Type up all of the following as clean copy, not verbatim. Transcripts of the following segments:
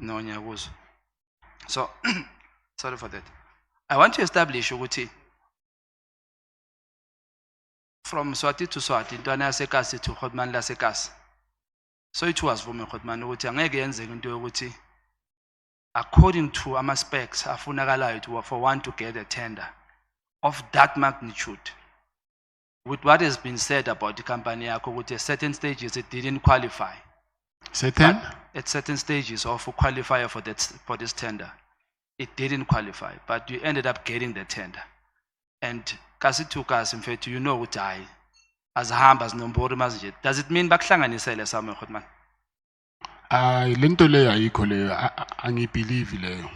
No, ngiyakuzwa. So, sorry for that. I want to establish ukuthi from Swati to Swati, intwana yasekasi to Khotman lasekasi. So it was for me Khotman ukuthi angeke yenzeke into yokuthi according to ama specs afunakalayo for one to get a tender of that magnitude. With what has been said about the company yakho ukuthi at certain stages it didn't qualify. Certain? But at certain stages of qualifier for this tender, it didn't qualify, but you ended up getting the tender. And kasi to kasi mfethu, you know ukuthi hayi azihamba zinombori manje. Does it mean bakuhlanganisele somewhere Khotman? Lento leyo ayikho leyo angibelieve leyo.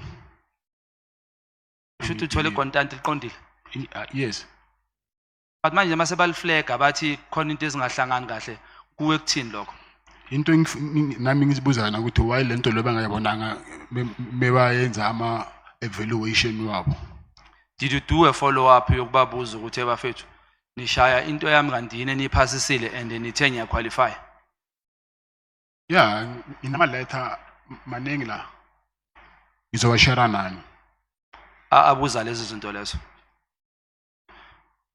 Should uthole content liqondile? Yes. But manje mase baliflega bathi khona into ezingahlangani kahle kuwe kuthini lokho? Into nami ngizibuzana ukuthi why lento lo bangayibonanga mebayenza ama evaluation wabo. Did you do a follow up yokubabuza ukuthi ebafethu nishaya into yami ngandine niphasisile and nithe ngiya qualify? Yeah, inama letter maningi la. Ngizowashare nani? Abuza lezi zinto lezo.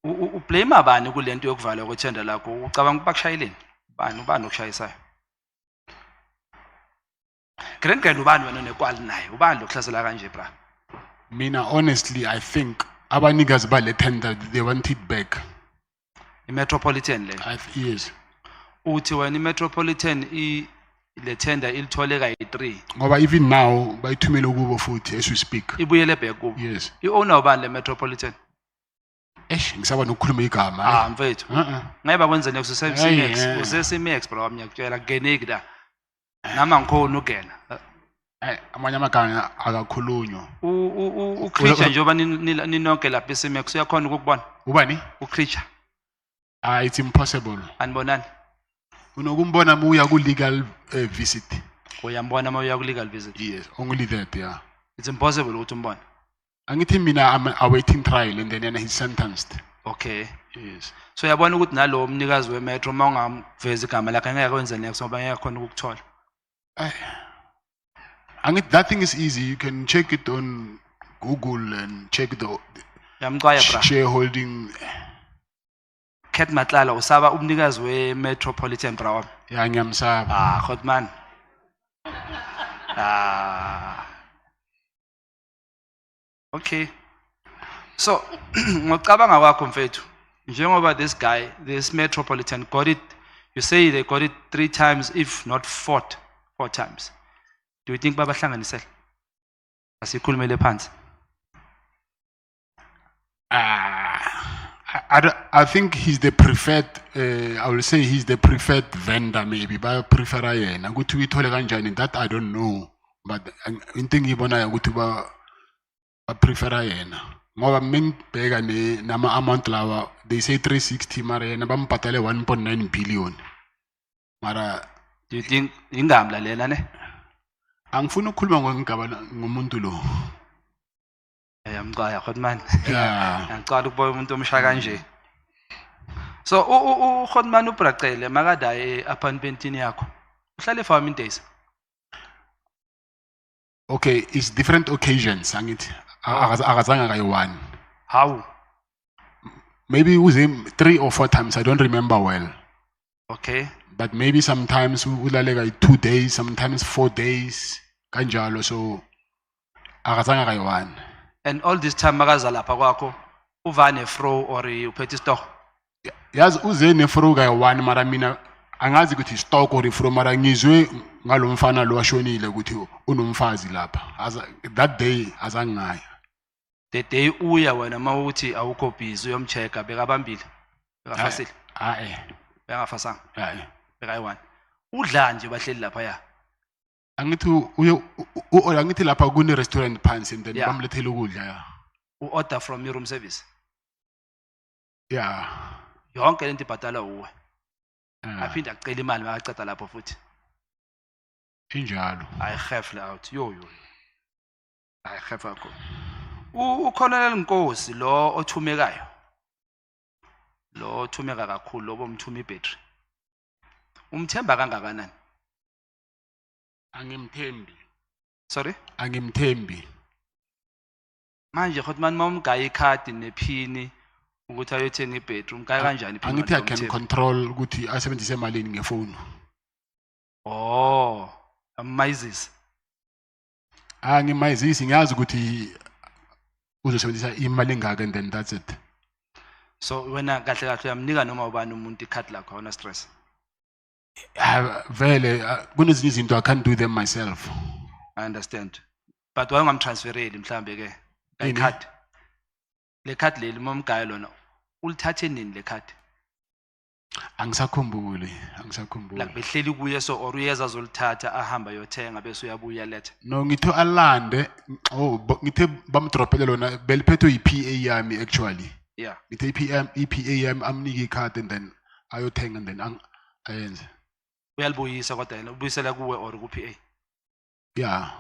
Ublame abani kulento yokuvalwa kwethenda lakho? Ucabanga bakushayeleni? Ubani okushayisayo? Grenkele ubani wena nekwali naye? Ubani lokuhlasela kanje bra? Mina honestly I think abanikazi bale tender they want it back. I-Metropolitan le. Yes. Uthi wena i-Metropolitan le tender ilithole kayi3. Ngoba even now bayithumela kubo futhi as we speak. Ibuyele back kubo. Yes. I-owner ubani le Metropolitan? Ngisaba nokukhuluma igama. Mfethu. Ngeke bakwenze next useCMX, useCMX bro wami ngiyakutshela geneki la. Nama ngikhona ukena. Amanye amagama akakhulunywa. Ucreature njengoba ninonke lapha eCMX uyakhona ukubona. Ubani? Ucreature. It's impossible. Anibonani? Unokumbona uya ku legal visit. Uyambona uma uya ku legal visit? Yes, only that, yeah. It's impossible ukuthi umbone. Angithi mina I'm awaiting trial and then he's sentenced. Okay. Yes. So yabona ukuthi nalo umnikazi wemetro uma ungaveza igama lakhe ngeke kwenze next ngoba ngeke khona ukukuthola. That thing is easy. You can check it on Google and check the shareholding. Cat Matlala usaba umnikazi we-Metropolitan bra. Yeah, ngiyamsaba. Khotman. Okay. So ngocabanga kwakho mfethu njengoba this Metropolitan got it, you say they got it 3 times if not 4 times. Do you think babahlanganisele? Asikhulumele phansi. I think he's the preferred I will say he's the preferred vendor maybe ba prefer yena ukuthi uyithole kanjani that I don't know, but into engibona ukuthi ba prefer yena ngoba mengibheka nama amount lawa they say 360 mara yena bampatale 1.9 billion. Mara do you think ingamla lena ne? Angifuna ukukhuluma ngomuntu lo. Ngicaya Khotman. Yeah. Ngicala ukubona umuntu omsha kanje. So Khotman ubracele makadaye apartmentini yakho. Uhlale for how many days? Okay, it's different occasions angithi. Akazange kayi1. How? Maybe it was 3 or 4 times, I don't remember well. Okay. But maybe sometimes ulale kayi 2 days, sometimes 4 days kanjalo, so akazange kayi1. And all this time makaza lapha kwakho uvane fro or uphethe stock? Yazi uze nefro kayi1 mara mina angazi ukuthi stock or fro mara ngizwe ngalomfana lo washonile ukuthi unomfazi lapha. That day azangaya. The day uya wena mawuthi awukho busy uyomcheka bekabambile. Bekafasile. Bekafasanga. Bekayi1. Udla nje bahleli lapha ya. Angithi lapha kune restaurant phansi and then bamlethele ukudla ya. Order from your room service. Yeah. Yonke lento ibhadala uwe. Aphinda acela imali makaceda lapho futhi. Injalo. I have out. Yo. I have akho. Ukhonela Nkosi lo othumekayo. Lo othumeka kakhulu lo bomthuma ibattery. Umthemba kangakanani? Angimthembi. Sorry? Angimthembi. Manje khotman mawumgaya ikhadi nephini ukuthi ayothenga ibedroom kaya kanjani iphini Angithi I can manje? control ukuthi asebenzise malini ngefoni. Oh, amazes. Angimayizisi ngiyazi ukuthi uzosebenzisa imali engaka and then that's it. So wena kahle kahle uyamnika noma ubani umuntu ikhadi lakho awuna stress. Vele kunezinye izinto I can't do them myself. I understand. But why ungamtransfereli mhlambe ke? Ini? Ikhadi. Le khadi leli momgaya lona ulithathe nini le khadi? Angisakhumbuli. Like behleli kuye so or uyeza azolithatha ahamba yothenga bese uyabuya lethe. No, ngitho alande, ngithe bamdropele lona beliphethwe yi-PA yami actually. Yeah. Ngithe i-PA yami amnike ikhadi and then ayothenga and then ayenze. Uyalibuyisa kodwa yena ubuyisela kuwe or ku PA. Yeah.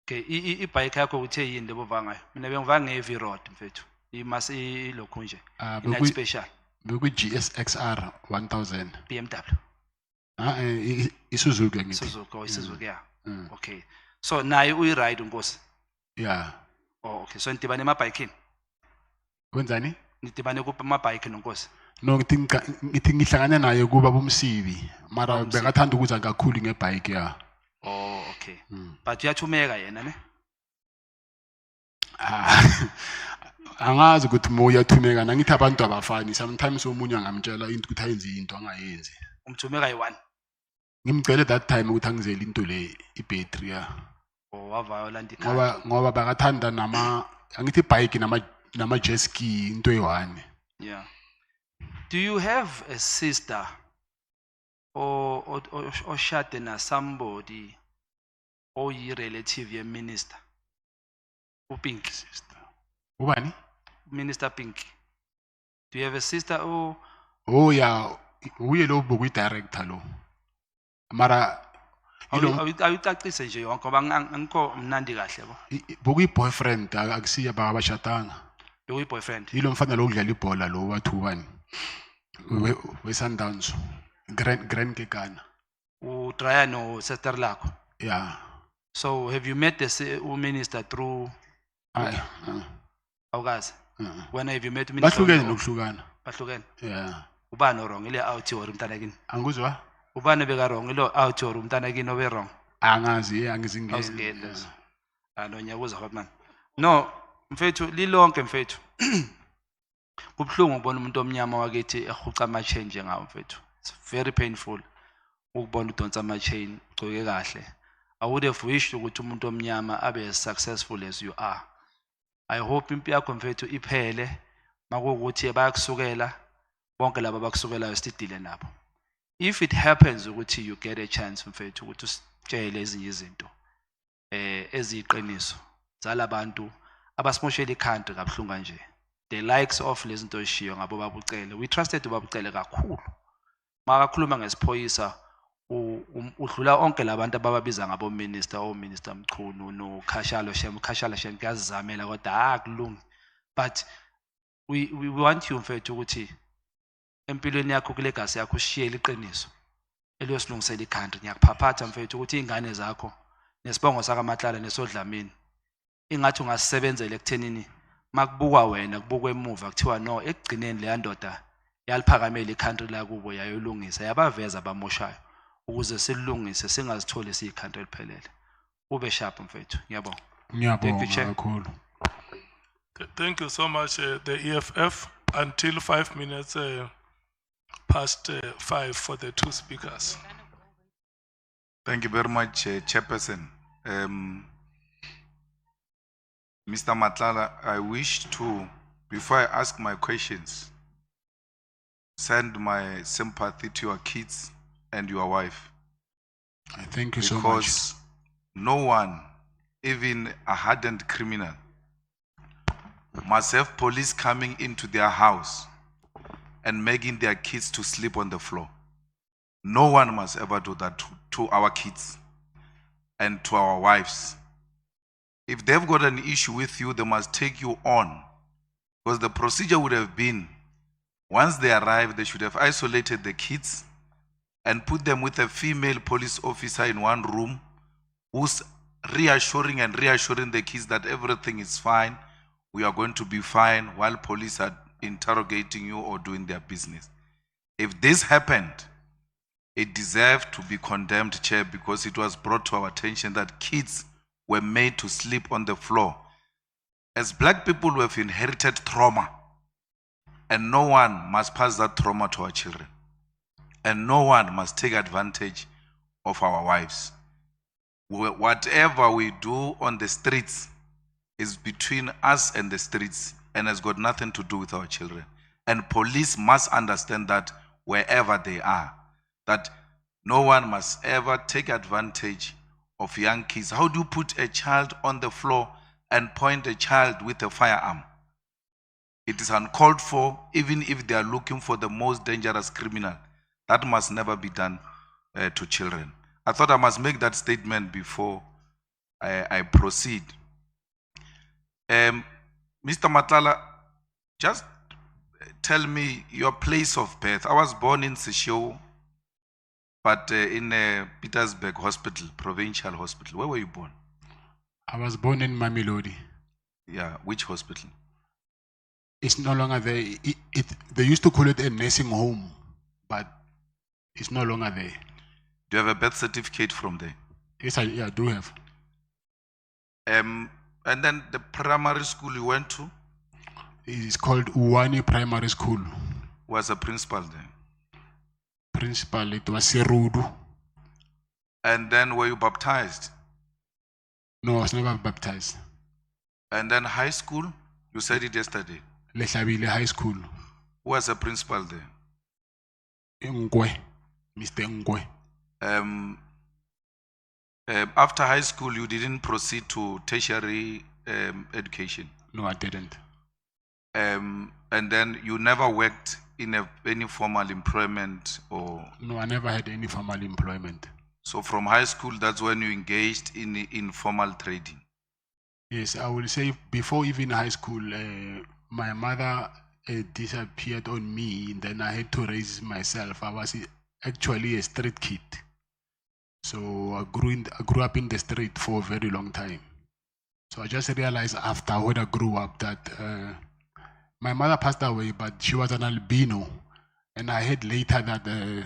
Okay, ibike yakho uthe yini lebo vangayo? Mina bengiva nge-V road mfethu. Imasi lokho nje. Ina special Beku GSXR 1000. BMW. Isuzuki ngithi. Suzuki yeah. Okay. So naye uyiride Nkosi. Yeah. Oh okay. So nitibane emabhayikini. Wenzani? Nitibane kuphi amabhayiki noNkosi? No, ngithi ngihlangane naye kuba bomsibi. Mara bekathanda ukuza kakhulu ngebike ya. Oh okay. But uyathumeka yena ne? Angazi ukuthi uyathumeka na ngithi abantu abafani sometimes omunye angamtshela into ukuthi ayenze into angayenzi. Umthumeka yi1. Ngimcela that time ukuthi angizele into le ibattery ya. Oh wavayola ndikhaya. Ngoba bakathanda angithi bike nama jet ski into eyi1. Yeah. Do you have a sister or shade na somebody or yi relative ye minister? Pink Sister. Ubani? Minister Pink. Do you have a sister or? Oh yeah, uye lo bokuyi director lo. Mara awucacise nje yonke ngoba angikho mnandi kahle bo. bokuyi boyfriend akusiya abashatanga. Bokuyi boyfriend. Yilo mfana lo udlala ibhola lo wathi ubani? We Sundowns. Grand Kekana. Udraya no sister lakho. Yeah. So have you met the minister through? Awukazi. When have you met minister? Bahlukene nokuhlukana. Bahlukene. Yeah. Ubani wrong ile out or umntana kini? Anguzwa? Ubani beka wrong ilo out or umntana kini obe wrong? Angazi angizingeni. Awuzingeni. Nonyakuza hotman. No, mfethu lilonke mfethu. Kubhlungu ukubona umuntu omnyama wakithi ehuca ama change ngawo mfethu. It's very painful ukubona udonsa ama chain ugcoke kahle. I would have wished ukuthi umuntu omnyama abe as successful as you are. I hope impilo yakho mfethu iphele makuwukuthi bayakusukela bonke laba bakusukelayo sidile nabo. If it happens ukuthi you get a chance mfethu ukuthi usitshele ezinye izinto eziqiniso zalabantu abasimoshela ikhantri kabuhlungu nje. The likes of lezinto eshiyo ngabo babucele. We trusted babucele kakhulu. Makakhuluma ngesiphoyisa udlula onke labantu abababiza ngabo minister o minister Mchunu no Khashalo Shem kuyazizamela kodwa akulungi. But we want you mfethu ukuthi empilweni yakho kule gasi yakho ushiyele iqiniso eliyosilungisela ikhantri. Ngiyakuphaphatha mfethu ukuthi ingane zakho nesibongo saka Matlala nesodlamini ingathi ungasebenzele ekuthenini makubukwa wena kubukwe emuva kuthiwa no ekugcineni le ndoda yaliphakamela ikhantri la kubo yayolungisa yabaveza abamoshayo ukuze silungise singazitholi siyikhantri eliphelele. Ube sharp mfethu. Ngiyabonga. Ngiyabonga kakhulu. Thank you so much, the EFF, until 5 minutes past 5 for the two speakers. Thank you very much, Chairperson. Mr. Matlala, I wish to, before I ask my questions, send my sympathy to your kids and your wife. I thank you so much. Because no one, even a hardened criminal, must have police coming into their house and making their kids to sleep on the floor. No one must ever do that to our kids and to our wives. If they've got an issue with you, they must take you on. Because the procedure would have been, once they arrive, they should have isolated the kids and put them with a female police officer in one room whose reassuring the kids that everything is fine, we are going to be fine while police are interrogating you or doing their business. If this happened, it deserved to be condemned, Chair, because it was brought to our attention that kids were made to sleep on the floor. As black people, we have inherited trauma, and no one must pass that trauma to our children. And no one must take advantage of our wives. Whatever we do on the streets is between us and the streets and has got nothing to do with our children. And police must understand that wherever they are, that no one must ever take advantage of young kids. How do you put a child on the floor and point a child with a firearm? It is uncalled for, even if they are looking for the most dangerous criminal. That must never be done to children. I thought I must make that statement before I proceed. Mr. Matlala, just tell me your place of birth. I was born in Seshego, but in Petersburg Hospital, Provincial Hospital. Where were you born? I was born in Mamelodi. Yeah, which hospital? It's no longer there. They used to call it a nursing home, but it's no longer there. Do you have a birth certificate from there? Yes, I do have. And then the primary school you went to? It is called Uwani Primary School. Who was a principal there? Principal, it was Serudu. And then were you baptized? No, I was never baptized. And then high school? You said it yesterday. Leshabile High School. Who was a principal there? Ngwe, Mr. Ngwe. After high school, you didn't proceed to tertiary education? No, I didn't. And then you never worked in any formal employment or? No, I never had any formal employment. So from high school, that's when you engaged in informal trading? Yes, I would say before even high school, my mother disappeared on me, and then I had to raise myself. I was actually a street kid. So I grew up in the street for a very long time. So I just realized after when I grew up that my mother passed away, but she was an albino. And I heard later that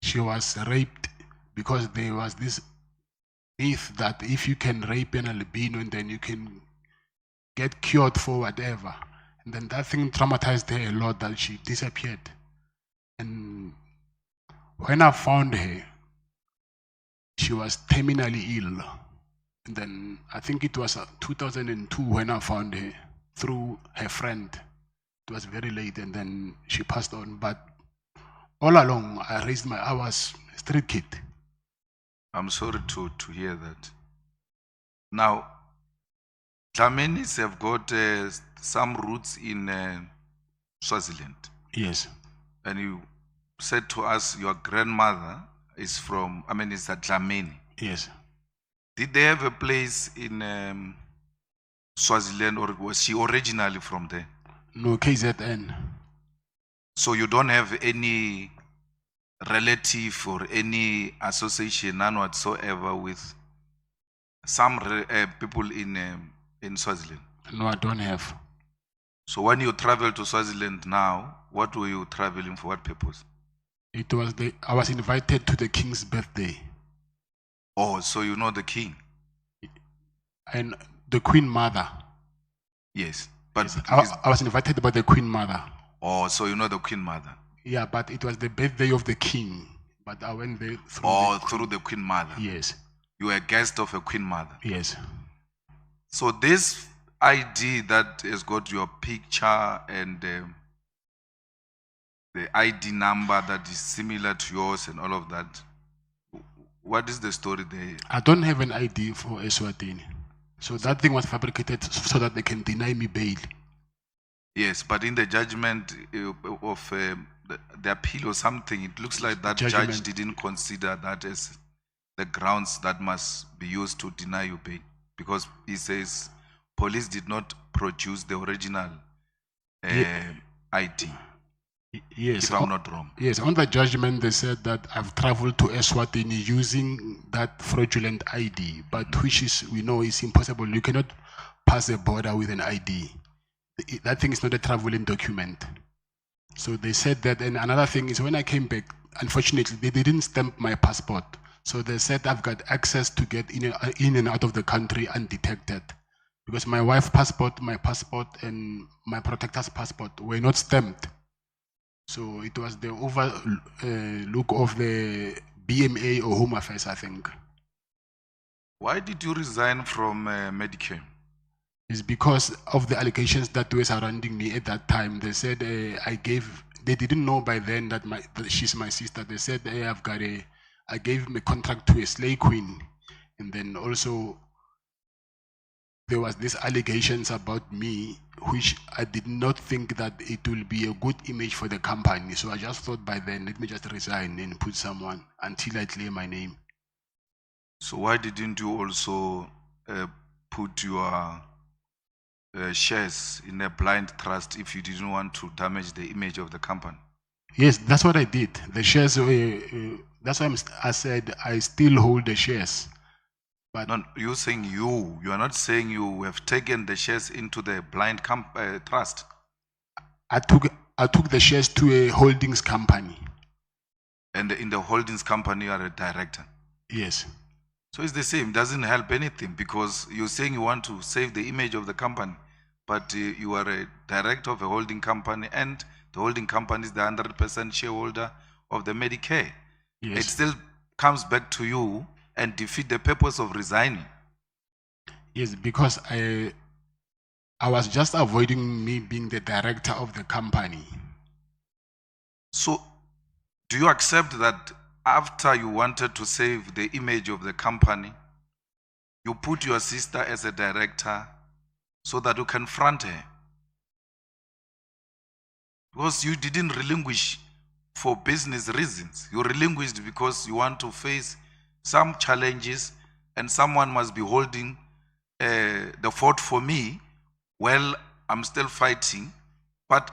she was raped because there was this myth that if you can rape an albino, and then you can get cured for whatever. And then that thing traumatized her a lot that she disappeared. And when I found her, she was terminally ill. And then I think it was 2002 when I found her through her friend. It was very late, and then she passed on. But all along, I was a street kid. I'm sorry to hear that. Now, Dlamenis have got some roots in Swaziland. Yes. And you said to us your grandmother is from, it's a Dlamini. Yes. Did they have a place in Swaziland, or was she originally from there? No, KZN. So you don't have any relative or any association, none whatsoever, with some people in Swaziland? No, I don't have. So when you travel to Swaziland now, what were you traveling for? What purpose? I was invited to the king's birthday. Oh, so you know the king? And the queen mother. Yes. But yes, I was invited by the queen mother. Oh, so you know the queen mother? Yeah, but it was the birthday of the king. But I went there through the queen mother? Yes. You were a guest of a queen mother? Yes. So this ID that has got your picture and the ID number that is similar to yours and all of that, what is the story there? I don't have an ID for Eswatini. So that thing was fabricated so that they can deny me bail. Yes, but in the judgment of the appeal or something, it looks like that judge didn't consider that as the grounds that must be used to deny you bail, because he says police did not produce the original ID. Yes. if I'm not wrong. Yes, on the judgment, they said that I've traveled to Eswatini using that fraudulent ID, but which is, we know is impossible. You cannot pass a border with an ID. That thing is not a traveling document. So they said that, and another thing is when I came back, unfortunately, they didn't stamp my passport. So they said I've got access to get in and out of the country undetected. Because my wife's passport, my passport, and my protector's passport were not stamped. So it was the overlook of the BMA or Home Affairs, I think. Why did you resign from Medicare? It's because of the allegations that were surrounding me at that time. They said they didn't know by then that she's my sister. They said I gave him a contract to a slave queen. And then also there was these allegations about me, which I did not think that it will be a good image for the company. So I just thought by then, let me just resign and put someone until I clear my name. So why didn't you also put your shares in a blind trust if you didn't want to damage the image of the company? Yes, that's what I did. The shares, that's why I said I still hold the shares. But No, you're saying you are not saying you have taken the shares into the blind trust. I took the shares to a holdings company. And in the holdings company, you are a director. Yes. So it's the same, doesn't help anything because you're saying you want to save the image of the company, but you are a director of a holding company and the holding company is the 100% shareholder of the Medicare. Yes. It still comes back to you and defeat the purpose of resigning. Yes, because I was just avoiding me being the director of the company. So do you accept that after you wanted to save the image of the company, you put your sister as a director so that you can front her? Because you didn't relinquish for business reasons. You relinquished because you want to face some challenges and someone must be holding the fort for me. Well, I'm still fighting, but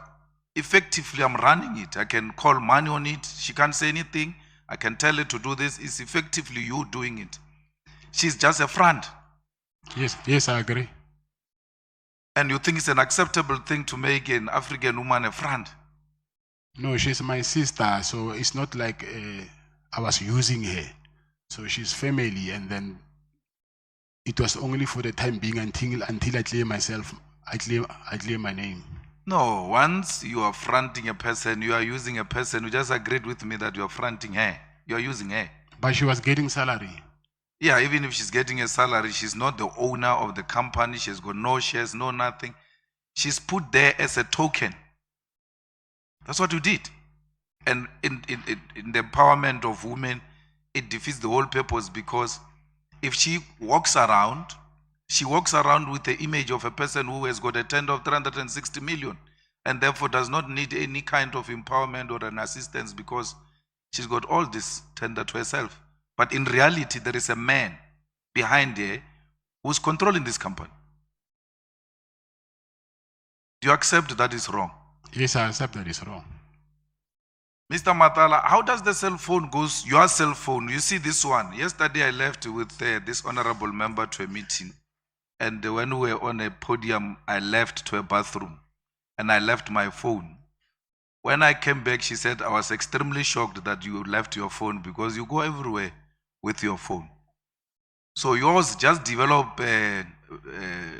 effectively I'm running it. I can call money on it. She can't say anything. I can tell her to do this. It's effectively you doing it. She's just a friend. Yes, I agree. And you think it's an acceptable thing to make an African woman a friend? No, she's my sister, so it's not like I was using her. So she's family, and then it was only for the time being until I clear myself, I clear my name. No, once you are fronting a person, you are using a person. You just agreed with me that you are fronting her. You are using her. But she was getting salary. Yeah, even if she's getting a salary, she's not the owner of the company. She's got no shares, no nothing. She's put there as a token. That's what you did. And in the empowerment of women, it defeats the whole purpose because if she walks around with the image of a person who has got a tender of 360 million and therefore does not need any kind of empowerment or an assistance because she's got all this tender to herself. But in reality, there is a man behind her who's controlling this company. Do you accept that is wrong? Yes, I accept that is wrong. Mr. Matlala, how does the cell phone goes, your cell phone, you see this one. Yesterday I left with this honorable member to a meeting. And when we were on a podium, I left to a bathroom. And I left my phone. When I came back, she said, I was extremely shocked that you left your phone because you go everywhere with your phone. So yours just develop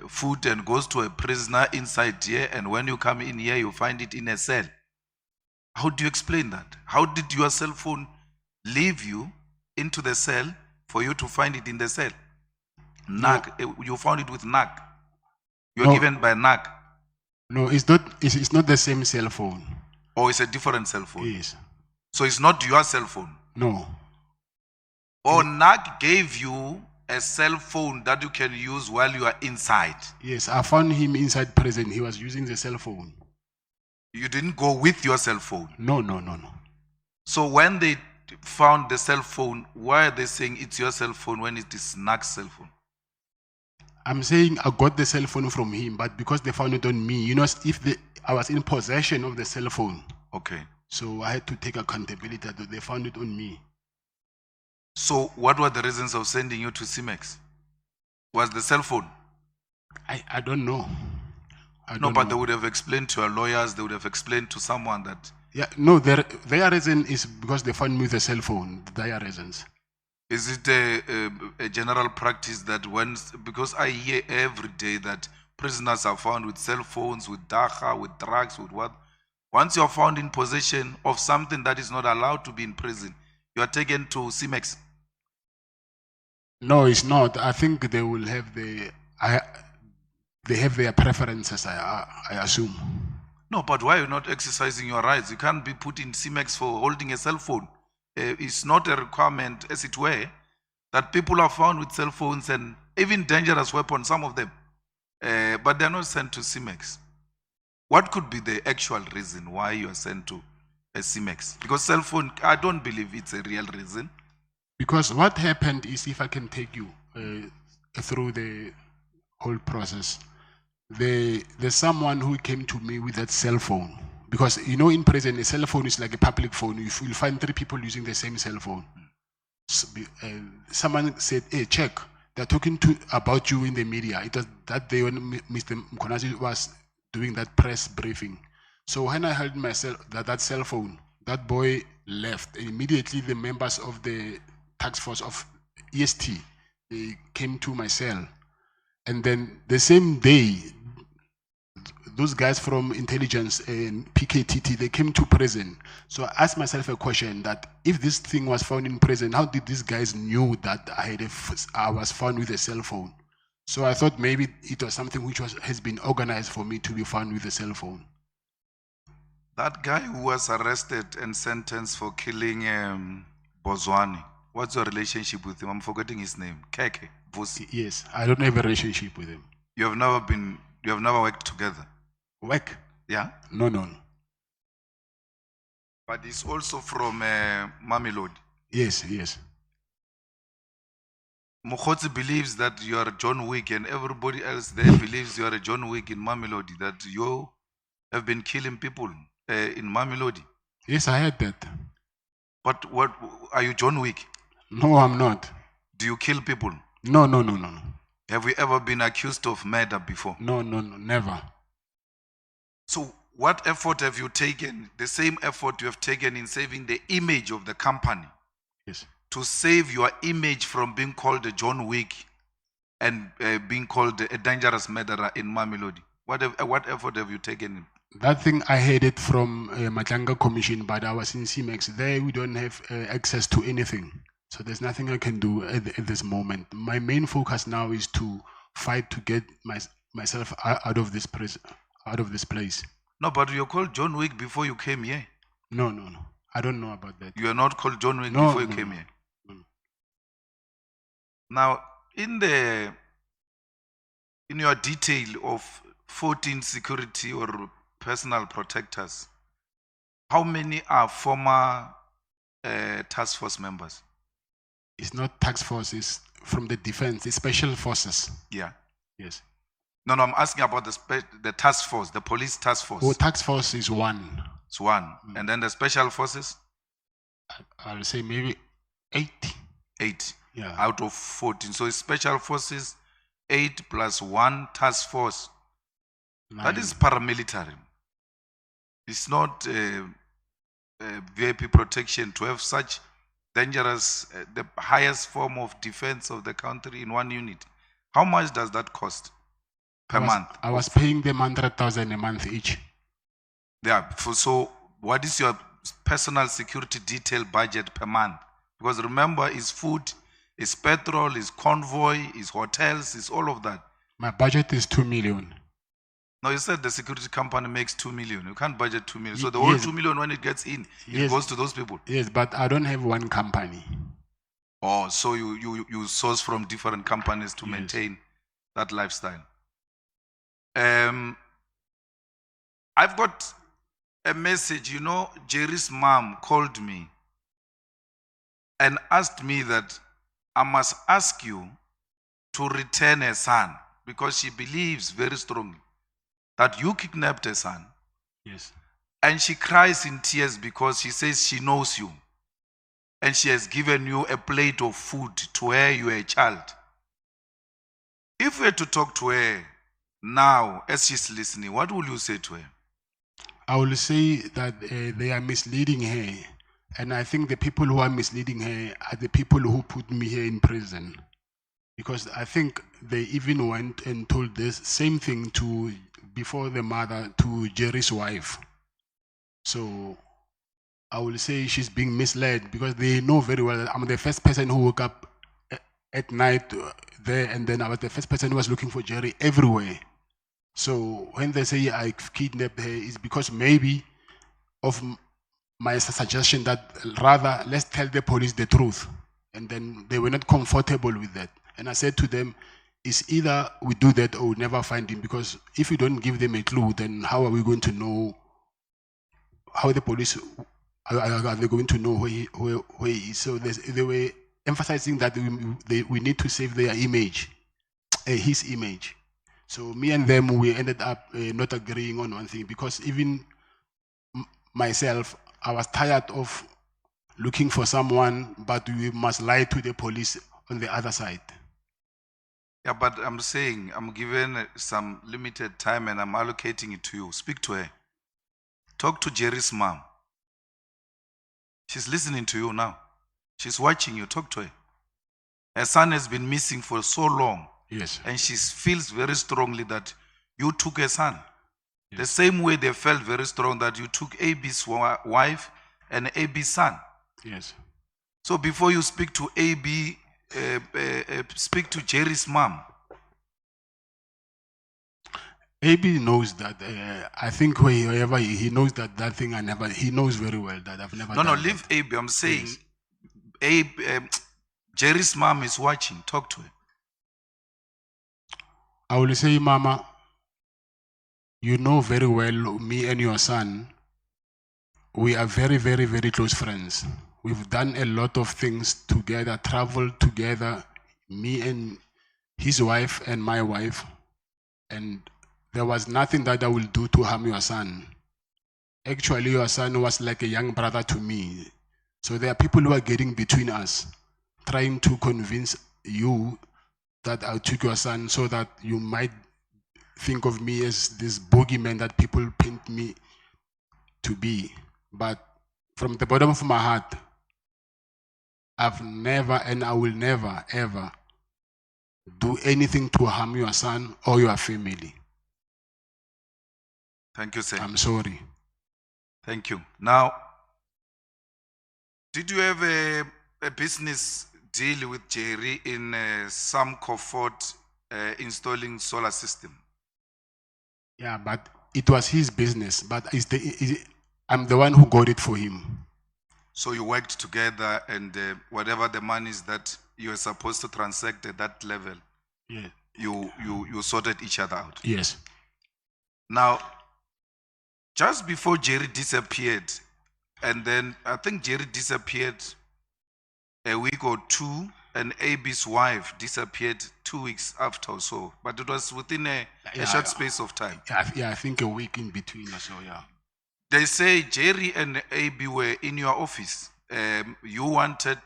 food and goes to a prisoner inside here. And when you come in here, you find it in a cell. How do you explain that? How did your cell phone leave you into the cell for you to find it in the cell? NAC, you found it with NAC. You were given by NAC. No, it's not the same cell phone. Or it's a different cell phone? Yes. So it's not your cell phone? No. Or NAC gave you a cell phone that you can use while you are inside? Yes, I found him inside prison. He was using the cell phone. You didn't go with your cell phone? No. So when they found the cell phone, why are they saying it's your cell phone when it is NAC's cell phone? I'm saying I got the cell phone from him, but because they found it on me, if I was in possession of the cell phone, Okay. So I had to take accountability that they found it on me. So what were the reasons of sending you to CIMEX? Was the cell phone? I don't know. I No, don't but know. they would have explained to your lawyers, they would have explained to someone that, Yeah, no, their reason is because they found me with a cell phone. Their reasons. is it a general practice that because I hear every day that prisoners are found with cell phones, with dacha, with drugs, with what? Once you're found in possession of something that is not allowed to be in prison, you are taken to CIMEX. No, it's not. I think they will have they have their preferences. I assume. No, but why are you not exercising your rights? You can't be put in CIMEX for holding a cell phone. It's not a requirement, as it were, that people are found with cell phones and even dangerous weapons, some of them, but they're not sent to CIMEX. What could be the actual reason why you are sent to a CIMEX? Because cell phone, I don't believe it's a real reason. Because what happened is, if I can take you through the whole process, there's someone who came to me with that cell phone. Because you know, in prison, a cell phone is like a public phone. You'll find 3 people using the same cell phone. So, someone said, "Hey, check. They're talking about you in the media." It was that day when Mr. Mkhwanazi was doing that press briefing. So when I held that cell phone, that boy left. Immediately, the members of the task force of EST, they came to my cell, and then the same day, those guys from intelligence and PKTT, they came to prison. So I asked myself a question, that if this thing was found in prison, how did these guys knew that I was found with a cell phone? So I thought maybe it was something which has been organized for me to be found with a cell phone. That guy who was arrested and sentenced for killing Bozwani, what's your relationship with him? I'm forgetting his name. Keke, Vusi. Yes, I don't have a relationship with him. You have never worked together. Work? Yeah? No. But he's also from Mamelodi. Yes. Mkhotsi believes that you are John Wick, and everybody else there believes you are a John Wick in Mamelodi, that you have been killing people in Mamelodi. Yes, I heard that. But what are you, John Wick? No, I'm not. Do you kill people? No. Have you ever been accused of murder before? No, never. So what effort have you taken, the same effort you have taken in saving the image of the company, Yes. to save your image from being called a John Wick and being called a dangerous murderer in Mamelodi? What effort have you taken? That thing, I heard it from Matlala Commission, but I was in CIMEX. There we don't have access to anything. So there's nothing I can do at this moment. My main focus now is to fight to get myself out of this place. No, but you're called John Wick before you came here. No. I don't know about that. You are not called John Wick No, before you no, came no. here. No. Now, in your detail of 14 security or personal protectors, how many are former task force members? It's not task force, it's from the defense, it's special forces. Yeah. Yes. No, I'm asking about the task force, the police task force. Oh, task force is 1. It's 1. And then the special forces? I'll say maybe 8. 8. Yeah. Out of 14. So it's special forces, 8 plus 1 task force. 9. That is paramilitary. It's not VIP protection to have such dangerous, the highest form of defense of the country in one unit. How much does that cost per month? I was paying them 100,000 a month each. Yeah. So what is your personal security detail budget per month? Because remember, it's food, it's petrol, it's convoy, it's hotels, it's all of that. My budget is 2 million. No, you said the security company makes 2 million. You can't budget 2 million. So the whole 2 million, when it gets in, it goes to those people. Yes, but I don't have one company. Oh, so you source from different companies to maintain that lifestyle. I've got a message. You know, Jerry's mom called me and asked me that I must ask you to return her son, because she believes very strongly that you kidnapped her son. Yes. And she cries in tears because she says she knows you. And she has given you a plate of food to her, you are a child. If we were to talk to her now as she's listening, what will you say to her? I will say that they are misleading her. And I think the people who are misleading her are the people who put me here in prison. Because I think they even went and told this same thing before the mother to Jerry's wife. So I will say she's being misled because they know very well I'm the first person who woke up at night there, and then I was the first person who was looking for Jerry everywhere. So when they say I kidnapped her, it's because maybe of my suggestion that rather let's tell the police the truth. And then they were not comfortable with that. And I said to them, it's either we do that or we never find him, because if we don't give them a clue, then how are we going to know how the police are they going to know where he is? So they were emphasizing that we need to save their image, his image. So me and them, we ended up not agreeing on one thing, because even myself, I was tired of looking for someone, but we must lie to the police on the other side. Yeah, but I'm saying I'm given some limited time and I'm allocating it to you. Speak to her. Talk to Jerry's mom. She's listening to you now. She's watching you. Talk to her. Her son has been missing for so long. Yes. And she feels very strongly that you took her son. Yes. The same way they felt very strong that you took AB's wife and AB's son. Yes. So before you speak to AB, speak to Jerry's mom. AB knows that. I think wherever he knows that thing he knows very well that I've never. No, leave AB. I'm saying, yes. Jerry's mom is watching. Talk to her. I will say, Mama, you know very well me and your son. We are very, very, very close friends. We've done a lot of things together, traveled together, me and his wife and my wife, and there was nothing that I will do to harm your son. Actually, your son was like a young brother to me. So there are people who are getting between us, trying to convince you that I took your son so that you might think of me as this boogeyman that people paint me to be. But from the bottom of my heart, I've never and I will never, ever do anything to harm your son or your family. Thank you, sir. I'm sorry. Thank you. Now, did you have a business deal with Jerry in some comfort installing solar system? Yeah, but it was his business, but I'm the one who got it for him. So you worked together, and whatever the money is that you were supposed to transact at that level, yeah, you sorted each other out. Yes. Now, just before Jerry disappeared, and then I think Jerry disappeared a week or two, and AB's wife disappeared 2 weeks after or so, but it was within a short space of time. Yeah, I think a week in between or so, yeah. They say Jerry and AB were in your office. You wanted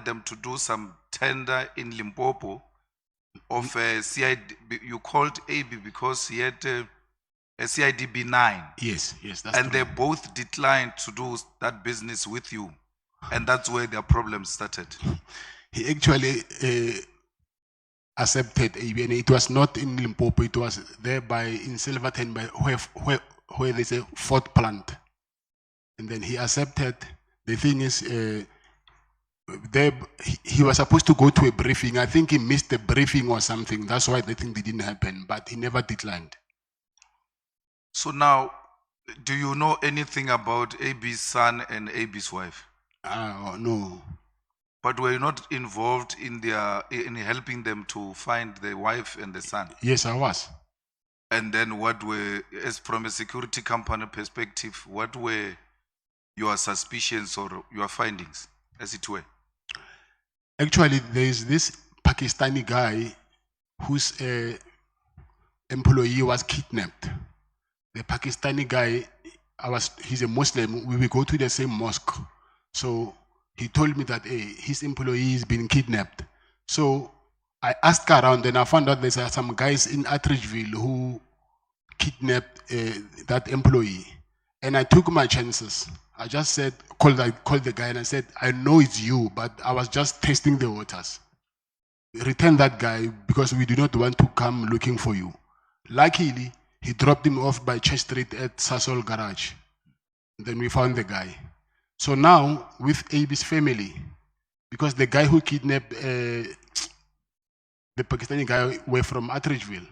them to do some tender in Limpopo of CID. You called AB because he had a CIDB 9. Yes, that's and true. they both declined to do that business with you. And that's where their problems started. He actually accepted AB, and it was not in Limpopo, it was there in Silverton, where there's a fourth plant. And then he accepted. The thing is, he was supposed to go to a briefing. I think he missed the briefing or something. That's why the thing didn't happen, but he never declined. So now, do you know anything about AB's son and AB's wife? No. But were you not involved in helping them to find the wife and the son? Yes, I was. And then as from a security company perspective, what were your suspicions or your findings, as it were? Actually, there's this Pakistani guy whose employee was kidnapped. The Pakistani guy, he's a Muslim. We will go to the same mosque. So he told me that his employee is being kidnapped. So I asked around and I found out there's some guys in Attridgeville who kidnapped that employee. And I took my chances. I just said, called the guy and I said, I know it's you, but I was just testing the waters. Return that guy because we do not want to come looking for you. Luckily, he dropped him off by Church Street at Sasol Garage. Then we found the guy. So now, with AB's family, because the guy who kidnapped the Pakistani guy were from Attridgeville.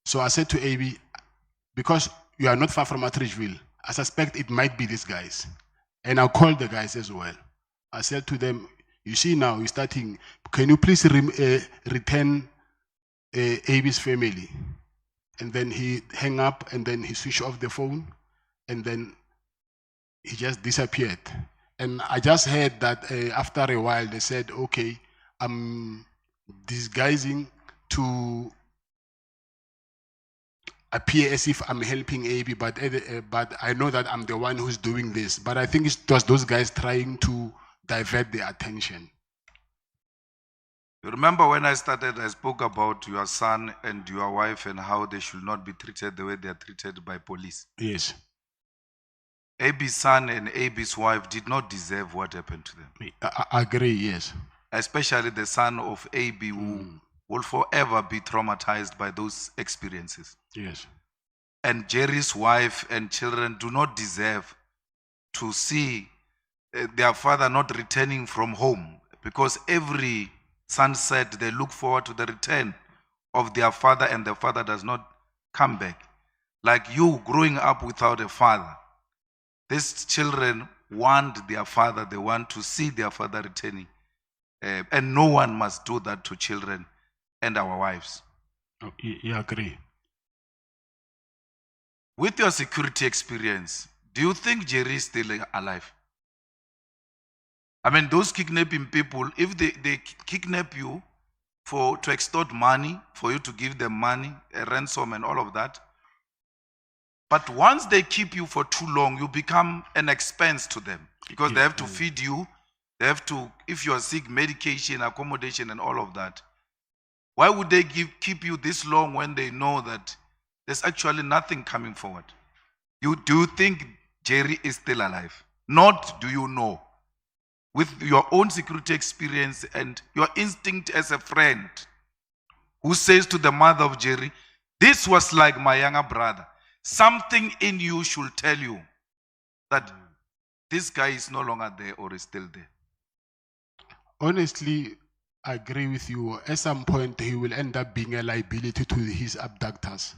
So I said to AB, because you are not far from Attridgeville, I suspect it might be these guys. And I called the guys as well. I said to them, you see now, you're starting, can you please return AB's family? And then he hung up and then he switched off the phone and then he just disappeared. And I just heard that after a while they said, okay, I'm disguising to appear as if I'm helping AB, but I know that I'm the one who's doing this. But I think it was those guys trying to divert the attention. You remember when I started, I spoke about your son and your wife and how they should not be treated the way they are treated by police. Yes. AB's son and AB's wife did not deserve what happened to them. I agree, yes. Especially the son of AB who will forever be traumatized by those experiences. Yes. And Jerry's wife and children do not deserve to see their father not returning from home, because every sunset they look forward to the return of their father and the father does not come back. Like you growing up without a father, these children want their father, they want to see their father returning. And no one must do that to children and our wives. Oh, you agree? With your security experience, do you think Jerry is still alive? I mean, those kidnapping people, if they kidnap you to extort money, for you to give them money, a ransom and all of that, but once they keep you for too long, you become an expense to them because they have to feed you, they have to, if you are sick, medication, accommodation and all of that. Why would they keep you this long when they know that there's actually nothing coming forward? Do you think Jerry is still alive? Not do you know. With your own security experience and your instinct as a friend who says to the mother of Jerry, this was like my younger brother. Something in you should tell you that this guy is no longer there or is still there. Honestly, I agree with you. At some point, he will end up being a liability to his abductors.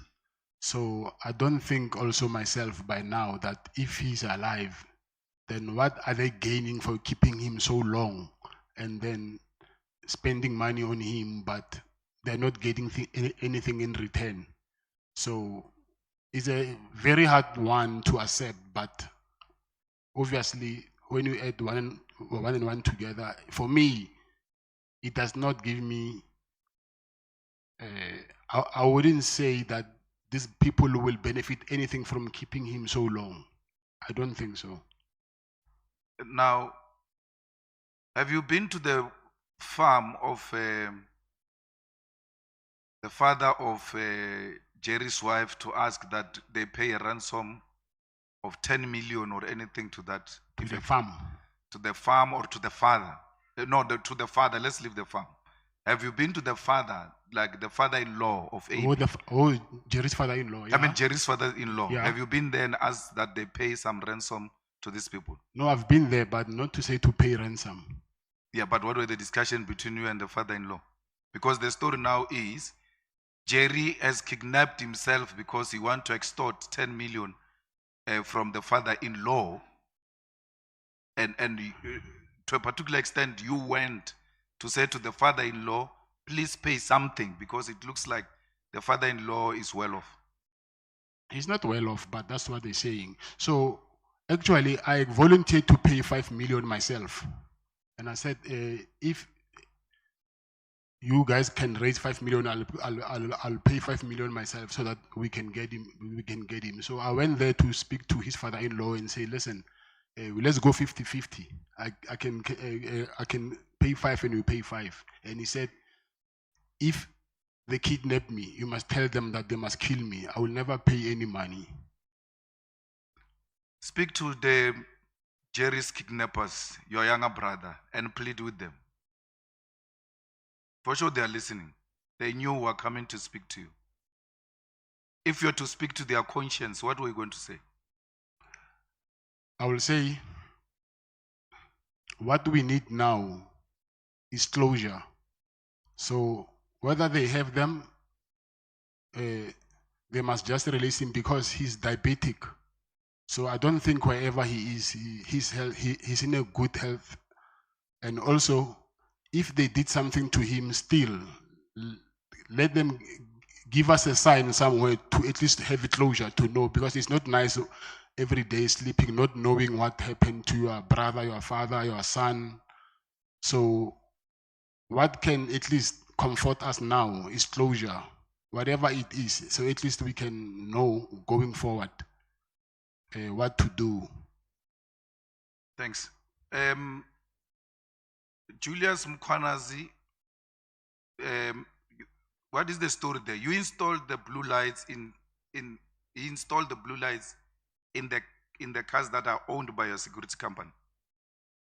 So I don't think also myself by now that if he's alive, then what are they gaining for keeping him so long and then spending money on him, but they're not getting anything in return? So it's a very hard one to accept, but obviously when you add one and one together, for me, it does not give me, I wouldn't say that these people will benefit anything from keeping him so long. I don't think so. Now, have you been to the farm of the father of Jerry's wife to ask that they pay a ransom of 10 million or anything to that? To the farm? To the farm or to the father? No, to the father. Let's leave the farm. Have you been to the father, like the father-in-law of AB? Jerry's father-in-law. Yeah. I mean, Jerry's father-in-law. Yeah. Have you been there and asked that they pay some ransom to these people? No, I've been there, but not to say to pay ransom. Yeah, but what were the discussion between you and the father-in-law? Because the story now is Jerry has kidnapped himself because he wants to extort 10 million from the father-in-law. And to a particular extent, you went to say to the father-in-law, please pay something, because it looks like the father-in-law is well off. He's not well off, but that's what they're saying. So actually, I volunteered to pay 5 million myself. And I said, if you guys can raise 5 million. I'll pay 5 million myself so that we can get him. So I went there to speak to his father-in-law and say, listen, let's go 50-50. I can pay 5 and you pay 5. And he said, if they kidnap me, you must tell them that they must kill me. I will never pay any money. Speak to the Jerry's kidnappers, your younger brother, and plead with them. For sure they are listening. They knew we were coming to speak to you. If you're to speak to their conscience, what were you going to say? I will say, what we need now is closure. So whether they have them, they must just release him because he's diabetic. So I don't think wherever he is, he's in a good health. And also, if they did something to him still, let them give us a sign somewhere to at least have a closure to know, because it's not nice every day sleeping, not knowing what happened to your brother, your father, your son. So what can at least comfort us now is closure, whatever it is. So at least we can know going forward what to do. Thanks. Julius Mkhwanazi, what is the story there? You installed the blue lights he installed the blue lights in the cars that are owned by your security company.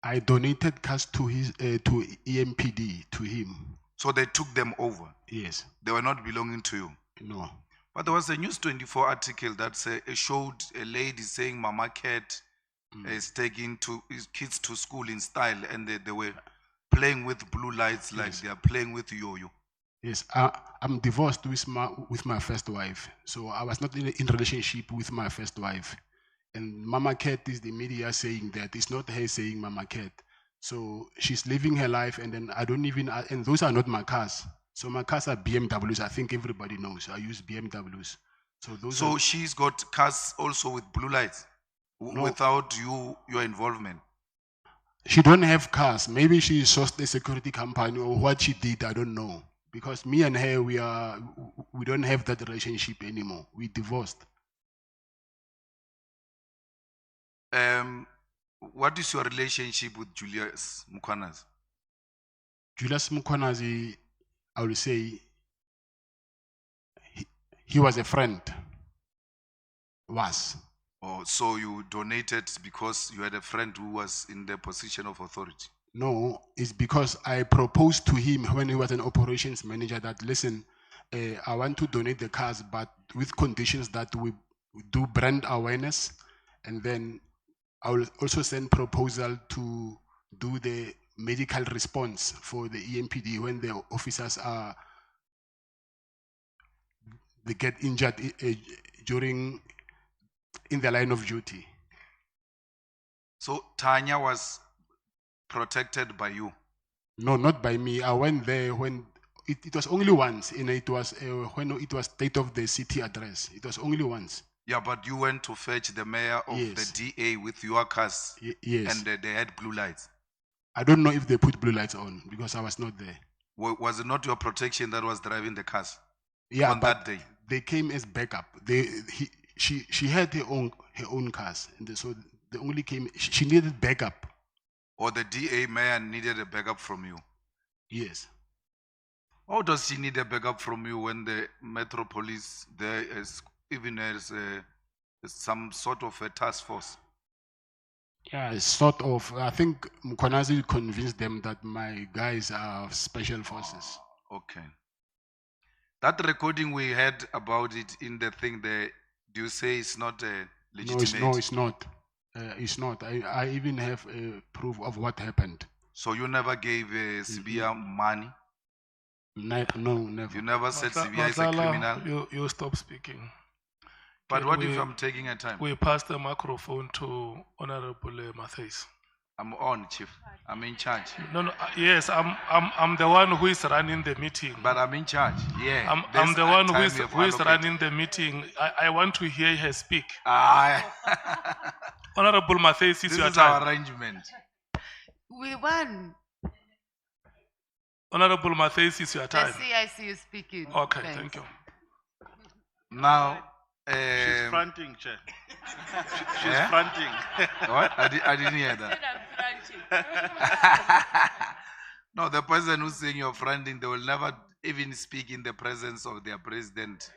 I donated cars to his to EMPD to him. So they took them over. Yes. They were not belonging to you. No. But there was a News 24 article that showed a lady saying Mama Cat is taking his kids to school in style, and they were playing with blue lights like Yes. they are playing with yo-yo. Yes, I'm divorced with my first wife, so I was not in relationship with my first wife. And Mama Cat is the media saying that. It's not her saying Mama Cat. So she's living her life, and then I don't even, and those are not my cars. So my cars are BMWs. I think everybody knows. I use BMWs. So those So are, she's got cars also with blue lights No. without your involvement. she don't have cars. Maybe she sourced a security company or what she did, I don't know. Because me and her, we don't have that relationship anymore. We divorced. What is your relationship with Julius Mkhwanazi? Julius Mkhwanazi, I will say, he was a friend. Was. Or so you donated because you had a friend who was in the position of authority? No, it's because I proposed to him when he was an operations manager that, listen, I want to donate the cars, but with conditions that we do brand awareness, and then I will also send proposal to do the medical response for the EMPD when the officers they get injured in the line of duty. So Tanya was protected by you? No, not by me. I went there when it was only once, and it was when it was state of the city address. It was only once. Yeah, but you went to fetch the mayor of Yes. the DA with your cars, Yes. and they had blue lights. I don't know if they put blue lights on because I was not there. Was it not your protection that was driving the cars Yeah, on but that day? they came as backup. She had her own cars, and so they only came. She needed backup. Or the DA mayor needed a backup from you? Yes. How does she need a backup from you when the Metro Police there is even as some sort of a task force? Yeah, sort of. I think Mkhwanazi convinced them that my guys are special forces. Okay. That recording we heard about it in the thing there, do you say it's not legitimate? No, it's not. It's not. I even have proof of what happened. So you never gave Sibia money? No, never. You never said Sibia is a criminal? Matlala, you stop speaking. But Can what if we- I'm taking a time? We pass the microphone to Honorable Matthias. I'm on, Chief. I'm in charge. No, yes, I'm the one who is running the meeting. But I'm in charge. Yeah. I'm there's the a one time who is we have allocated. running the meeting. I want to hear her speak. Ah, Honorable Matthias, it's this your is our time. arrangement. We won. Honorable Matthias, it's your The time. CIC is speaking. Okay, Thanks. thank you. Now, She's fronting, Chair. She's Eh? fronting. what? I didn't hear that. No, the person who's saying you're fronting, they will never even speak in the presence of their president.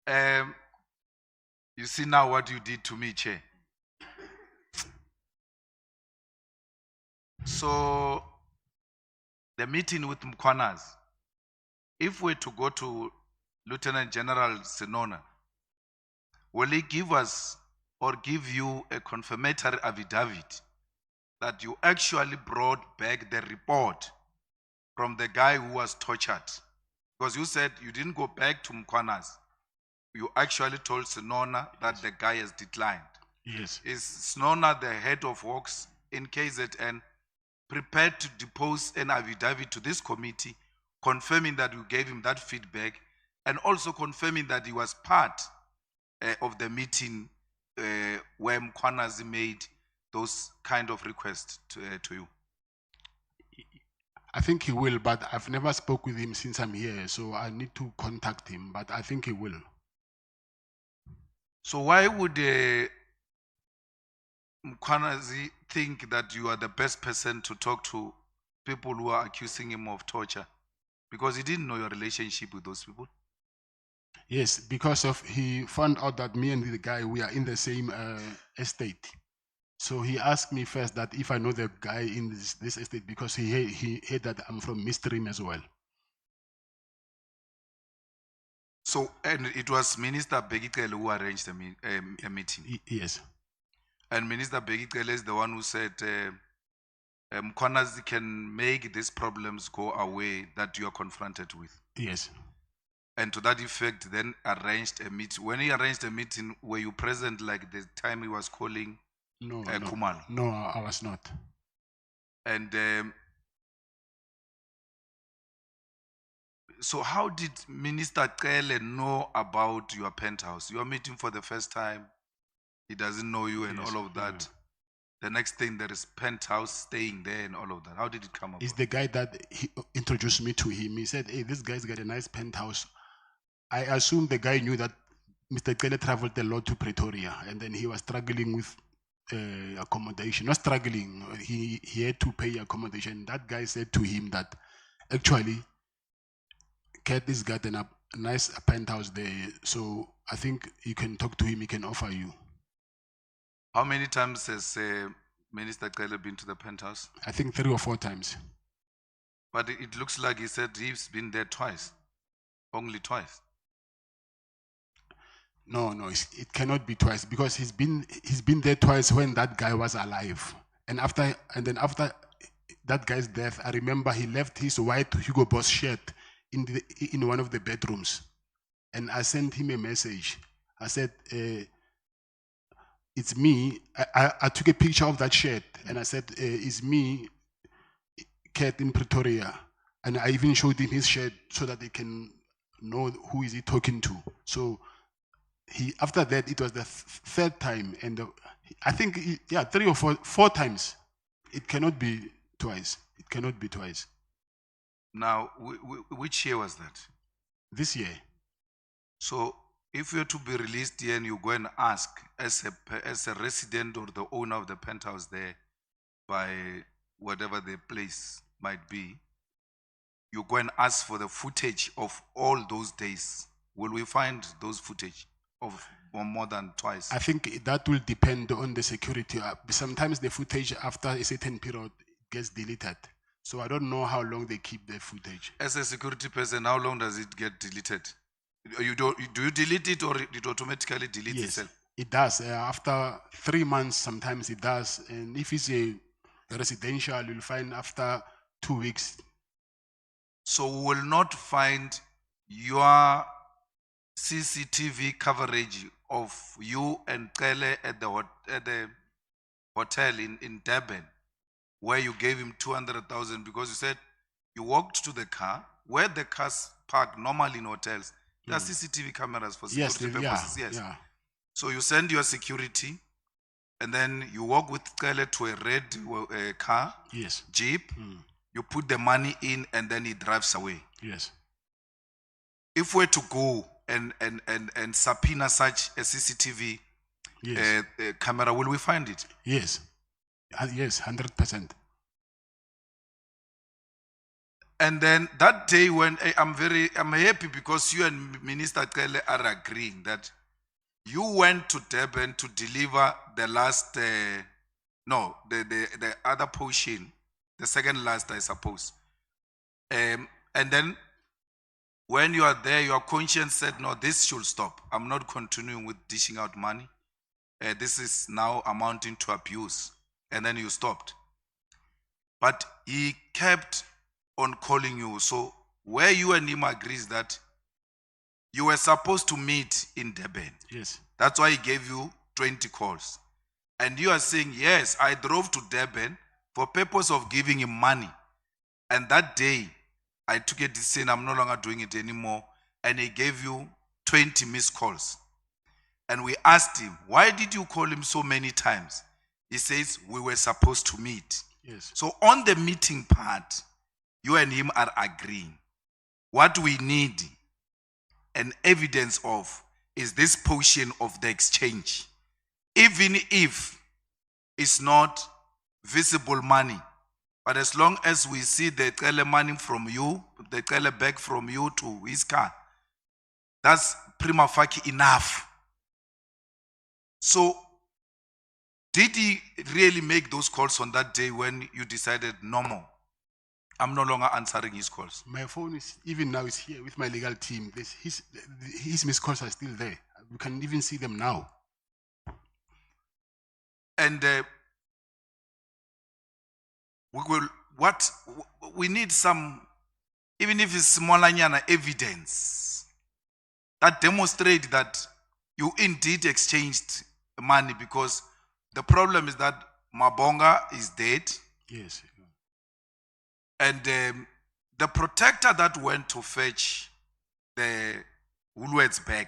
You see now what you did to me, Chair. So, the meeting with Mkhwanazi, if we're to go to Lieutenant General Senona, will he give us or give you a confirmatory affidavit that you actually brought back the report from the guy who was tortured? Because you said you didn't go back to Mkhwanazi. You actually told Senona that the guy has declined. Yes. Is Senona, the head of works in KZN, prepared to depose an affidavit to this committee confirming that you gave him that feedback and also confirming that he was part of the meeting where Mkhwanazi made those kind of requests to you? I think he will, but I've never spoke with him since I'm here, so I need to contact him, but I think he will. So why would Mkhwanazi think that you are the best person to talk to people who are accusing him of torture? Because he didn't know your relationship with those people. Yes, because of he found out that me and the guy, we are in the same estate. So he asked me first that if I know the guy in this estate, because he heard that I'm from Midstream as well. So, and it was Minister Begitele who arranged a meeting. Yes. And Minister Begitele is the one who said Mkhwanazi can make these problems go away that you are confronted with. Yes. And to that effect, then arranged a meeting. When he arranged a meeting, were you present like the time he was calling No, Kumalo? no, I was not. And so how did Minister Kele know about your penthouse? You are meeting for the first time. He doesn't know you and Yes, all of that. The next thing, there is penthouse staying there and all of that. How did it come about? It's the guy that he introduced me to him. He said, hey, this guy's got a nice penthouse. I assume the guy knew that Mr. Kele traveled a lot to Pretoria and then he was struggling with accommodation. Not struggling, he had to pay accommodation. That guy said to him that actually Kat has got a nice penthouse there. So I think you can talk to him, he can offer you. How many times has Minister Kele been to the penthouse? I think 3 or 4 times. But it looks like he said he's been there twice. Only twice. No, it cannot be twice because he's been there twice when that guy was alive. And then after that guy's death, I remember he left his white Hugo Boss shirt in one of the bedrooms. And I sent him a message. I said, it's me. I took a picture of that shirt and I said, it's me, Kat in Pretoria. And I even showed him his shirt so that they can know who is he talking to. So after that, it was the third time. And I think, 3 or 4 times. It cannot be twice. It cannot be twice. Now, which year was that? This year. So, if you're to be released here and you go and ask as a resident or the owner of the penthouse there, by whatever the place might be, you go and ask for the footage of all those days. Will we find those footage of more than twice? I think that will depend on the security. Sometimes the footage after a certain period gets deleted. So I don't know how long they keep the footage. As a security person, how long does it get deleted? Do you delete it or it automatically deletes Yes, itself? it does. After 3 months, sometimes it does. And if it's a residential, you'll find after 2 weeks. So we will not find your CCTV coverage of you and Kele at the hotel in Durban, where you gave him 200,000 because you said you walked to the car, where the cars park normally in hotels. There are CCTV cameras for security purposes. Yes. Yeah. So you send your security and then you walk with Cele to a red car, Yes. jeep, you put the money in, and then he drives away. Yes. If we're to go and subpoena such a CCTV Yes. camera, will we find it? Yes. Yes, 100%. And then that day when I'm happy because you and Minister Cele are agreeing that you went to Durban to deliver the last, the other portion, the second last, I suppose. And then when you are there, your conscience said, no, this should stop. I'm not continuing with dishing out money. This is now amounting to abuse. And then you stopped. But he kept on calling you. So where you and him agrees that you were supposed to meet in Durban. Yes. That's why he gave you 20 calls. And you are saying, yes, I drove to Durban for purpose of giving him money. And that day, I took a decision, I'm no longer doing it anymore. And he gave you 20 missed calls. And we asked him, why did you call him so many times? He says, we were supposed to meet. Yes. So on the meeting part, you and him are agreeing. What we need an evidence of is this portion of the exchange. Even if it's not visible money, but as long as we see the Cele money from you, the Cele bag from you to his car, that's prima facie enough. So, did he really make those calls on that day when you decided, no more? I'm no longer answering his calls. My phone is, even now, is here with my legal team. His missed calls are still there. We can even see them now. And we need some, even if it's smallanyana evidence that demonstrate that you indeed exchanged money, because the problem is that Mabonga is dead. Yes. And the protector that went to fetch the Woolworths bag,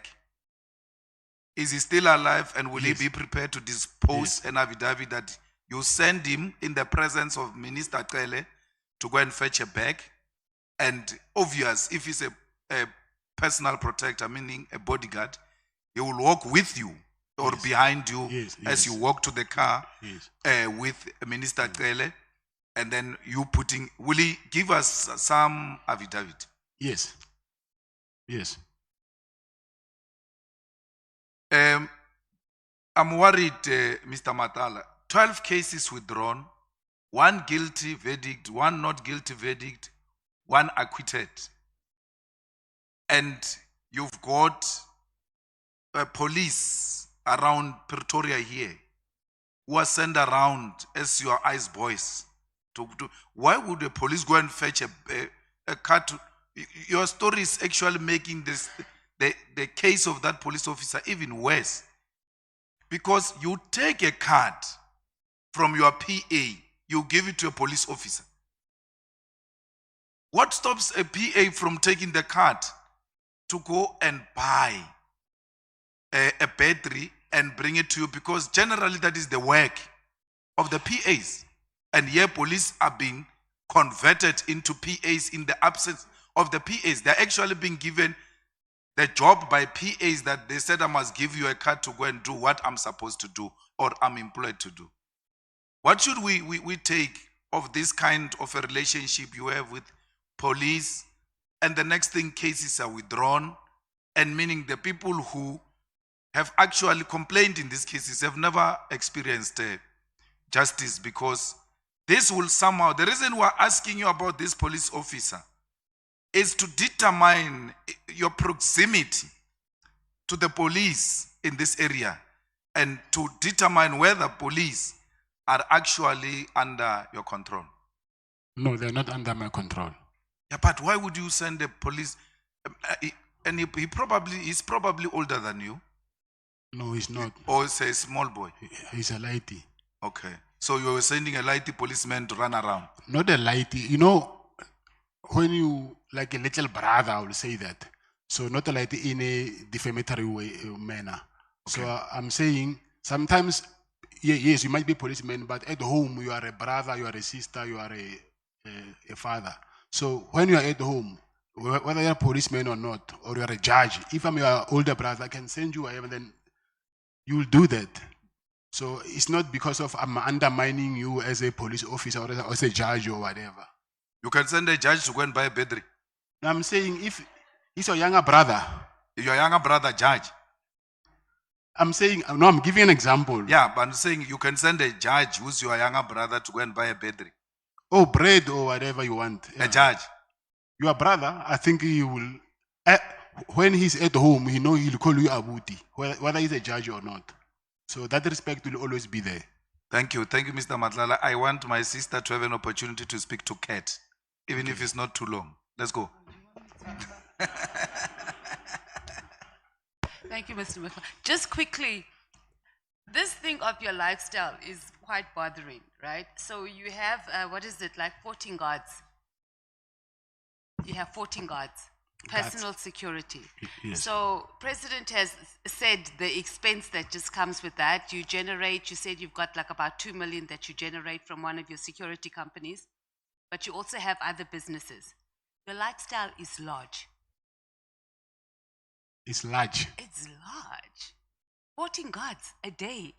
is he still alive, and will Yes. he be prepared to dispose Yes. an affidavit that you send him in the presence of Minister Cele to go and fetch a bag? And obvious, if he's a personal protector, meaning a bodyguard, he will walk with you or Yes. behind you Yes, as yes. you walk to the car Yes. with Minister Cele, and then you putting, will he give us some affidavit? Yes. Yes. I'm worried, Mr. Matlala. 12 cases withdrawn, 1 guilty verdict, 1 not guilty verdict, 1 acquitted. And you've got police around Pretoria here who are sent around as your eyes boys. Why would the police go and fetch a car to... Your story is actually making this the case of that police officer even worse. Because you take a card from your PA, you give it to a police officer. What stops a PA from taking the card to go and buy a battery and bring it to you? Because generally that is the work of the PAs. And here police are being converted into PAs in the absence of the PAs. They're actually being given the job by PAs that they said, I must give you a card to go and do what I'm supposed to do or I'm employed to do. What should we take of this kind of a relationship you have with police? And the next thing, cases are withdrawn, and meaning the people who have actually complained in these cases have never experienced justice, because this will somehow, the reason we're asking you about this police officer is to determine your proximity to the police in this area and to determine whether police are actually under your control. No, they're not under my control. Yeah, but why would you send the police? And he's probably older than you. No, he's not. Or he's a small boy. He's a lighty. Okay. So you were sending a lighty policeman to run around. Not a lighty. You know, when you, like a little brother, I will say that. So not a lighty in a defamatory way, manner. Okay. So I'm saying sometimes yes, you might be a policeman, but at home you are a brother, you are a sister, you are a father. So when you are at home, whether you're a policeman or not, or you are a judge, if I'm your older brother, I can send you whatever, then you will do that. So it's not because of I'm undermining you as a police officer or as a judge or whatever. You can send a judge to go and buy a battery. Now I'm saying if he's your younger brother, Your younger brother judge. I'm saying, no, I'm giving an example. Yeah, but I'm saying you can send a judge who's your younger brother to go and buy a battery. Oh, bread or whatever you want. A judge. Your brother, I think he will, when he's at home, he'll call you Abuti, whether he's a judge or not. So that respect will always be there. Thank you, Mr. Matlala. I want my sister to have an opportunity to speak to Kat, even if it's not too long. Let's go. Thank you, Mr. Mkhwanazi. Just quickly, this thing of your lifestyle is quite bothering, right? So you have, what is it, like 14 guards? You have 14 guards, personal security. Yes. So President has said the expense that just comes with that. You said you've got like about 2 million that you generate from one of your security companies, but you also have other businesses. Your lifestyle is large. It's large. It's large. 14 guards a day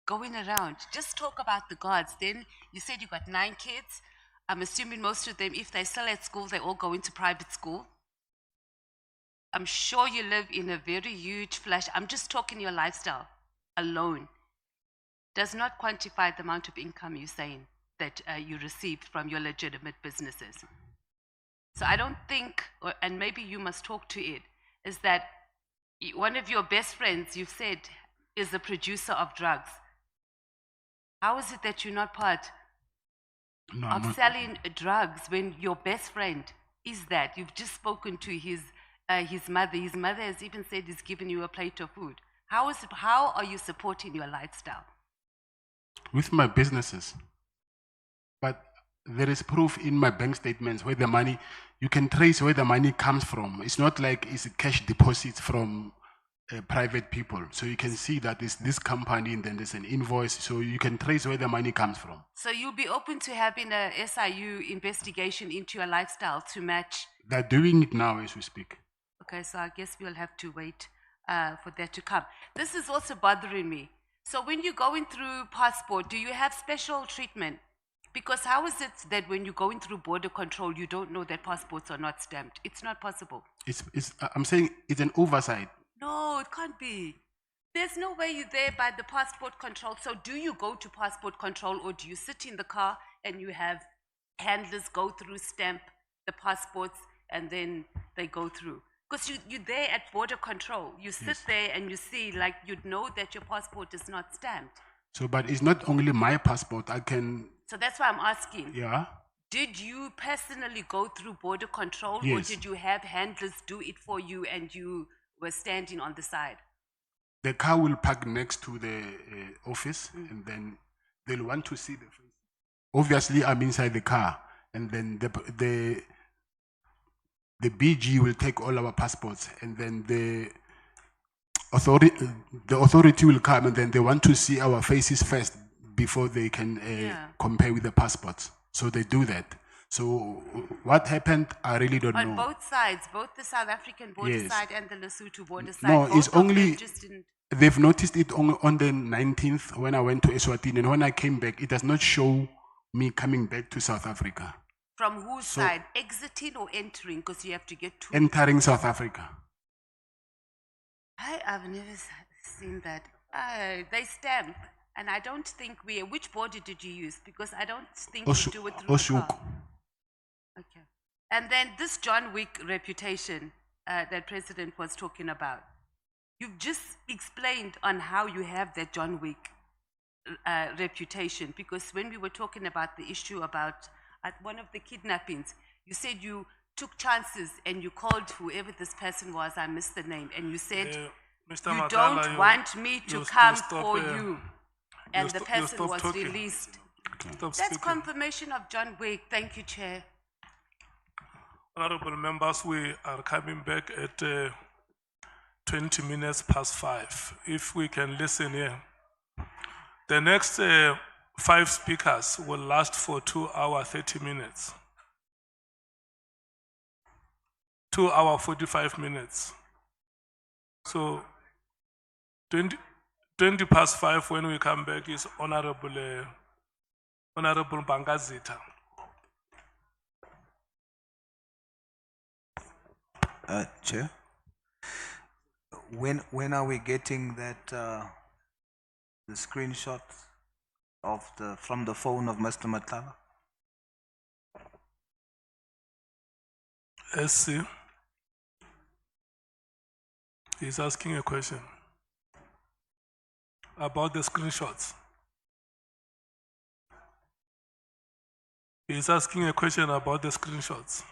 going around. Just talk about the guards. Then you said you got 9 kids. I'm assuming most of them, if they're still at school, they all go into private school. I'm sure you live in a very huge flash. I'm just talking your lifestyle alone. Does not quantify the amount of income you're saying that you received from your legitimate businesses. So I don't think, and maybe you must talk to it, is that one of your best friends, you've said, is a producer of drugs. How is it that you're not part of selling drugs when your best friend is that? You've just spoken to his mother. His mother has even said he's given you a plate of food. How are you supporting your lifestyle? With my businesses. But there is proof in my bank statements where the money, you can trace where the money comes from. It's not like it's a cash deposit from private people. So you can see that it's this company and then there's an invoice. So you can trace where the money comes from. So you'll be open to having a SIU investigation into your lifestyle to match? They're doing it now as we speak. Okay, so I guess we'll have to wait for that to come. This is also bothering me. So when you're going through passport, do you have special treatment? Because how is it that when you're going through border control, you don't know that passports are not stamped? It's not possible. I'm saying it's an oversight. No, it can't be. There's no way you're there by the passport control. So do you go to passport control or do you sit in the car and you have handlers go through, stamp the passports and then they go through? Because you're there at border control. You sit there and you see, like, you'd know that your passport is not stamped. So, but it's not only my passport. I can... So that's why I'm asking. Yeah. Did you personally go through border control Yes. or did you have handlers do it for you and you were standing on the side? The car will park next to the office and then they'll want to see the face. Obviously, I'm inside the car and then the BG will take all our passports and then the authority will come and then they want to see our faces first before they can compare with the passports. So they do that. So what happened, I really don't know. On both sides, both the South African border Yes. side and the Lesotho border side. No, both it's of them only, just didn't. they've noticed it on the 19th when I went to Eswatini, and when I came back, it does not show me coming back to South Africa. From whose side? Exiting or entering? Because you have to get to. Entering South Africa. I've never seen that. They stamp. And I don't think which border did you use? Because I don't think you do it through the Osuku. car. Okay. And then this John Wick reputation that President was talking about. You've just explained on how you have that John Wick reputation. Because when we were talking about the issue about at one of the kidnappings, you said you took chances and you called whoever this person was, I missed the name, and you said, Mr. you Matlala, don't want me to come for you. And the person stop was talking. released. Stop That's speaking. confirmation of John Wick. Thank you, Chair. Honorable members, we are coming back at 20 minutes past 5. If we can listen here. The next 5 speakers will last for 2 hours, 30 minutes. 2 hours, 45 minutes. So 20 past 5 when we come back is Honorable Bangazita. Chair, when are we getting that the screenshot of from the phone of Mr. Matlala? SC. He's asking a question about the screenshots. He's asking a question about the screenshots.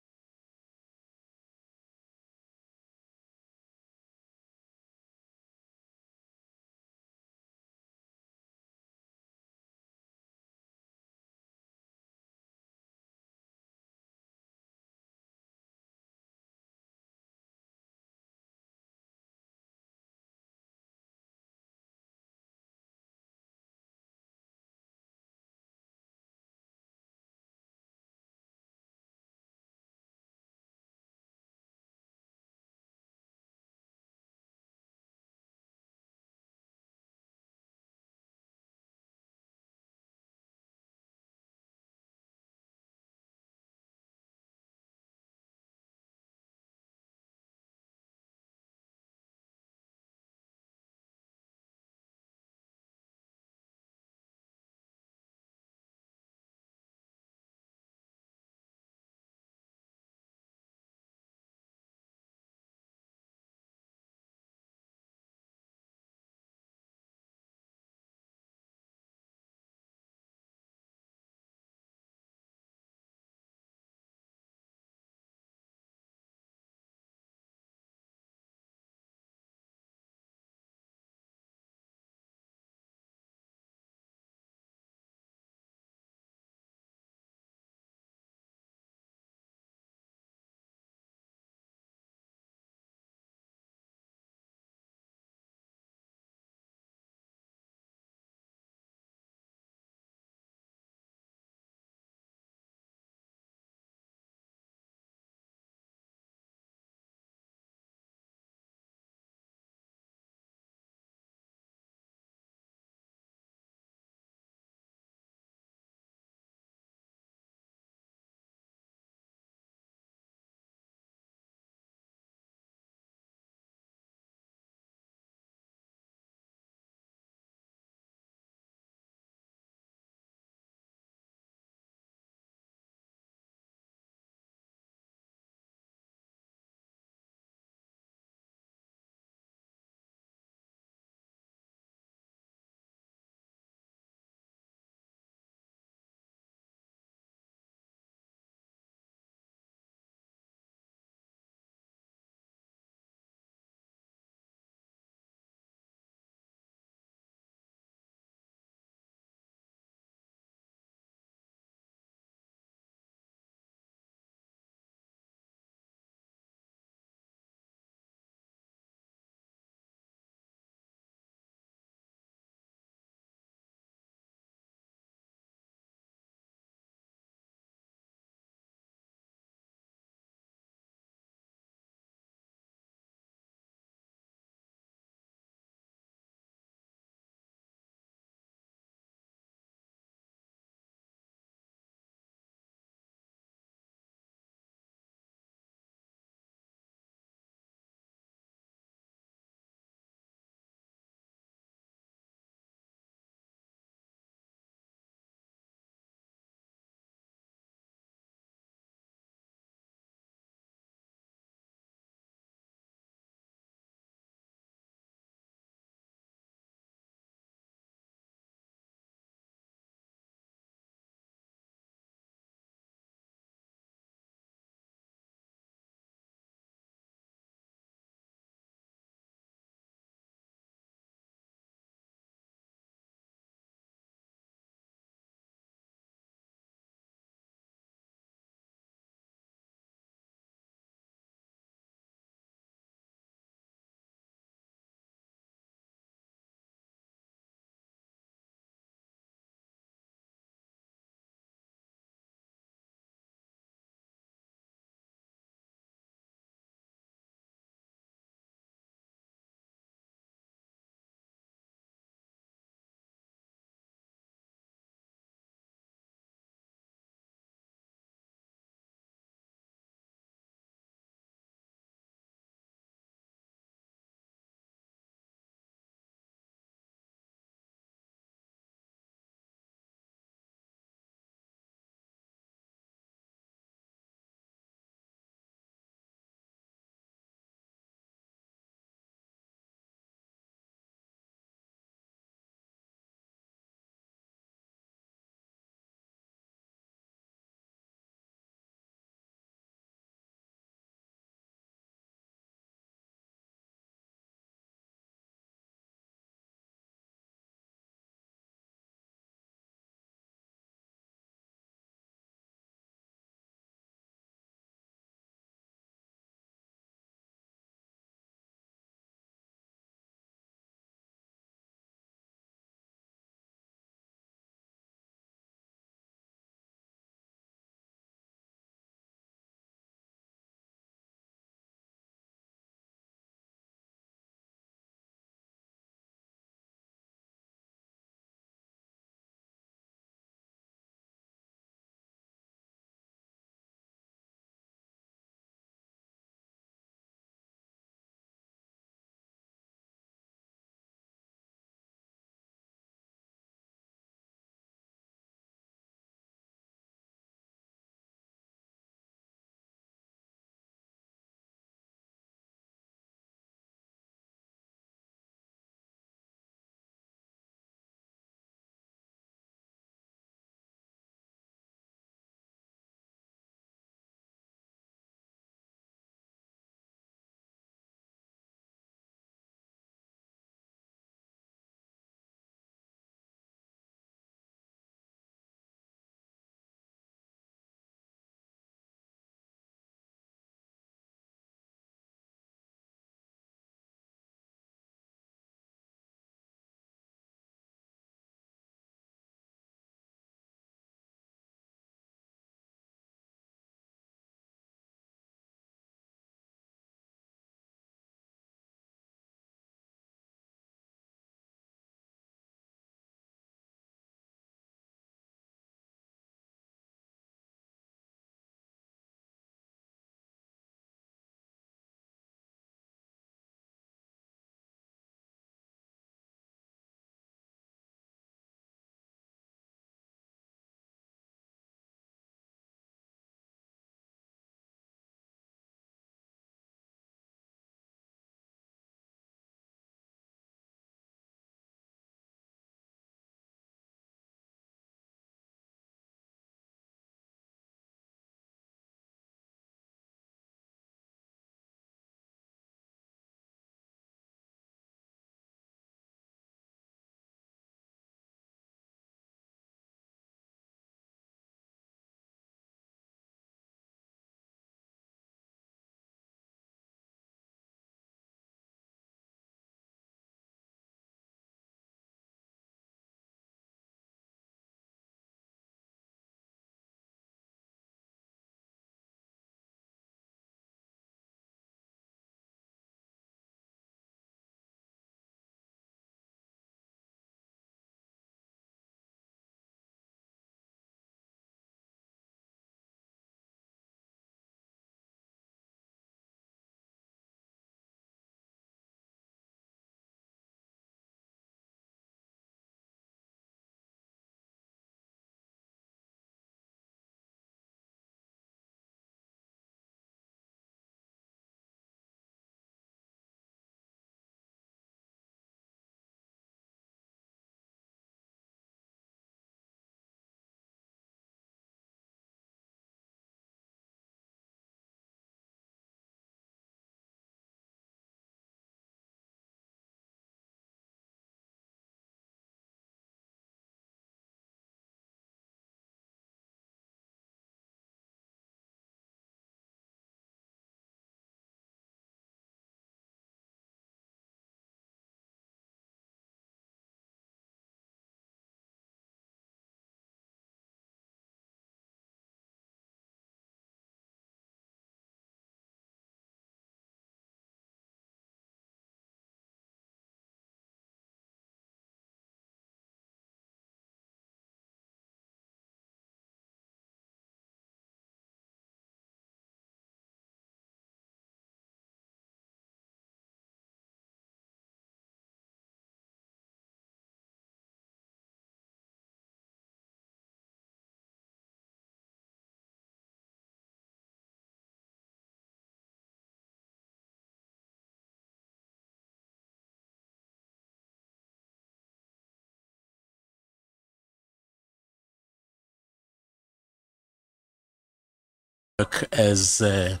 work as the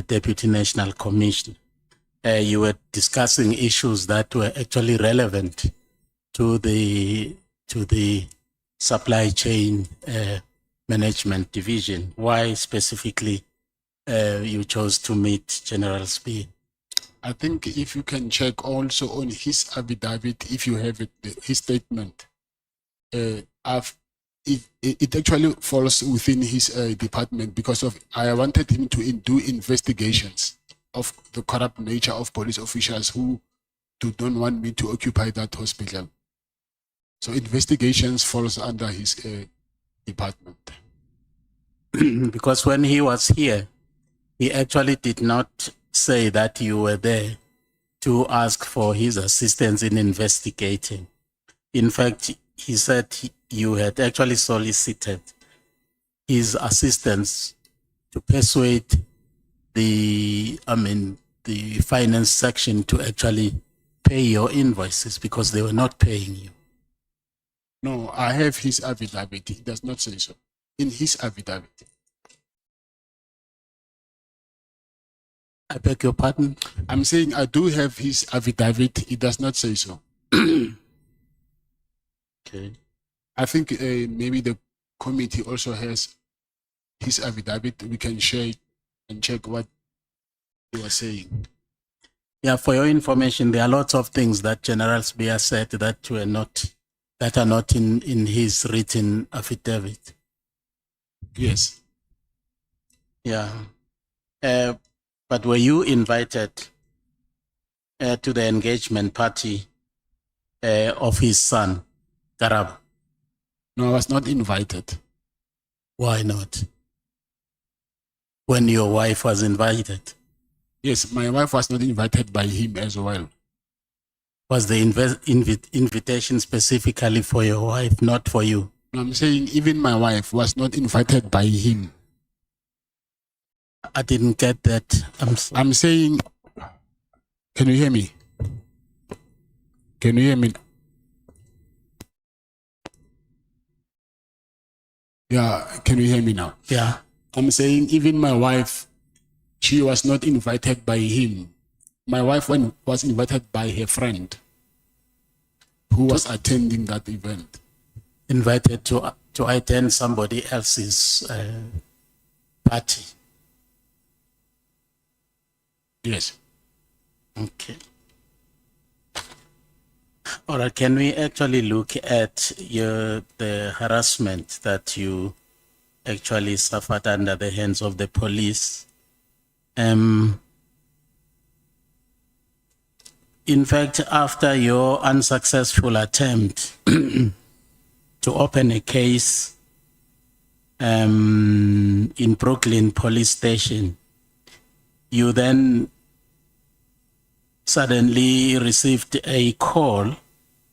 Deputy National Commissioner, you were discussing issues that were actually relevant to the supply chain management division. Why specifically you chose to meet General Spear? I think if you can check also on his affidavit, if you have it, his statement, it actually falls within his department because of I wanted him to do investigations of the corrupt nature of police officials who don't want me to occupy that hospital. So investigations falls under his department. Because when he was here, he actually did not say that you were there to ask for his assistance in investigating. In fact, he said you had actually solicited his assistance to persuade the finance section to actually pay your invoices because they were not paying you. No, I have his affidavit. He does not say so. In his affidavit. I beg your pardon? I'm saying I do have his affidavit. He does not say so. Okay. I think maybe the committee also has his affidavit. We can share it and check what he was saying. Yeah, for your information, there are lots of things that General Spear said that are not in his written affidavit. Yes. Yeah. But were you invited to the engagement party of his son, Karabo? No, I was not invited. Why not? When your wife was invited? Yes, my wife was not invited by him as well. Was the invitation specifically for your wife, not for you? No, I'm saying even my wife was not invited by him. I didn't get that. I'm saying, can you hear me? Can you hear me? Yeah, can you hear me now? Yeah. I'm saying even my wife, she was not invited by him. My wife was invited by her friend who was attending that event. Invited to attend somebody else's party. Yes. Okay. All right. Can we actually look at the harassment that you actually suffered under the hands of the police? In fact, after your unsuccessful attempt to open a case in Brooklyn Police Station, you then suddenly received a call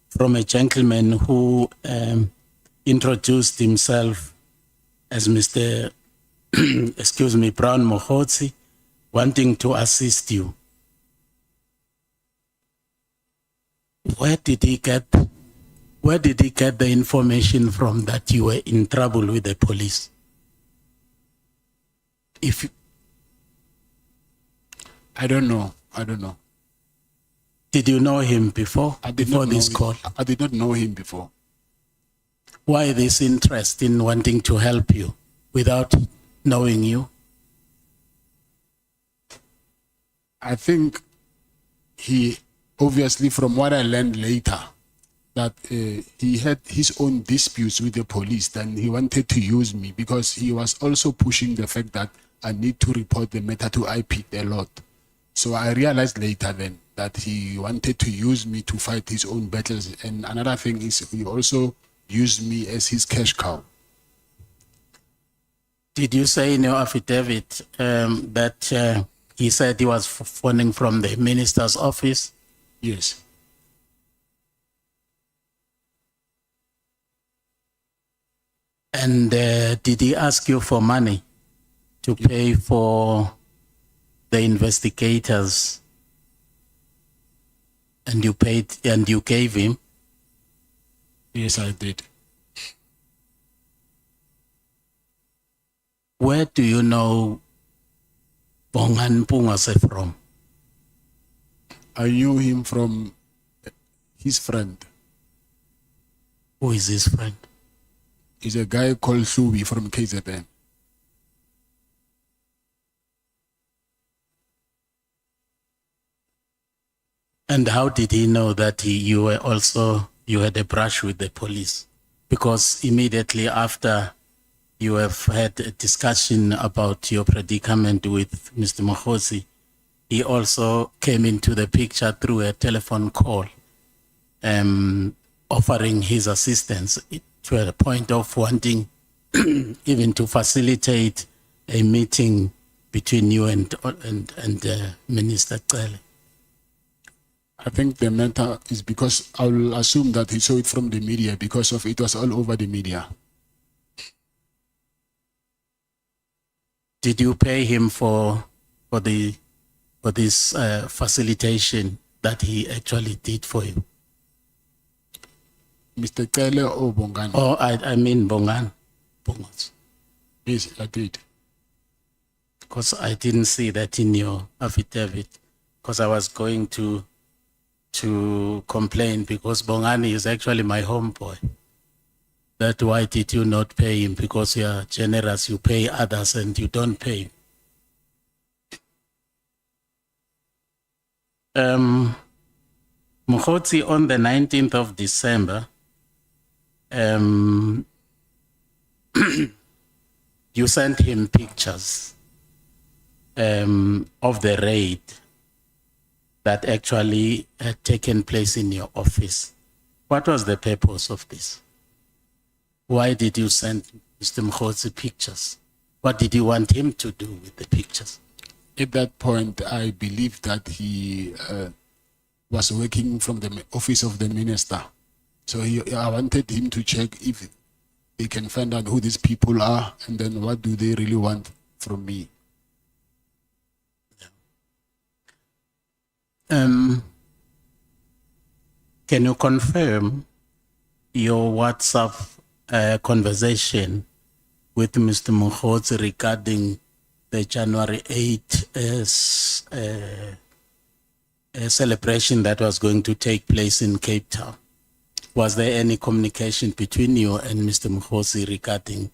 from a gentleman who introduced himself as Mr. excuse me, Brown Mohotsi, wanting to assist you. Where did he get the information from that you were in trouble with the police? I don't know. Did you know him before? Before this call? I did not know him before. Why this interest in wanting to help you without knowing you? I think he, obviously from what I learned later, that he had his own disputes with the police, then he wanted to use me because he was also pushing the fact that I need to report the matter to IP a lot. So I realized later then that he wanted to use me to fight his own battles. And another thing is he also used me as his cash cow. Did you say in your affidavit that he said he was phoning from the minister's office? Yes. And did he ask you for money to pay for the investigators? And you paid and you gave him? Yes, I did. Where do you know Bongan Pungase from? I knew him from his friend. Who is his friend? He's a guy called Subi from KZN. And how did he know that you had a brush with the police? Because immediately after you have had a discussion about your predicament with Mr. Mkhwanazi, he also came into the picture through a telephone call, offering his assistance to the point of wanting even to facilitate a meeting between you and Minister Cele. I think the matter is because I will assume that he saw it from the media because of it was all over the media. Did you pay him for this facilitation that he actually did for you? Mr. Cele or Bongan? Oh, I mean Bongan. Bongas. Yes, I did. Because I didn't see that in your affidavit. Because I was going to complain because Bongani is actually my homeboy. That why did you not pay him? Because you are generous, you pay others and you don't pay him. Mkhwanazi, on the 19th of December, you sent him pictures of the raid that actually had taken place in your office. What was the purpose of this? Why did you send Mr. Mkhwanazi pictures? What did you want him to do with the pictures? At that point, I believed that he was working from the office of the minister. So I wanted him to check if they can find out who these people are and then what do they really want from me. Can you confirm your WhatsApp conversation with Mr. Mkhwanazi regarding the January 8 celebration that was going to take place in Cape Town? Was there any communication between you and Mr. Mkhwanazi regarding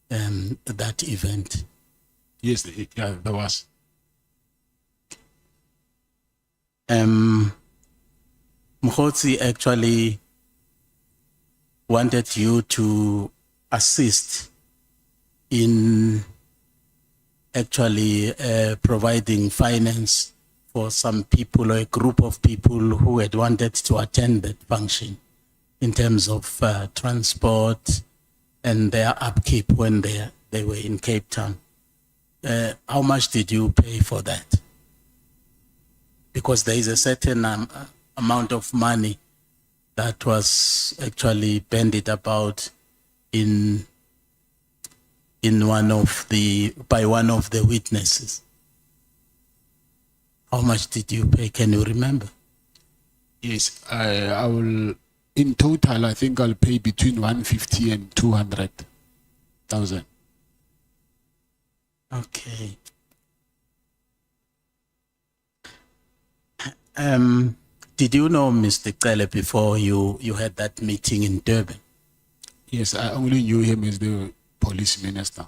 that event? Yes, yeah, there was. Mkhwanazi actually wanted you to assist in actually providing finance for some people or a group of people who had wanted to attend that function in terms of transport and their upkeep when they were in Cape Town. How much did you pay for that? Because there is a certain amount of money that was actually bandied about by one of the witnesses. How much did you pay? Can you remember? Yes, I will. In total, I think I'll pay between 150 and 200,000. Okay. Did you know Mr. Cele before you had that meeting in Durban? Yes, I only knew him as the police minister.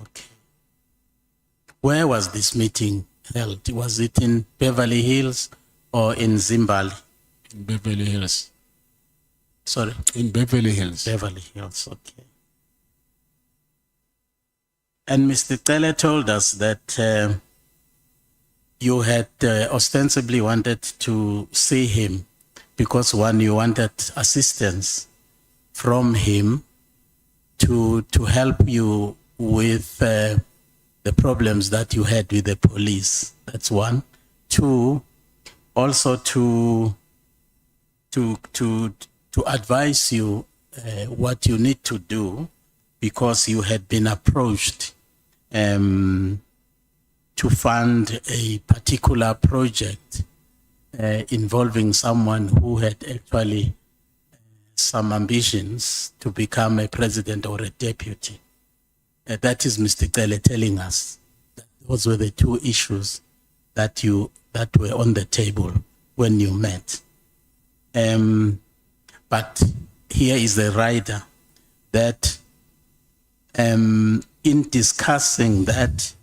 Okay. Where was this meeting held? Was it in Beverly Hills or in Zimbabwe? In Beverly Hills. Sorry? In Beverly Hills. Beverly Hills, okay. And Mr. Cele told us that you had ostensibly wanted to see him because one, you wanted assistance from him to help you with the problems that you had with the police. That's one. Two, also to advise you what you need to do because you had been approached to fund a particular project involving someone who had actually some ambitions to become a president or a deputy. that is Mr. Cele telling us that those were the two issues that were on the table when you met. But here is the rider that in discussing that,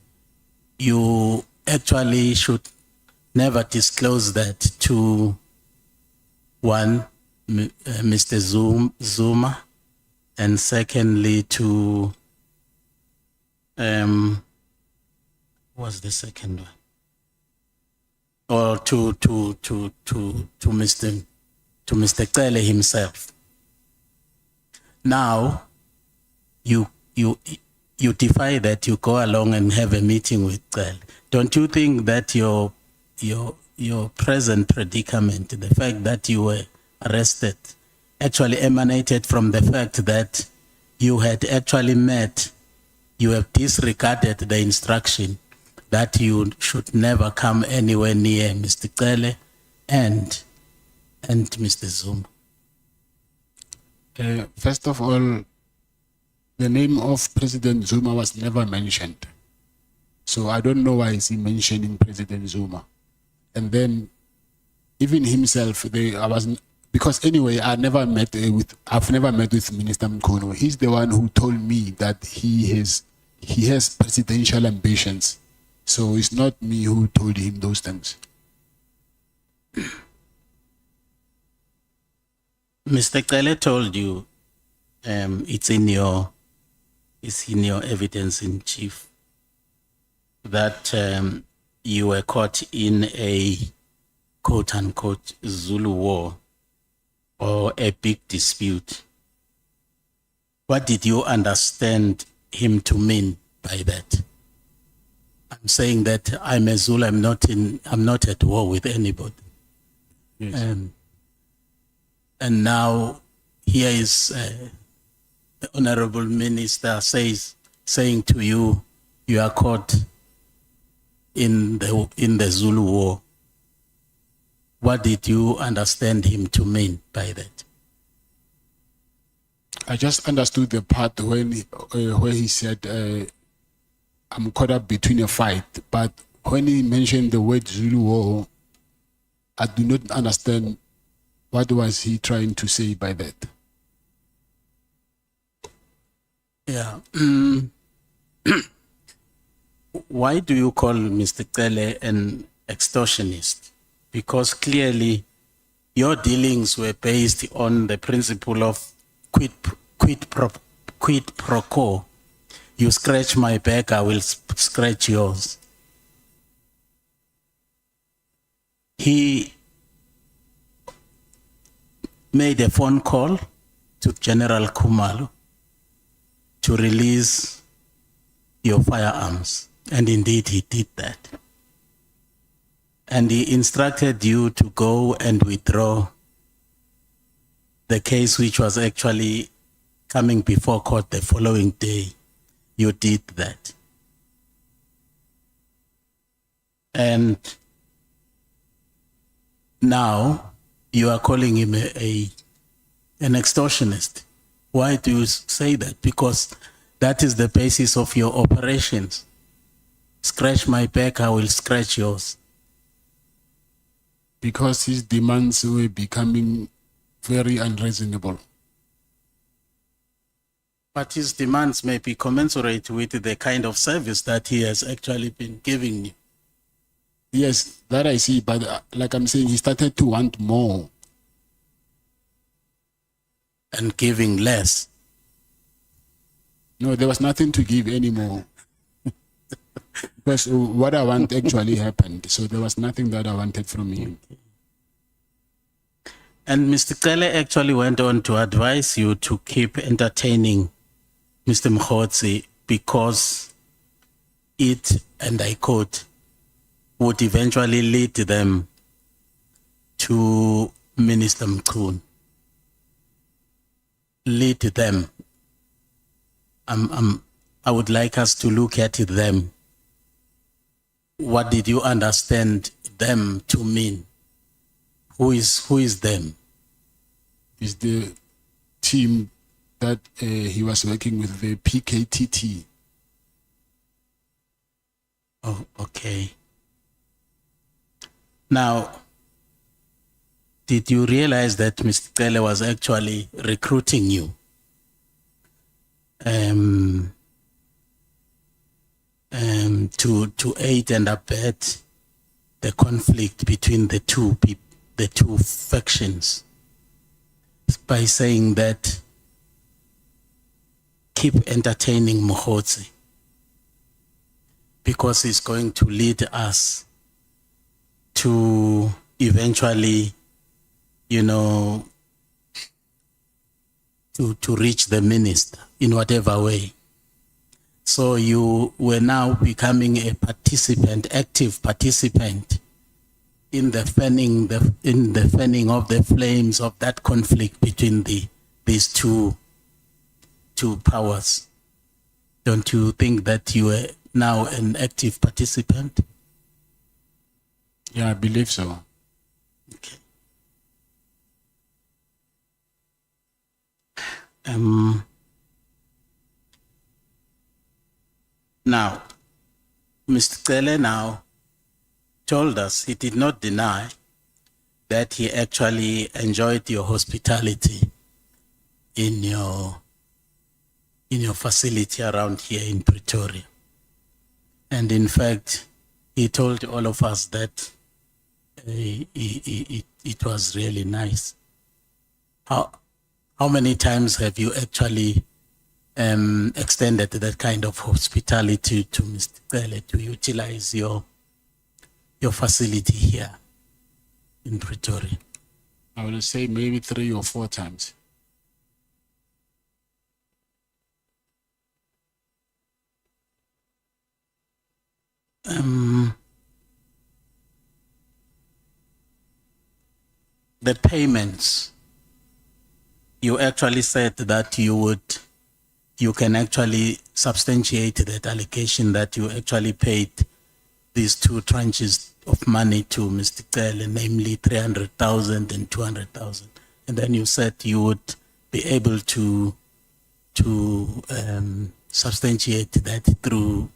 you actually should never disclose that to one, Mr. Zuma, and secondly to, what's the second one? Or to Mr. Cele himself. Now, you defy that, you go along and have a meeting with Cele. Don't you think that your present predicament, the fact that you were arrested, actually emanated from the fact that you had actually met, you have disregarded the instruction that you should never come anywhere near Mr. Cele and Mr. Zuma? First of all, the name of President Zuma was never mentioned. So I don't know why is he mentioning President Zuma. And then even himself, because anyway, I've never met with Minister Mkhwanazi. He's the one who told me that he has presidential ambitions. So it's not me who told him those things. Mr. Cele told you, it's in your evidence in chief, that you were caught in a quote-unquote Zulu war or a big dispute. What did you understand him to mean by that? I'm saying that I'm a Zulu, I'm not at war with anybody. Yes. And now here is the Honorable Minister saying to you, you are caught in the Zulu war. What did you understand him to mean by that? I just understood the part when where he said, I'm caught up between a fight. But when he mentioned the word Zulu war, I do not understand what was he trying to say by that. Yeah. Why do you call Mr. Cele an extortionist? Because clearly your dealings were based on the principle of quid pro quo. You scratch my back, I will scratch yours. He made a phone call to General Khumalo to release your firearms. And indeed, he did that. And he instructed you to go and withdraw the case, which was actually coming before court the following day. You did that. And now you are calling him an extortionist. Why do you say that? Because that is the basis of your operations. Scratch my back, I will scratch yours. Because his demands were becoming very unreasonable. But his demands may be commensurate with the kind of service that he has actually been giving you. Yes, that I see, but like I'm saying, he started to want more. And giving less. No, there was nothing to give anymore. Because what I want actually happened, so there was nothing that I wanted from him. And Mr. Cele actually went on to advise you to keep entertaining Mr. Mkhwanazi because it, and I quote, would eventually lead them to Minister Mkhwanazi. Lead them. I would like us to look at them. What did you understand them to mean? Who is them? Is the team that he was working with, the PKTT. Oh, okay. Now, did you realize that Mr. Tele was actually recruiting you? To aid and abet the conflict between the two factions by saying that keep entertaining Mkhwanazi because he's going to lead us to eventually, to reach the minister in whatever way. So you were now becoming a participant, active participant in the fanning of the flames of that conflict between these two powers. Don't you think that you are now an active participant? Yeah, I believe so. Okay. Now, Mr. Tele now told us he did not deny that he actually enjoyed your hospitality in your facility around here in Pretoria. And in fact, he told all of us that it was really nice. How many times have you actually extended that kind of hospitality to Mr. Tele to utilize your facility here in Pretoria? I would say maybe 3 or 4 times. The payments, you actually said that you can actually substantiate that allegation that you actually paid these 2 tranches of money to Mr. Tele, namely 300,000 and 200,000. And then you said you would be able to substantiate that through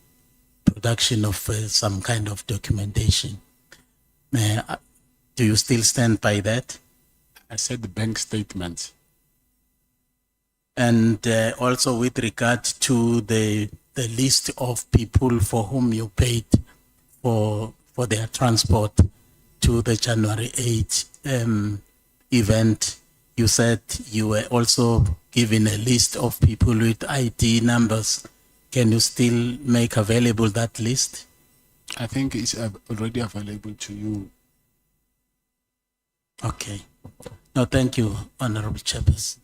production of some kind of documentation. Do you still stand by that? I said the bank statement. And also with regard to the list of people for whom you paid for their transport to the January 8 event, you said you were also given a list of people with ID numbers. Can you still make available that list? I think it's already available to you. Okay. No, thank you, Honorable Chairperson.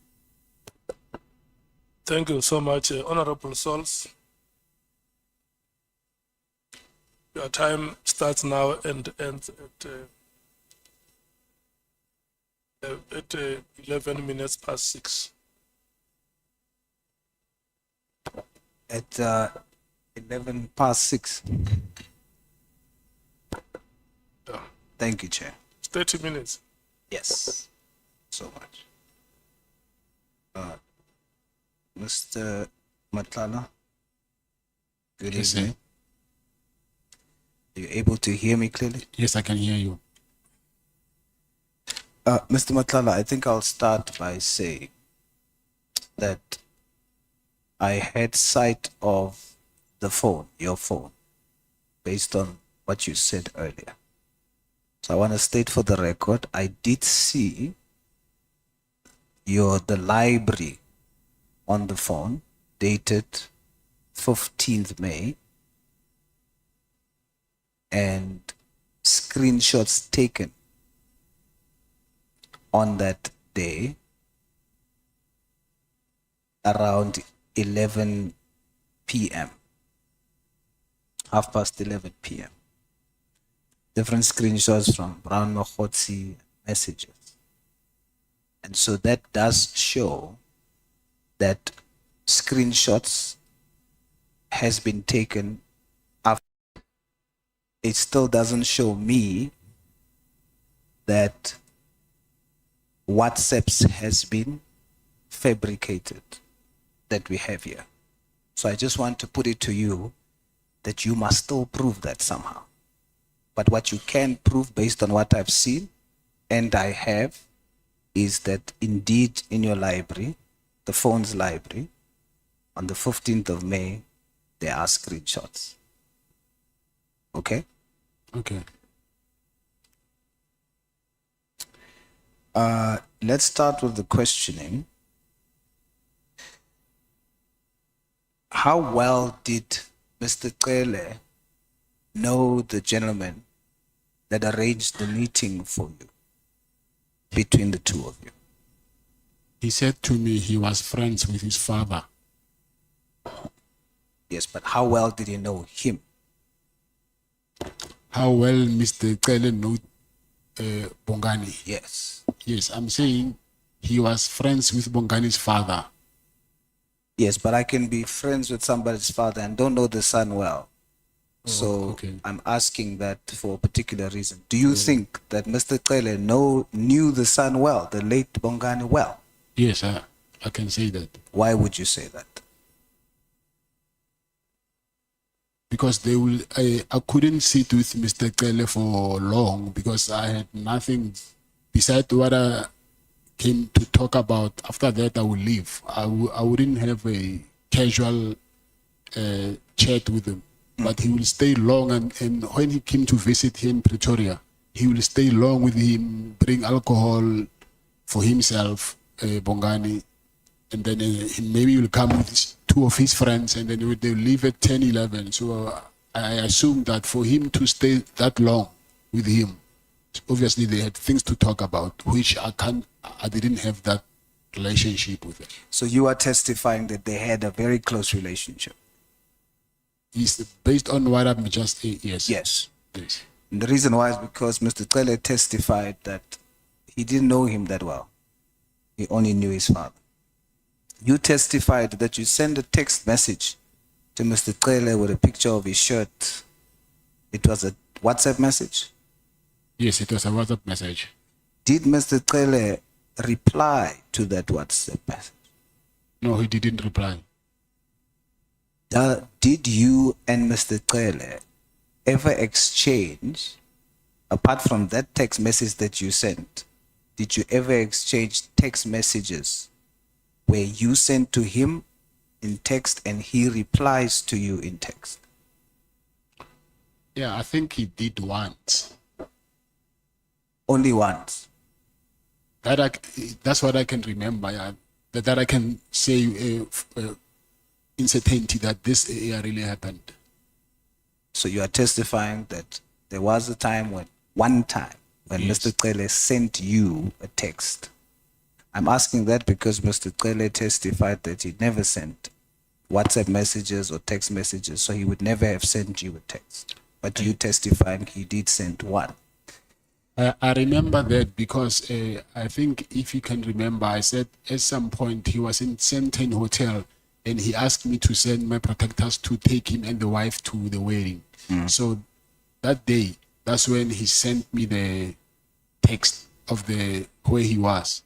Thank you so much, Honorable Sols. Your time starts now and ends at 11 minutes past 6. At 11 past 6. Yeah. Thank you, Chair. 30 minutes. Yes, so much. Mr. Matlala, good Yes, evening. sir. Are you able to hear me clearly? Yes, I can hear you. Mr. Matlala, I think I'll start by saying that I had sight of the phone, your phone, based on what you said earlier. So I want to state for the record, I did see the library on the phone dated 15th May and screenshots taken on that day around 11 p.m. 11:30 p.m. Different screenshots from Brown Mkhwanazi messages. And so that does show that screenshots has been taken after. It still doesn't show me that WhatsApps has been fabricated that we have here. So I just want to put it to you that you must still prove that somehow. But what you can prove based on what I've seen and I have is that indeed in your library, the phone's library, on the 15th of May, there are screenshots. Okay? Okay. Let's start with the questioning. How well did Mr. Cele know the gentleman that arranged the meeting for you, between the two of you? He said to me he was friends with his father. Yes, but how well did he know him? How well Mr. Cele knew Bongani? Yes. Yes, I'm saying he was friends with Bongani's father. Yes, but I can be friends with somebody's father and don't know the son well. So okay. I'm asking that for a particular reason. Do you think that Mr. Cele knew the son well, the late Bongani well? Yes, I can say that. Why would you say that? Because I couldn't sit with Mr. Cele for long because I had nothing besides what I came to talk about. After that, I would leave. I wouldn't have a casual chat with him. But he will stay long, and when he came to visit here in Pretoria, he will stay long with him, bring alcohol for himself, Bongani, and then maybe he will come with two of his friends, and then they'll leave at 10, 11. So I assume that for him to stay that long with him, obviously they had things to talk about, which I didn't have that relationship with them. So you are testifying that they had a very close relationship? Is based on what I'm just yes. Yes. Yes. And the reason why is because Mr. Cele testified that he didn't know him that well. He only knew his father. You testified that you sent a text message to Mr. Cele with a picture of his shirt. It was a WhatsApp message? Yes, it was a WhatsApp message. Did Mr. Cele reply to that WhatsApp message? No, he didn't reply. Did you and Mr. Cele ever exchange, apart from that text message that you sent, did you ever exchange text messages where you send to him in text and he replies to you in text? Yeah, I think he did once. Only once? That's what I can remember. Yeah. That I can say in certainty that this really happened. So you are testifying that there was a time one time when Yes. Mr. Cele sent you a text. I'm asking that because Mr. Cele testified that he never sent WhatsApp messages or text messages, so he would never have sent you a text. But you testifying he did send one. I remember that because I think if you can remember, I said at some point he was in Senten Hotel and he asked me to send my protectors to take him and the wife to the wedding. So that day, that's when he sent me the text of where he was.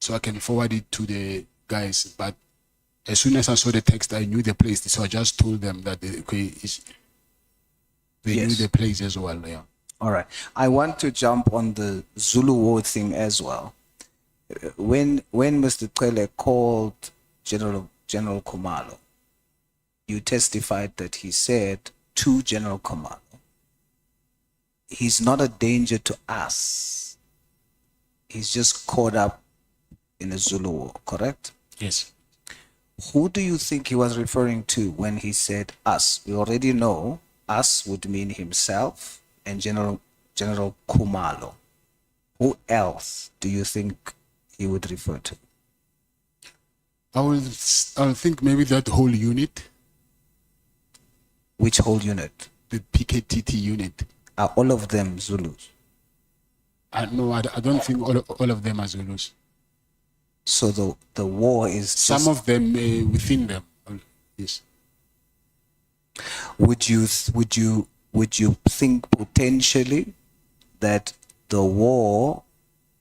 So I can forward it to the guys. But as soon as I saw the text, I knew the place. So I just told them that they knew the place as well. Yeah. All right. I want to jump on the Zulu war thing as well. When Mr. Cele called General Khumalo, you testified that he said to General Khumalo, he's not a danger to us. He's just caught up in a Zulu war, correct? Yes. Who do you think he was referring to when he said us? We already know us would mean himself and General Khumalo. Who else do you think he would refer to? I'll think maybe that whole unit. Which whole unit? The PKTT unit. Are all of them Zulus? No, I don't think all of them are Zulus. So the war is some of them within them. Yes. Would you think potentially that the war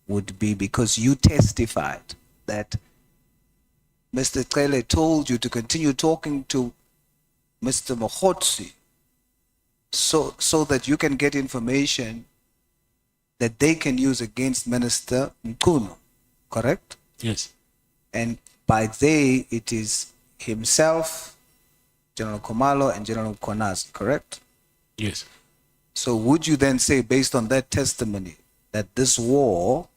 would be because you testified that Mr. Cele told you to continue talking to Mr. Mkhwanazi, so that you can get information that they can use against Minister Mkhwanazi, correct? Yes. And by they, it is himself, General Khumalo, and General Mkhwanazi, correct? Yes. So would you then say, based on that testimony, that this war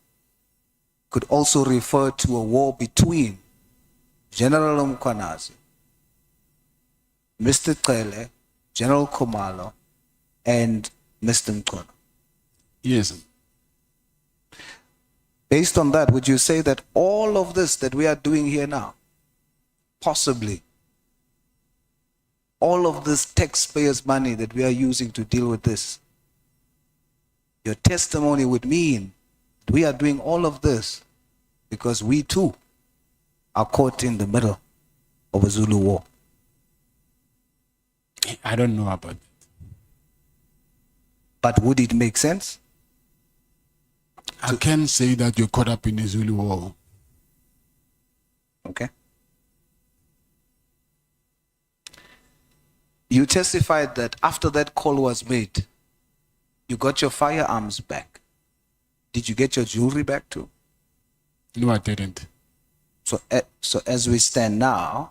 could also refer to a war between General Mkhwanazi, Mr. Cele, General Khumalo, and Mr. Mkhwanazi? Yes. Based on that, would you say that all of this that we are doing here now, possibly, all of this taxpayers' money that we are using to deal with this, your testimony would mean we are doing all of this because we too are caught in the middle of a Zulu war? I don't know about that. But would it make sense? I can't say that you're caught up in the Zulu war. Okay. You testified that after that call was made, you got your firearms back. Did you get your jewelry back too? No, I didn't. So as we stand now,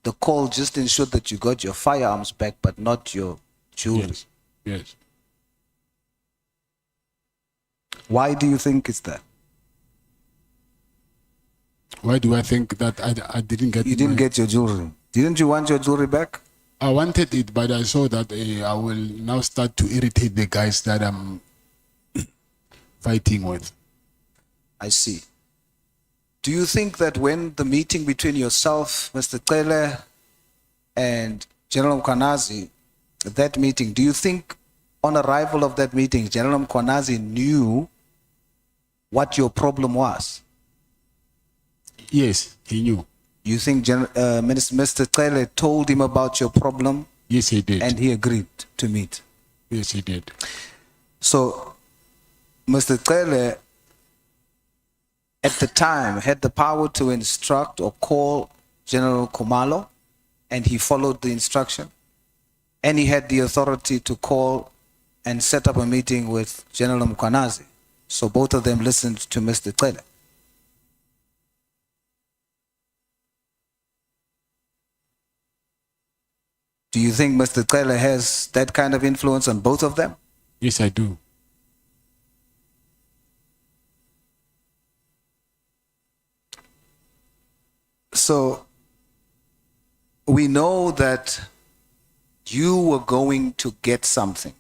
the call just ensured that you got your firearms back, but not your jewelry. Yes. Yes. Why do you think it's that? Why do I think that I didn't get You didn't get your jewelry. Didn't you want your jewelry back? I wanted it, but I saw that I will now start to irritate the guys that I'm fighting with. I see. Do you think that when the meeting between yourself, Mr. Cele, and General Mkhwanazi, that meeting, do you think on arrival of that meeting, General Mkhwanazi knew what your problem was? Yes, he knew. You think Mr. Cele told him about your problem? Yes, he did. And he agreed to meet? Yes, he did. So, Mr. Cele, at the time, had the power to instruct or call General Khumalo, and he followed the instruction. And he had the authority to call and set up a meeting with General Mkhwanazi. So both of them listened to Mr. Cele. Do you think Mr. Cele has that kind of influence on both of them? Yes, I do. So we know that you were going to get something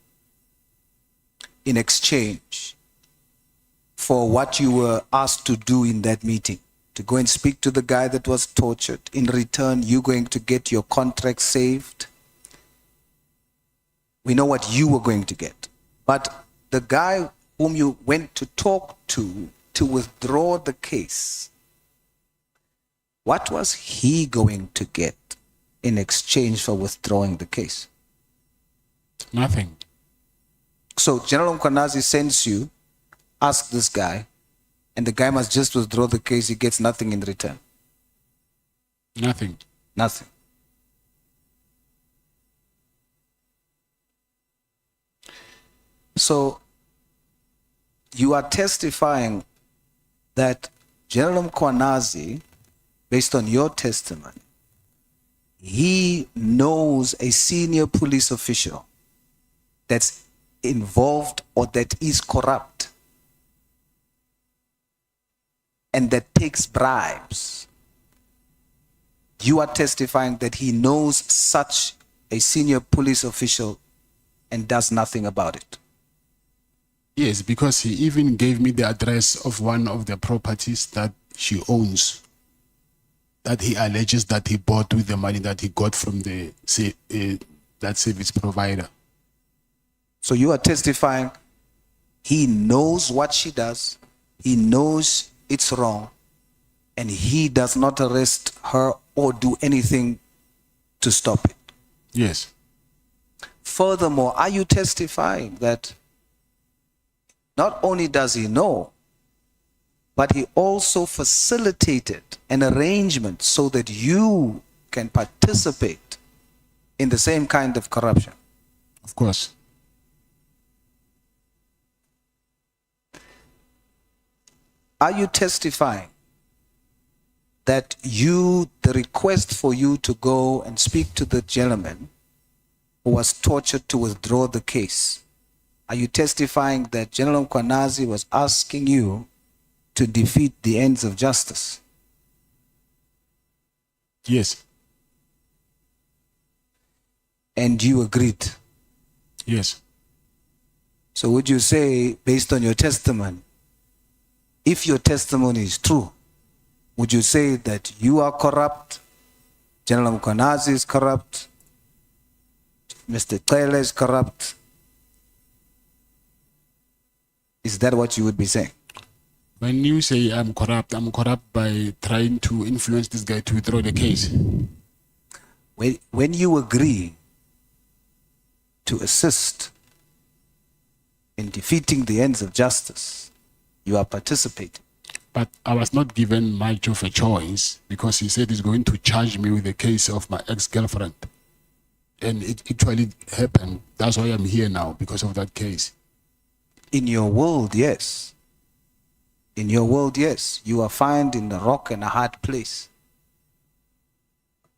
in exchange for what you were asked to do in that meeting, to go and speak to the guy that was tortured. In return, you're going to get your contract saved. We know what you were going to get. But the guy whom you went to talk to withdraw the case, what was he going to get in exchange for withdrawing the case? Nothing. So General Mkhwanazi sends you, ask this guy, and the guy must just withdraw the case. He gets nothing in return. Nothing. Nothing. So you are testifying that General Mkhwanazi, based on your testimony, he knows a senior police official that's involved or that is corrupt and that takes bribes. You are testifying that he knows such a senior police official and does nothing about it. Yes, because he even gave me the address of one of the properties that she owns, that he alleges that he bought with the money that he got from the that service provider. So you are testifying he knows what she does, he knows it's wrong, and he does not arrest her or do anything to stop it. Yes. Furthermore, are you testifying that not only does he know, but he also facilitated an arrangement so that you can participate in the same kind of corruption? Of course. Are you testifying that the request for you to go and speak to the gentleman who was tortured to withdraw the case, are you testifying that General Mkhwanazi was asking you to defeat the ends of justice? Yes. And you agreed? Yes. So would you say, based on your testimony, if your testimony is true, would you say that you are corrupt, General Mkhwanazi is corrupt, Mr. Taylor is corrupt? Is that what you would be saying? When you say I'm corrupt by trying to influence this guy to withdraw the case. When you agree to assist in defeating the ends of justice, you are participating. But I was not given much of a choice because he said he's going to charge me with the case of my ex-girlfriend. And it actually happened. That's why I'm here now, because of that case. In your world, yes. In your world, yes. You are found in a rock and a hard place.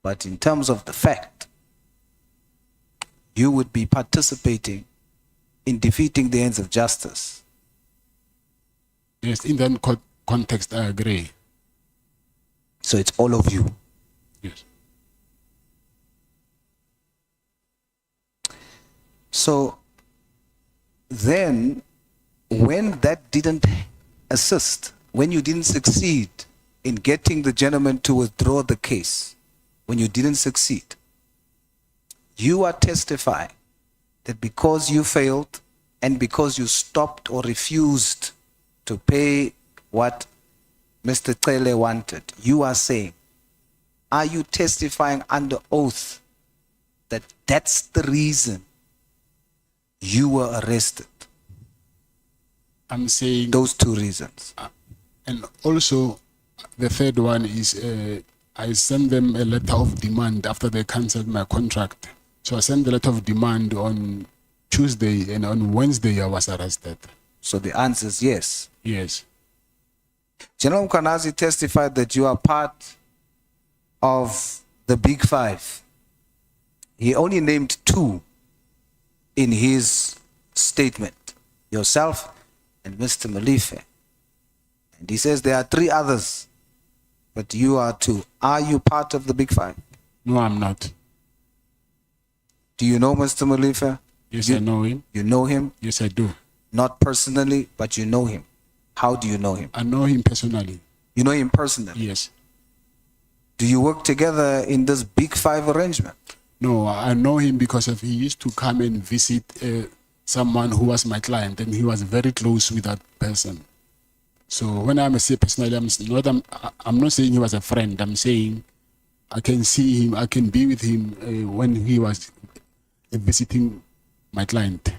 But in terms of the fact, you would be participating in defeating the ends of justice. Yes, in that context, I agree. So it's all of you. Yes. So then, when that didn't assist, when you didn't succeed in getting the gentleman to withdraw the case, when you didn't succeed, you are testifying that because you failed and because you stopped or refused to pay what Mr. Taylor wanted, you are saying, are you testifying under oath that that's the reason you were arrested? I'm saying those two reasons. And also, the third one is I sent them a letter of demand after they cancelled my contract. So I sent the letter of demand on Tuesday, and on Wednesday I was arrested. So the answer is yes. Yes. General Mkhwanazi testified that you are part of the Big Five. He only named two in his statement, yourself and Mr. Malife. And he says there are three others, but you are two. Are you part of the Big Five? No, I'm not. Do you know Mr. Malife? Yes, I know him. You know him? Yes, I do. Not personally, but you know him. How do you know him? I know him personally. You know him personally? Yes. Do you work together in this Big Five arrangement? No, I know him because he used to come and visit someone who was my client, and he was very close with that person. So when I say personally, I'm not saying he was a friend. I'm saying I can see him, I can be with him when he was visiting my client.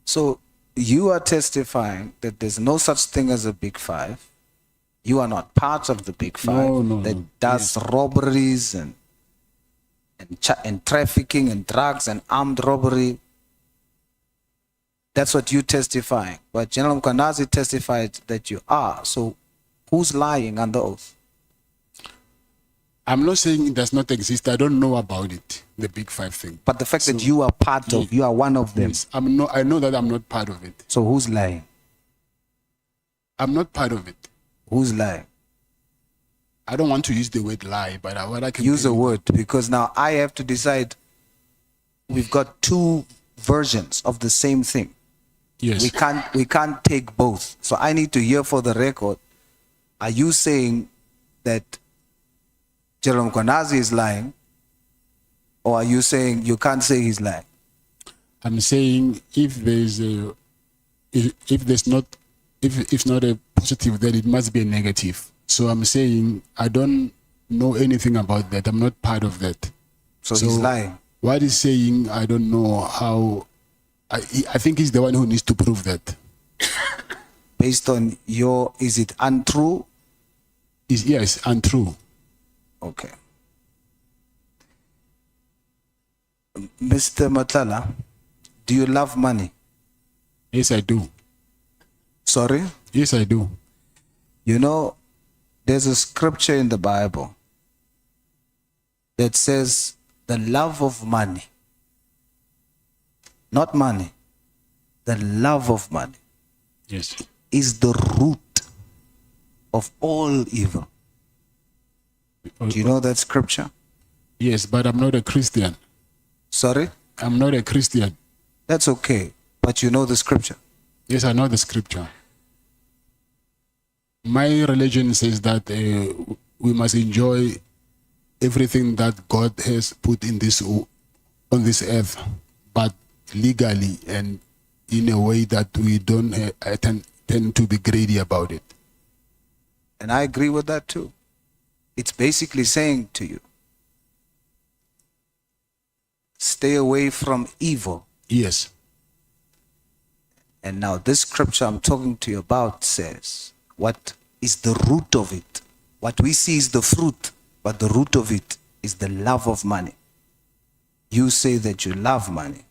So you are testifying that there's no such thing as a Big Five. You are not part of the Big Five that does robberies and trafficking and drugs and armed robbery. That's what you testifying. But General Mkhwanazi testified that you are. So who's lying under oath? I'm not saying it does not exist. I don't know about it, the Big Five thing. But the fact that you are part of, you are one of them. Yes, I know that I'm not part of it. So who's lying? I'm not part of it. Who's lying? I don't want to use the word lie, but what I can use a word, because now I have to decide. We've got two versions of the same thing. Yes. We can't take both. So I need to hear for the record. Are you saying that General Mkhwanazi is lying, or are you saying you can't say he's lying? I'm saying if it's not a positive, then it must be a negative. So I'm saying I don't know anything about that. I'm not part of that. So he's lying. What he's saying, I don't know how. I think he's the one who needs to prove that. Based on is it untrue? Yes, untrue. Okay. Mr. Matlala, do you love money? Yes, I do. Sorry? Yes, I do. You know, there's a scripture in the Bible that says the love of money, not money, the love of money Yes. is the root of all evil. Do you know that scripture? Yes, but I'm not a Christian. Sorry? I'm not a Christian. That's okay, but you know the scripture. Yes, I know the scripture. My religion says that we must enjoy everything that God has put in this on this earth, but legally and in a way that we don't tend to be greedy about it. And I agree with that too. It's basically saying to you, stay away from evil. Yes. And now this scripture I'm talking to you about says, what is the root of it? What we see is the fruit, but the root of it is the love of money. You say that you love money.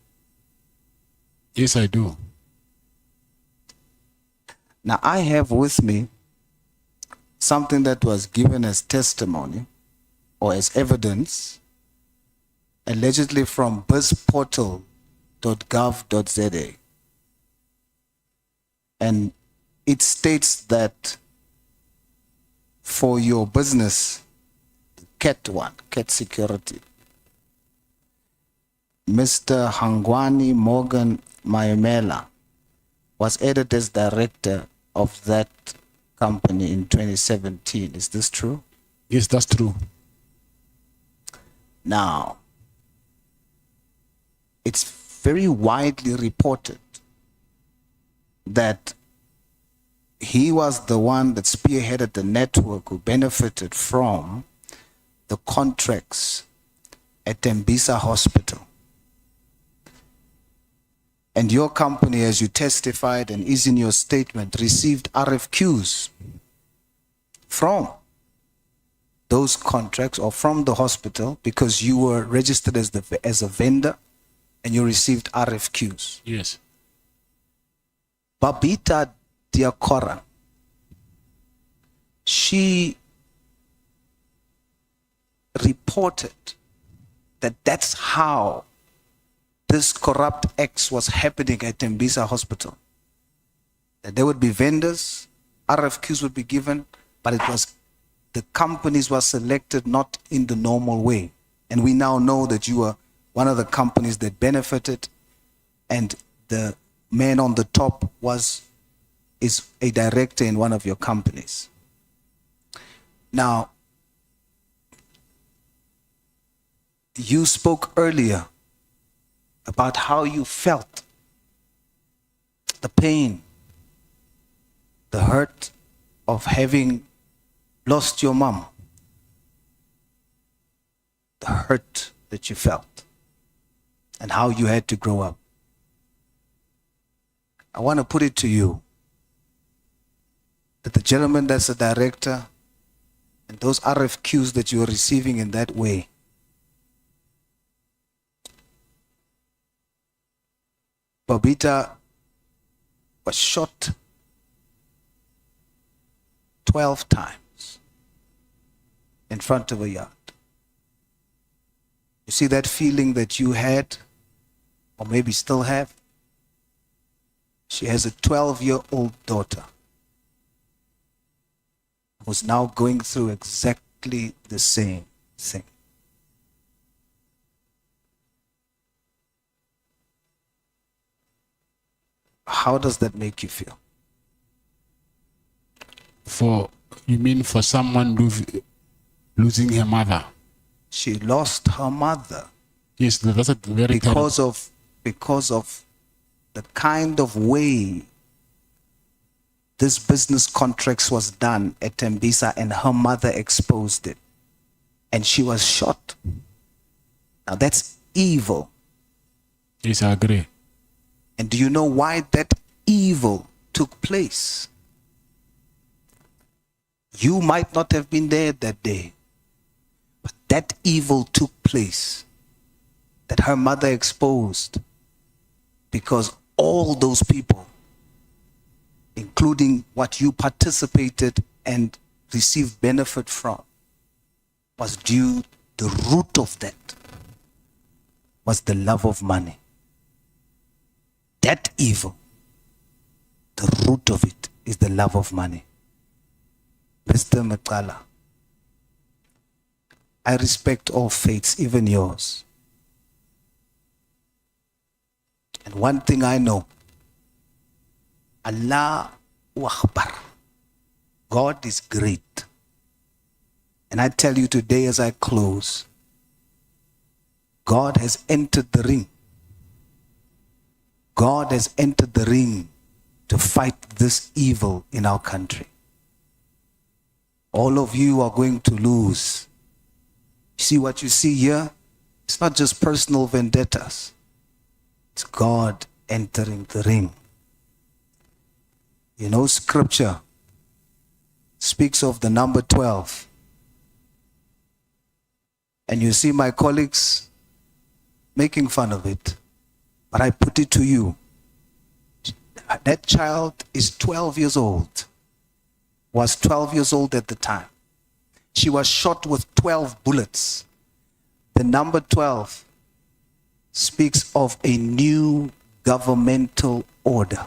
Yes, I do. Now I have with me something that was given as testimony or as evidence, allegedly from bizportal.gov.za. And it states that for your business, Cat Security, Mr. Hangwani Morgan Mayamela was added as director of that company in 2017. Is this true? Yes, that's true. Now, it's very widely reported that he was the one that spearheaded the network who benefited from the contracts at Tembisa Hospital. And your company, as you testified and is in your statement, received RFQs from those contracts or from the hospital because you were registered as a vendor and you received RFQs. Yes. Babita Diakora, she reported that that's how this corrupt acts was happening at Tembisa Hospital. That there would be vendors, RFQs would be given, but it was the companies were selected not in the normal way. And we now know that you were one of the companies that benefited, and the man on the top is a director in one of your companies. Now, you spoke earlier about how you felt, the pain, the hurt of having lost your mom, the hurt that you felt, and how you had to grow up. I want to put it to you that the gentleman that's a director and those RFQs that you are receiving in that way, Babita was shot 12 times in front of a yard. You see that feeling that you had, or maybe still have? She has a 12-year-old daughter who's now going through exactly the same thing. How does that make you feel? You mean for someone losing her mother? She lost her mother. Yes, that's a very because of the kind of way this business contracts was done at Tembisa, and her mother exposed it, and she was shot. Now that's evil. Yes, I agree. And do you know why that evil took place? You might not have been there that day, but that evil took place that her mother exposed, because all those people, including what you participated and received benefit from, was due, the root of that was the love of money. That evil, the root of it is the love of money. Mr. Matlala, I respect all faiths, even yours. And one thing I know, Allah Akbar, God is great. And I tell you today as I close, God has entered the ring. God has entered the ring to fight this evil in our country. All of you are going to lose. See what you see here? It's not just personal vendettas. It's God entering the ring. You know, scripture speaks of the number 12. And you see my colleagues making fun of it. But I put it to you. That child is 12 years old. Was 12 years old at the time. She was shot with 12 bullets. The number 12 speaks of a new governmental order.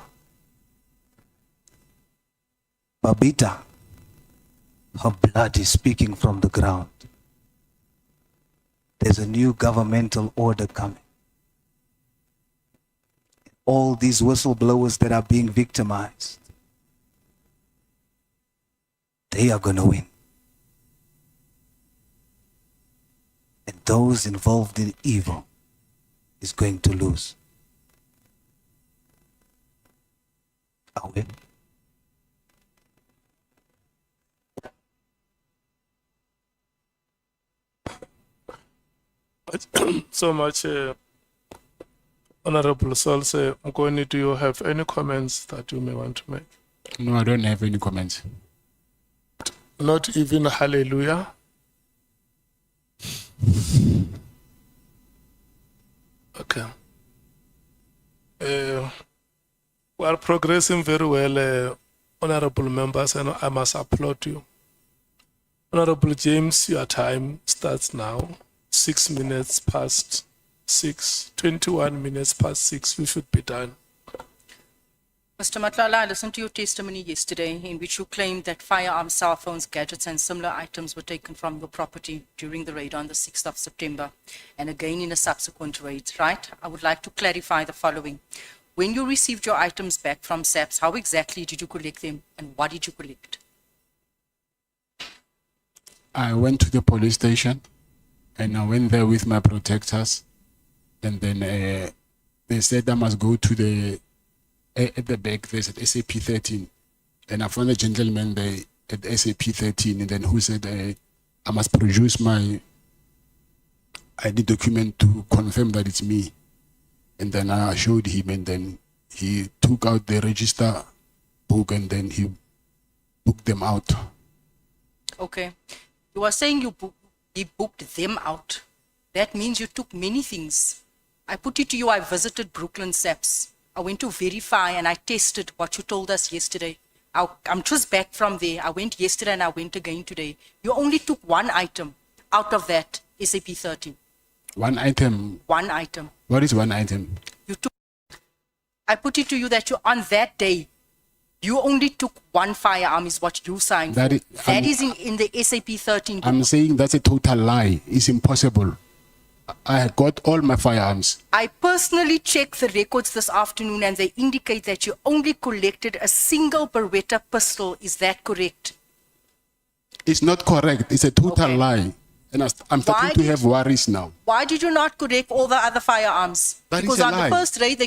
Babita, her blood is speaking from the ground. There's a new governmental order coming. All these whistleblowers that are being victimized, they are going to win. And those involved in evil is going to lose. Are we? So much, Honorable Solse Mkhwanazi, do you have any comments that you may want to make? No, I don't have any comments. Not even hallelujah? Okay. We are progressing very well, honorable members, and I must applaud you. Honorable James, your time starts now. 6 minutes past 6, 21 minutes past 6, we should be done. Mr. Matlala, I listened to your testimony yesterday in which you claimed that firearms, cell phones, gadgets and similar items were taken from your property during the raid on the 6th of September and again in a subsequent raid, right? I would like to clarify the following. When you received your items back from SAPS, how exactly did you collect them and what did you collect? I went to the police station and I went there with my protectors, and then they said I must go to the at the back. They said SAP 13, and I found a gentleman there at SAP 13, and then who said I must produce my ID document to confirm that it's me. And then I showed him, and then he took out the register book, and then he booked them out. Okay, you are saying he booked them out. That means you took many things. I put it to you, I visited Brooklyn SAPS. I went to verify and I tested what you told us yesterday. I'm just back from there. I went yesterday and I went again today. You only took one item out of that SAP 13. One item? One item. What is one item? You took, I put it to you that you on that day, you only took one firearm is what you signed. That is in the SAP 13 book. I'm saying that's a total lie. It's impossible. I got all my firearms. I personally checked the records this afternoon and they indicate that you only collected a single Beretta pistol. Is that correct? It's not correct. It's a total lie. And I'm starting to have worries now. Why did you not collect all the other firearms? That because is a on lie. the first raid,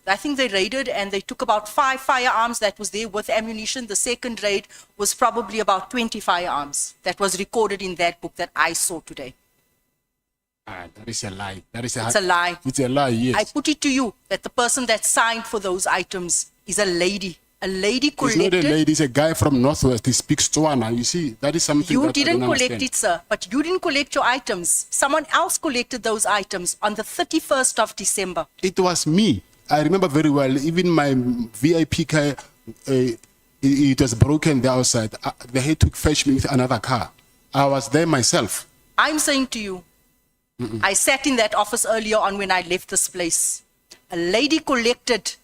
I think they raided and they took about 5 firearms that was there with ammunition. The second raid was probably about 20 firearms that was recorded in that book that I saw today. That is a lie. It's a lie. It's a lie, yes. I put it to you that the person that signed for those items is a lady. A lady He's not a collected. lady, he's a guy from Northwest. He speaks Tswana. You see, that is something You that I didn't don't collect understand. it, sir, but you didn't collect your items. Someone else collected those items on the 31st of December. It was me. I remember very well. Even my VIP car, it was broken there outside. They had to fetch me with another car. I was there myself. I'm saying to you, I sat in that office earlier on when I left this place. A lady collected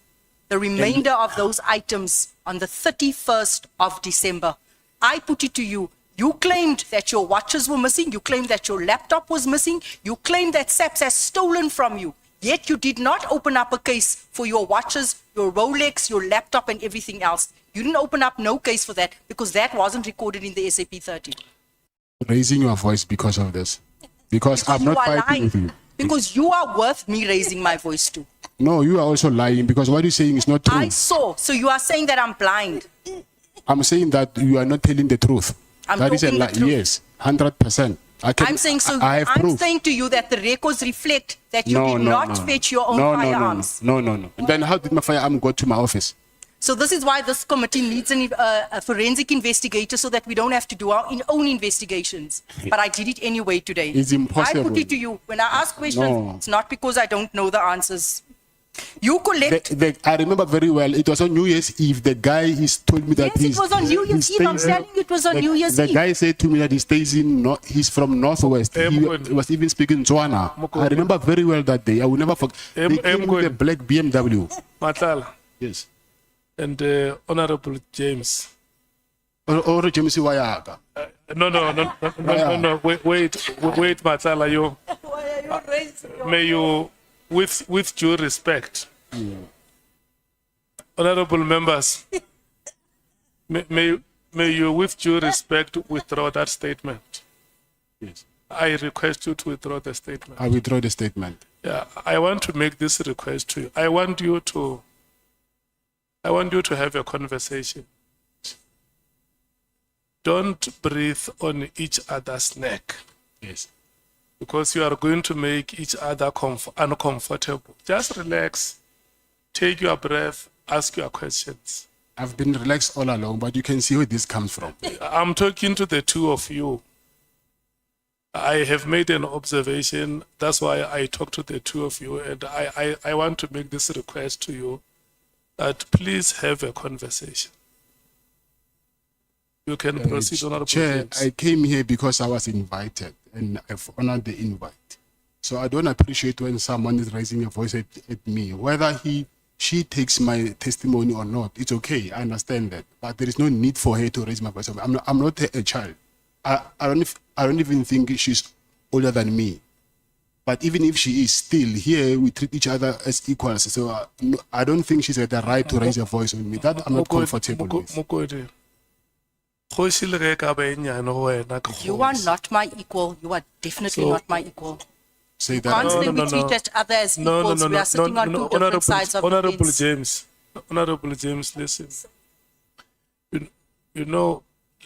the remainder of those items on the 31st of December. I put it to you. You claimed that your watches were missing. You claimed that your laptop was missing. You claimed that SAPS has stolen from you. Yet you did not open up a case for your watches, your Rolex, your laptop, and everything else. You didn't open up no case for that because that wasn't recorded in the SAP 30. Raising your voice because of this. Because I'm you not are fighting with lying. you. Because you are worth me raising my voice to. No, you are also lying because what you're saying is not true. I saw. So you are saying that I'm blind. I'm saying that you are not telling the truth. I'm That is a talking the lie. truth. Yes, 100%. I'm saying so. I have I'm proof. saying to you that the records reflect that you did not fetch your own firearms. No. Then how did my firearm go to my office? So this is why this committee needs a forensic investigator so that we don't have to do our own investigations. But I did it anyway today. It's impossible. I put it to you. When I ask questions, No. it's not because I don't know the answers. You collect. I remember very well. It was on New Year's Eve. The guy is told me that Yes, it was on New Year's Eve. I'm telling you, it was on New Year's The Eve. guy said to me that he stays in. He's from Northwest. He Mkhwanazi. was even speaking Tswana. I remember very well that day. I will never forget. They came with a black BMW. Matlala Yes. and Honorable James. Or James Wayaga. No, wait, Matlala, you. May you, with due respect, honorable members, may you, with due respect, withdraw that statement. Yes. I request you to withdraw the statement. I withdraw the statement. Yeah, I want to make this request to you. I want you to have a conversation. Don't breathe on each other's neck. Yes. Because you are going to make each other uncomfortable. Just relax, take your breath, ask your questions. I've been relaxed all along, but you can see where this comes from. I'm talking to the two of you. I have made an observation. That's why I talk to the two of you. And I want to make this request to you that please have a conversation. You can proceed, Honorable Chair, James. I came here because I was invited and I've honored the invite. So I don't appreciate when someone is raising a voice at me. Whether she takes my testimony or not, it's okay. I understand that. But there is no need for her to raise my voice. I'm not a child. I don't even think she's older than me. But even if she is, still here we treat each other as equals. So I don't think she's got the right to raise her voice on me. That I'm not comfortable with. Mokodi, kgoši le ge ka ba e nyane go wena ke You are kgoši. not my equal. You are definitely So- not my equal. Say You that. can't say no, we no. treat each other as equals. We are sitting on two different sides of the Honorable fence. James, Honorable James, listen. You know,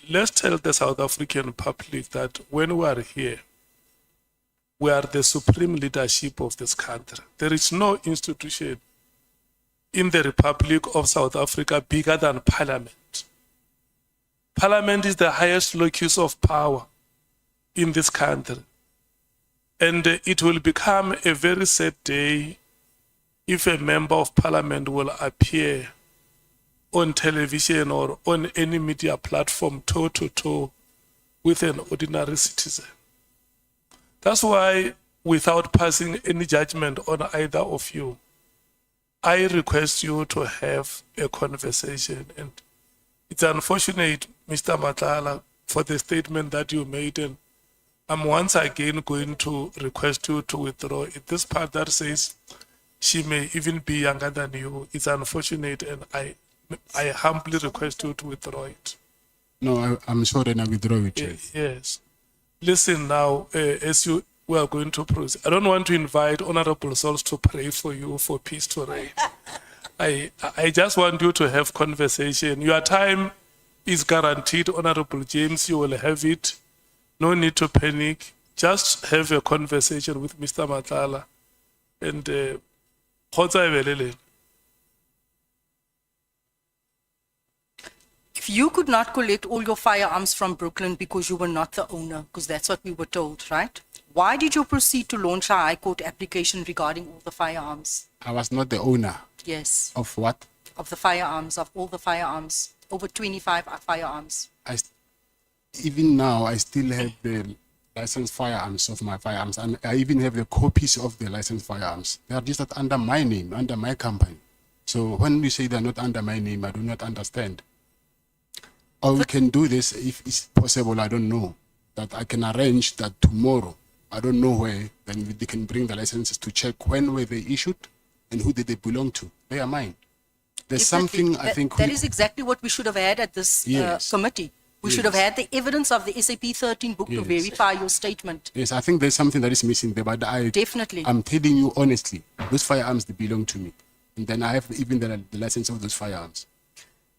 let's tell the South African public that when we are here, we are the supreme leadership of this country. There is no institution in the Republic of South Africa bigger than Parliament. Parliament is the highest locus of power in this country. And it will become a very sad day if a member of parliament will appear on television or on any media platform toe to toe with an ordinary citizen. That's why, without passing any judgment on either of you, I request you to have a conversation. And it's unfortunate, Mr. Matlala, for the statement that you made, and I'm once again going to request you to withdraw it. This part that says she may even be younger than you, it's unfortunate, and I humbly request you to withdraw it. No, I'm sorry, and I withdraw it, Chair. Yes. Listen now, as we are going to proceed. I don't want to invite honorable souls to pray for you for peace to reign. I just want you to have conversation. Your time is guaranteed, Honorable James. You will have it. No need to panic. Just have a conversation with Mr. Matlala. And If you could not collect all your firearms from Brooklyn because you were not the owner, because that's what we were told, right? Why did you proceed to launch a High Court application regarding all the firearms? I was not the owner Yes, of what? of the firearms, of all the firearms, over 25 firearms. Even now, I still have the licensed firearms of my firearms, and I even have the copies of the licensed firearms. They are just under my name, under my company. So when you say they're not under my name, I do not understand. Or we can do this if it's possible, I don't know, that I can arrange that tomorrow. I don't know where, then they can bring the licenses to check when were they issued and who did they belong to. They are mine. There's Definitely. something I think that is exactly what we should have had at this Yes. committee. We should have had the evidence of the SAP 13 book to Yes. verify your statement. Yes, I think there's something that is missing there, but Definitely. I'm telling you honestly, those firearms, they belong to me. And then I have even the license of those firearms.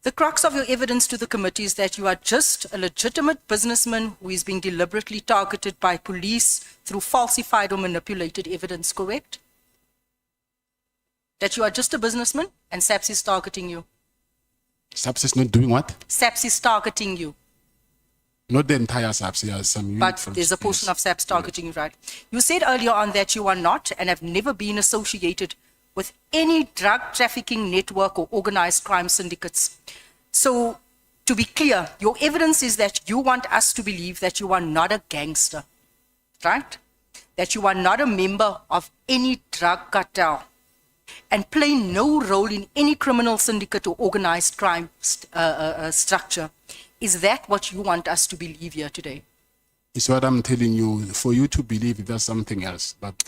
The crux of your evidence to the committee is that you are just a legitimate businessman who is being deliberately targeted by police through falsified or manipulated evidence, correct? That you are just a businessman and SAPS is targeting you. SAPS is not doing what? SAPS is targeting you, Not the entire SAPS, yeah, some unit but from there's a portion yes. of SAPS targeting you, right? You said earlier on that you are not and have never been associated with any drug trafficking network or organized crime syndicates. So, to be clear, your evidence is that you want us to believe that you are not a gangster, right? That you are not a member of any drug cartel and play no role in any criminal syndicate or organized crime structure. Is that what you want us to believe here today? It's what I'm telling you. For you to believe that's something else, but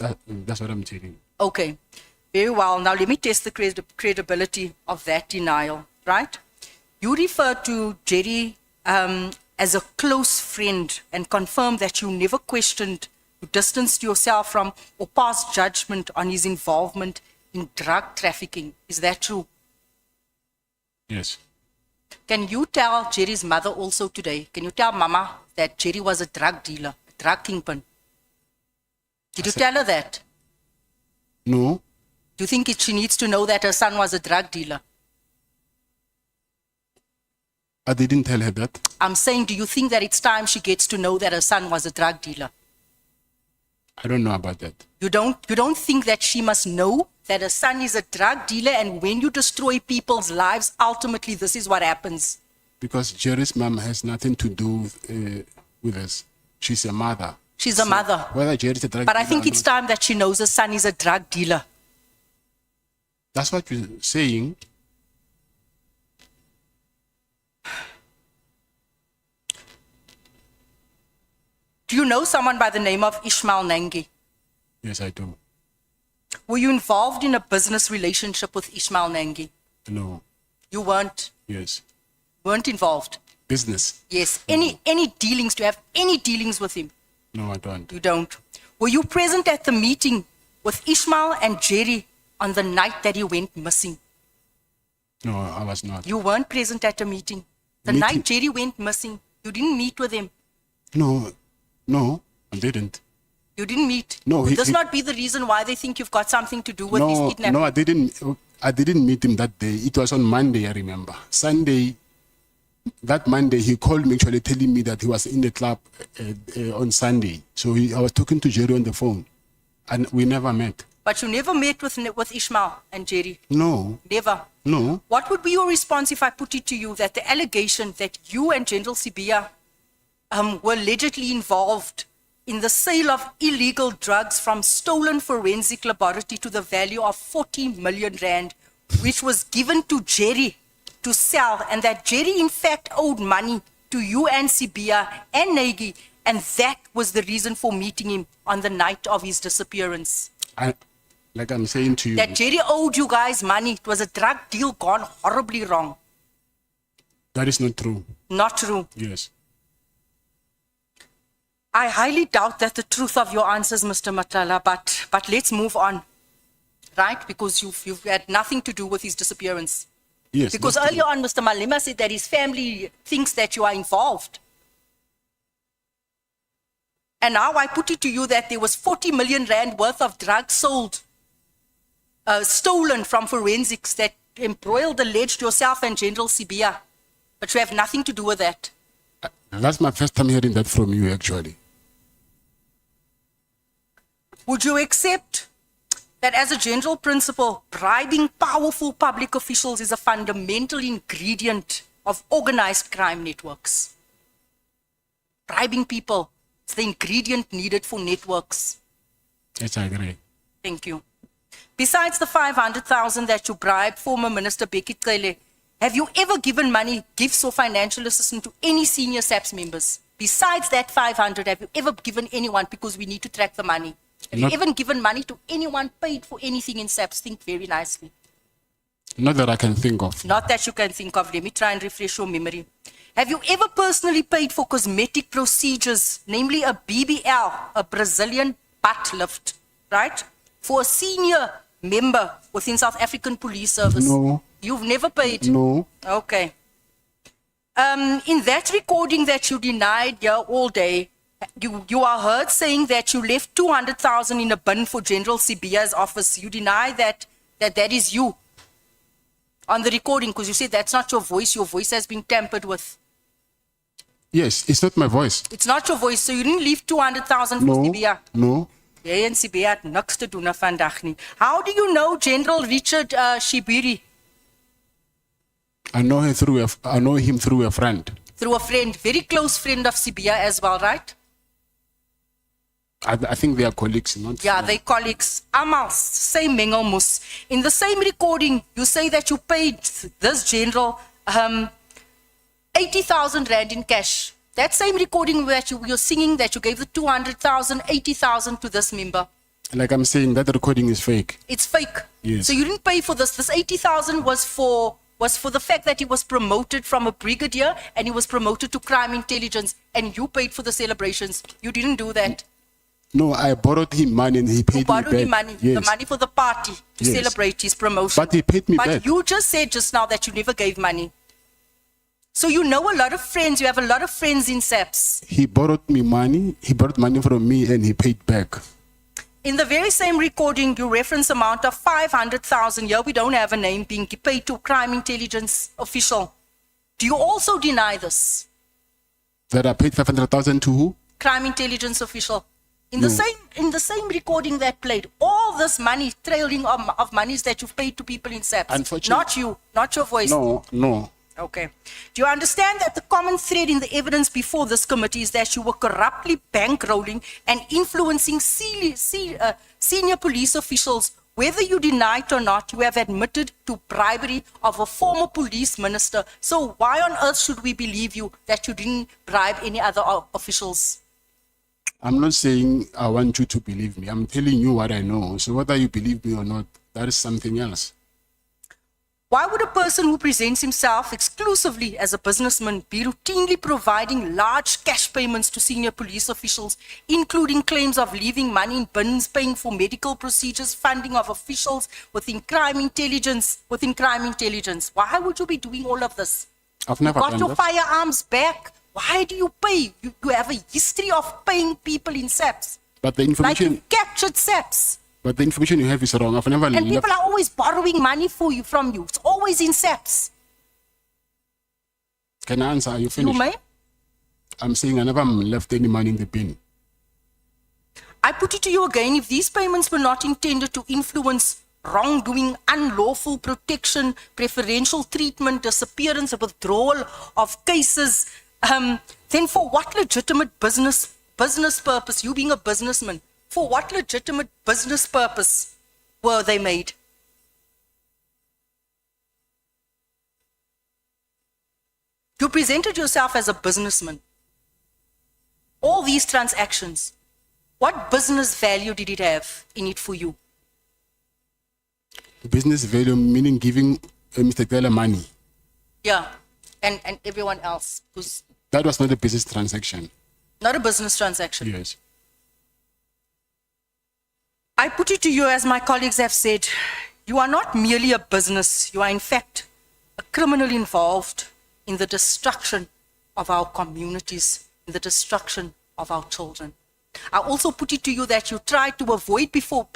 that's what I'm telling you. Okay, very well. Now let me test the credibility of that denial, right? You refer to Jerry as a close friend and confirm that you never questioned, you distanced yourself from or passed judgment on his involvement in drug trafficking. Is that true? Yes. Can you tell Jerry's mother also today, can you tell Mama that Jerry was a drug dealer, a drug kingpin? Did you tell her that? No. Do you think she needs to know that her son was a drug dealer? I didn't tell her that. I'm saying, do you think that it's time she gets to know that her son was a drug dealer? I don't know about that. You don't think that she must know that her son is a drug dealer, and when you destroy people's lives, ultimately this is what happens? Because Jerry's mom has nothing to do with us. She's a mother. She's a mother. Whether Jerry's a drug But I dealer think or it's not, time that she knows her son is a drug dealer. that's what you're saying. Do you know someone by the name of Ishmael Nangi? Yes, I do. Were you involved in a business relationship with Ishmael Nangi? No. You weren't involved. Business? Yes. Any dealings? Do you have any dealings with him? No, I don't. You don't. Were you present at the meeting with Ishmael and Jerry on the night that he went missing? No, I was not. You weren't present at the meeting. The Meeting? night Jerry went missing, you didn't meet with him. No, I didn't. You didn't meet. No, Would this not be the reason why they think you've got something to do with his kidnapping? No, I didn't meet him that day. It was on Monday, I remember. Sunday, that Monday, he called me actually telling me that he was in the club on Sunday. So I was talking to Jerry on the phone, and we never met. But you never met with Ishmael and Jerry? No, Never. no. What would be your response if I put it to you that the allegation that you and General Sibia were allegedly involved in the sale of illegal drugs from stolen forensic laboratory to the value of 40 million rand, which was given to Jerry to sell, and that Jerry in fact owed money to you and Sibia and Nagy, and that was the reason for meeting him on the night of his disappearance? Like I'm saying to you, That Jerry owed you guys money. It was a drug deal gone horribly wrong. that is not true. Not true. Yes. I highly doubt that the truth of your answers, Mr. Matlala, but let's move on, right? Because you've had nothing to do with his disappearance. Yes. Because that's earlier on, Mr. Malema said that his family thinks that you are involved. And now I put it to you that there was 40 million rand worth of drugs sold, stolen from forensics that embroiled, alleged yourself and General Sibia. But you have nothing to do with that. That's my first time hearing that from you, actually. Would you accept that as a general principle, bribing powerful public officials is a fundamental ingredient of organized crime networks? Bribing people is the ingredient needed for networks. Yes, I agree. Thank you. Besides the 500,000 that you bribed former Minister Becky Cele, have you ever given money, gifts or financial assistance to any senior SAPS members? Besides that 500, have you ever given anyone, because we need to track the money? Have you ever given money to anyone, paid for anything in SAPS? Think very nicely. Not that I can think of. Not that you can think of. Let me try and refresh your memory. Have you ever personally paid for cosmetic procedures, namely a BBL, a Brazilian butt lift, right? For a senior member within South African Police Service? No. You've never paid? No. Okay. In that recording that you denied here all day, you are heard saying that you left 200,000 in a bin for General Sibiya's office. You deny that is you on the recording, because you said that's not your voice. Your voice has been tampered with. Yes, it's not my voice. It's not your voice, so you didn't leave 200,000 for No. Sibiya. No. Jy en Sibiya het niks te doen vandag nie. How do you know General Richard Shibiri? I know him through a friend. Through a friend, very close friend of Sibiya as well, right? I think they are colleagues, not. Yeah, they colleagues. Amal, same mengelmoes. In the same recording, you say that you paid this general 80,000 rand in cash. That same recording where you're singing that you gave the 200,000, 80,000 to this member. Like I'm saying, that recording is fake. It's fake. Yes. So you didn't pay for this. This 80,000 was for the fact that he was promoted from a brigadier and he was promoted to crime intelligence, and you paid for the celebrations. You didn't do that. No, I borrowed him money and he paid You borrowed me back. him money, Yes. the money for the party to Yes. celebrate his promotion. But he paid me But back. you just said just now that you never gave money. So you know a lot of friends, you have a lot of friends in SAPS. He borrowed me money. He borrowed money from me and he paid back. In the very same recording, you reference amount of 500,000. Here we don't have a name being paid to crime intelligence official. Do you also deny this? That I paid 500,000 to who? Crime intelligence official. In No. the same recording that played, all this money, trailing of monies that you've paid to people in SAPS. Unfortunately- Not you, not your voice. No. Okay. Do you understand that the common thread in the evidence before this committee is that you were corruptly bankrolling and influencing senior police officials? Whether you deny it or not, you have admitted to bribery of a former police minister. So why on earth should we believe you that you didn't bribe any other officials? I'm not saying I want you to believe me. I'm telling you what I know. So whether you believe me or not, that is something else. Why would a person who presents himself exclusively as a businessman be routinely providing large cash payments to senior police officials, including claims of leaving money in bins, paying for medical procedures, funding of officials within crime intelligence? Why would you be doing all of this? I've You never got done your that. firearms back. Why do you pay? You have a history of paying people in SAPS. But the Like information, you captured SAPS. but the information you have is wrong. I've never And left. people are always borrowing money from you. It's always in SAPS. Can I answer? Are you You finished? may. I'm saying I never left any money in the bin. I put it to you again, if these payments were not intended to influence wrongdoing, unlawful protection, preferential treatment, disappearance, or withdrawal of cases, then for what legitimate business purpose, you being a businessman, for what legitimate business purpose were they made? You presented yourself as a businessman. All these transactions, what business value did it have in it for you? Business value meaning giving Mr. Taylor money. Yeah, and everyone else who's That was not a business transaction. not a business transaction. Yes. I put it to you, as my colleagues have said, you are not merely a business. You are, in fact, a criminal involved in the destruction of our communities, in the destruction of our children. I also put it to you that you tried to avoid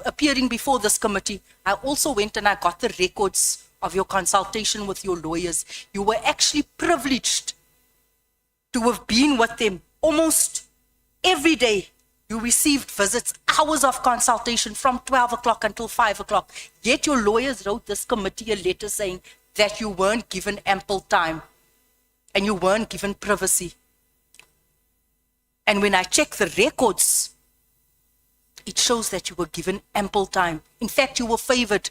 appearing before this committee. I also went and I got the records of your consultation with your lawyers. You were actually privileged to have been with them almost every day. You received visits, hours of consultation from 12 o'clock until 5 o'clock. Yet your lawyers wrote this committee a letter saying that you weren't given ample time and you weren't given privacy. And when I check the records, it shows that you were given ample time. In fact, you were favored.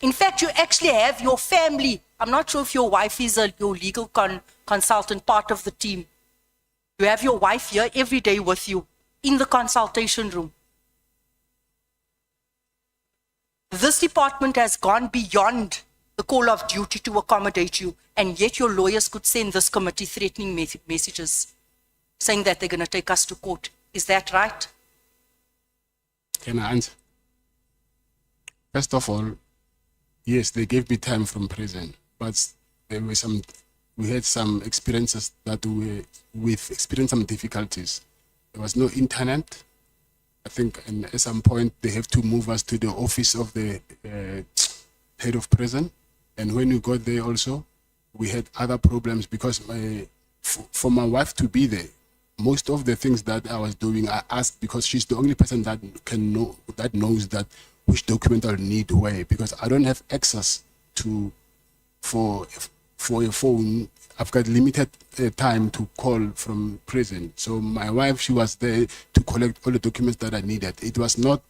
In fact, you actually have your family. I'm not sure if your wife is your legal consultant, part of the team. You have your wife here every day with you in the consultation room. This department has gone beyond the call of duty to accommodate you, and yet your lawyers could send this committee threatening messages saying that they're going to take us to court. Is that right? Can I answer? First of all, yes, they gave me time from prison, but there were we had some experiences that we've experienced some difficulties. There was no internet. I think and at some point they have to move us to the office of the head of prison. And when we got there also, we had other problems because for my wife to be there, most of the things that I was doing, I asked because she's the only person that knows that which document I'll need where, because I don't have access to for a phone. I've got limited time to call from prison. So my wife, she was there to collect all the documents that I needed. It was not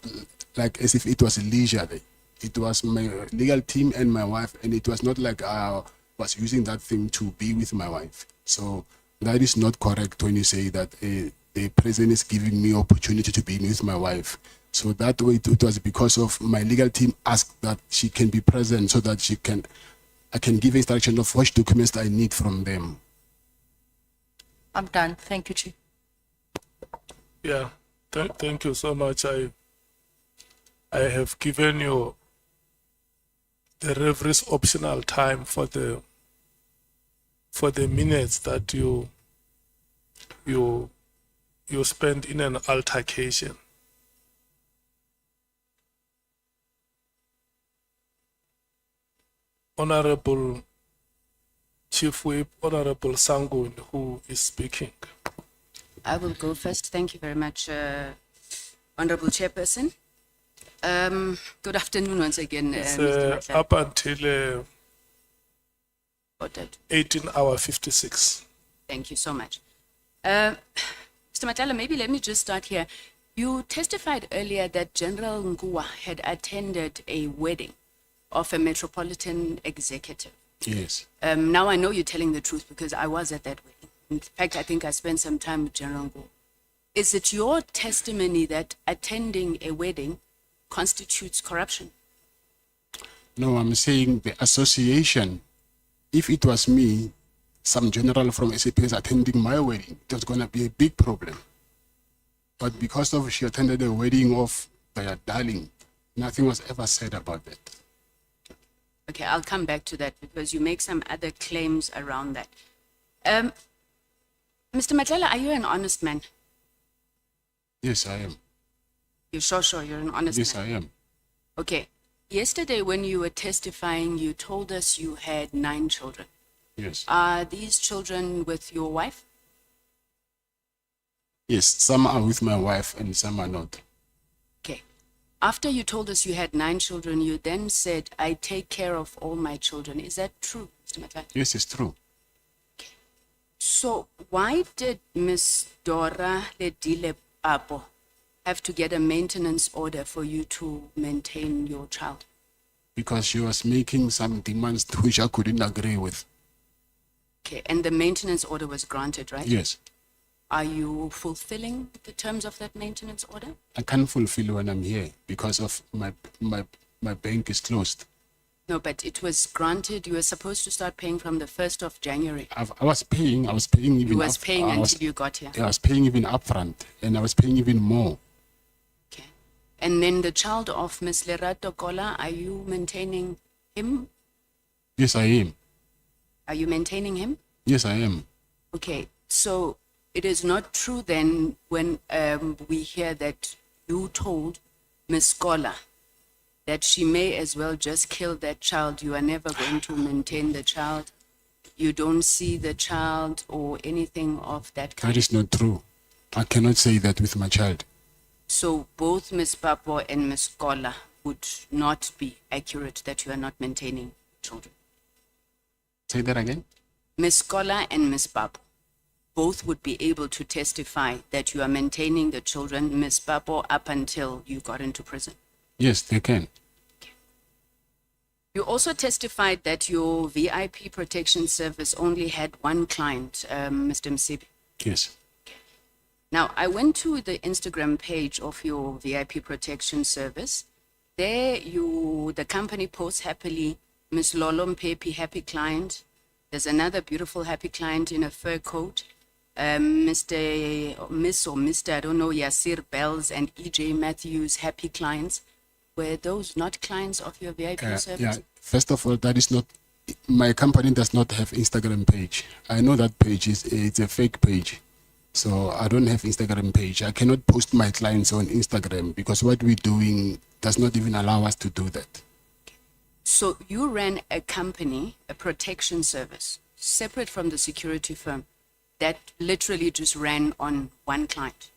like as if it was a leisure day. It was my legal team and my wife, and it was not like I was using that thing to be with my wife. So that is not correct when you say that the prison is giving me opportunity to be with my wife. So that way it was because of my legal team asked that she can be present so that I can give instruction of which documents I need from them. I'm done. Thank you, Chief. Yeah, thank you so much. I have given you the referee's optional time for the minutes that you spend in an altercation. Honorable Chief Whip, Honorable Sangun, who is speaking. I will go first. Thank you very much, Honorable Chairperson. Good afternoon once again, It's Mr. Matlala. up until About that. 18:56. Thank you so much. Mr. Matlala, maybe let me just start here. You testified earlier that General Nhlanhla had attended a wedding of a metropolitan executive. Yes. Now I know you're telling the truth because I was at that wedding. In fact, I think I spent some time with General Nhlanhla. Is it your testimony that attending a wedding constitutes corruption? No, I'm saying the association. If it was me, some general from SAPS attending my wedding, it was going to be a big problem. But because of she attended the wedding of their darling, nothing was ever said about that. Okay, I'll come back to that because you make some other claims around that. Mr. Matlala, are you an honest man? Yes, I am. You're sure you're an honest Yes, man? I am. Okay. Yesterday when you were testifying, you told us you had 9 children. Yes. Are these children with your wife? Yes, some are with my wife and some are not. Okay. After you told us you had 9 children, you then said, I take care of all my children. Is that true, Mr. Matlala? Yes, it's true. So why did Miss Dora Ledile Papo have to get a maintenance order for you to maintain your child? Because she was making some demands which I couldn't agree with. Okay, and the maintenance order was granted, right? Yes. Are you fulfilling the terms of that maintenance order? I can't fulfill when I'm here because of my bank is closed. No, but it was granted. You were supposed to start paying from the 1st of January. I was paying even. You was paying until you got here. I was paying even upfront and I was paying even more. Okay. And then the child of Miss Lerato Kola, are you maintaining him? Yes, I am. Are you maintaining him? Yes, I am. Okay, so it is not true then when we hear that you told Miss Kola that she may as well just kill that child. You are never going to maintain the child. You don't see the child or anything of that kind. That is not true. I cannot say that with my child. So both Ms. Papo and Ms. Kola would not be accurate that you are not maintaining children. Say that again? Ms. Kola and Ms. Papo both would be able to testify that you are maintaining the children, Ms. Papo, up until you got into prison. Yes, they can. You also testified that your VIP protection service only had one client, Mr. Msibi. Yes. Now, I went to the Instagram page of your VIP protection service. There, the company posts happily, Miss Lolo Mpepi, happy client. There's another beautiful happy client in a fur coat. Miss or Mr., I don't know, Yasir Bells and EJ Matthews, happy clients. Were those not clients of your VIP service? Yeah. First of all, that is not, my company does not have Instagram page. I know that page it's a fake page. So I don't have Instagram page. I cannot post my clients on Instagram because what we're doing does not even allow us to do that. So you ran a company, a protection service, separate from the security firm, that literally just ran on one client.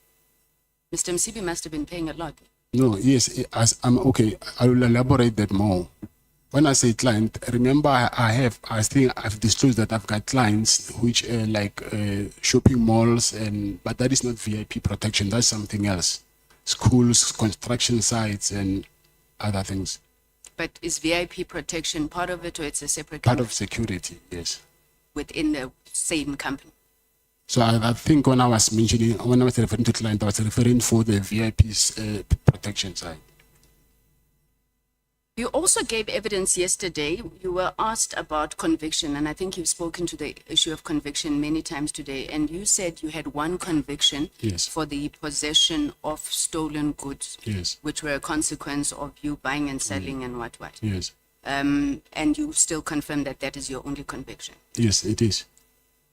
Mr. Msibi must have been paying a lot. No, yes, I'm okay. I will elaborate that more. When I say client, remember I think I've disclosed that I've got clients which are like shopping malls, but that is not VIP protection. That's something else. Schools, construction sites, and other things. But is VIP protection part of it, or it's a separate Part company of security, yes. within the same company? So I think when I was referring to client, I was referring for the VIP's protection side. You also gave evidence yesterday. You were asked about conviction, and I think you've spoken to the issue of conviction many times today, and you said you had one conviction Yes. for the possession of stolen goods, Yes. which were a consequence of you buying and selling and what. Yes. And you still confirm that that is your only conviction. Yes, it is.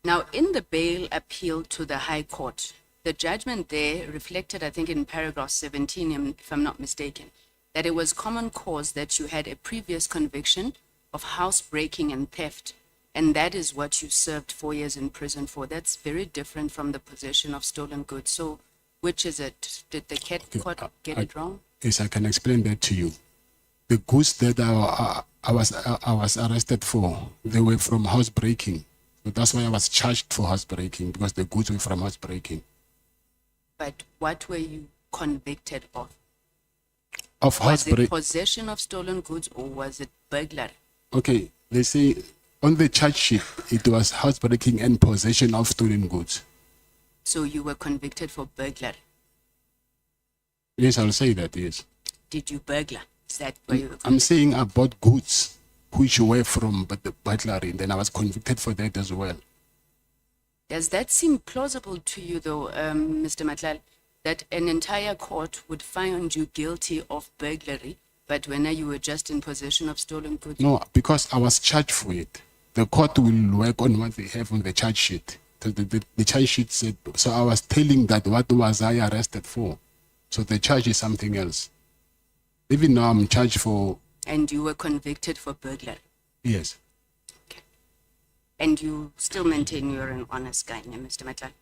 Now, in the bail appeal to the High Court, the judgment there reflected, I think in paragraph 17, if I'm not mistaken, that it was common cause that you had a previous conviction of housebreaking and theft, and that is what you served 4 years in prison for. That's very different from the possession of stolen goods. So, which is it? Did the court get it wrong? Yes, I can explain that to you. The goods that I was arrested for, they were from housebreaking. So that's why I was charged for housebreaking, because the goods were from housebreaking. But what were you convicted of? Of Was it housebreaking. possession of stolen goods, or was it burglary? Okay, they say on the charge sheet, it was housebreaking and possession of stolen goods. So you were convicted for burglary. Yes, I'll say that, yes. Did you burglar? Is that where you were I'm convicted? saying I bought goods which were from the burglary, then I was convicted for that as well. Does that seem plausible to you, though, Mr. Matlala, that an entire court would find you guilty of burglary, but when you were just in possession of stolen goods? No, because I was charged for it. The court will work on what they have on the charge sheet. The charge sheet said, so I was telling that what was I arrested for. So the charge is something else. Even now I'm charged for, And you were convicted for burglary. yes. And you still maintain you're an honest guy, Mr. Matlala?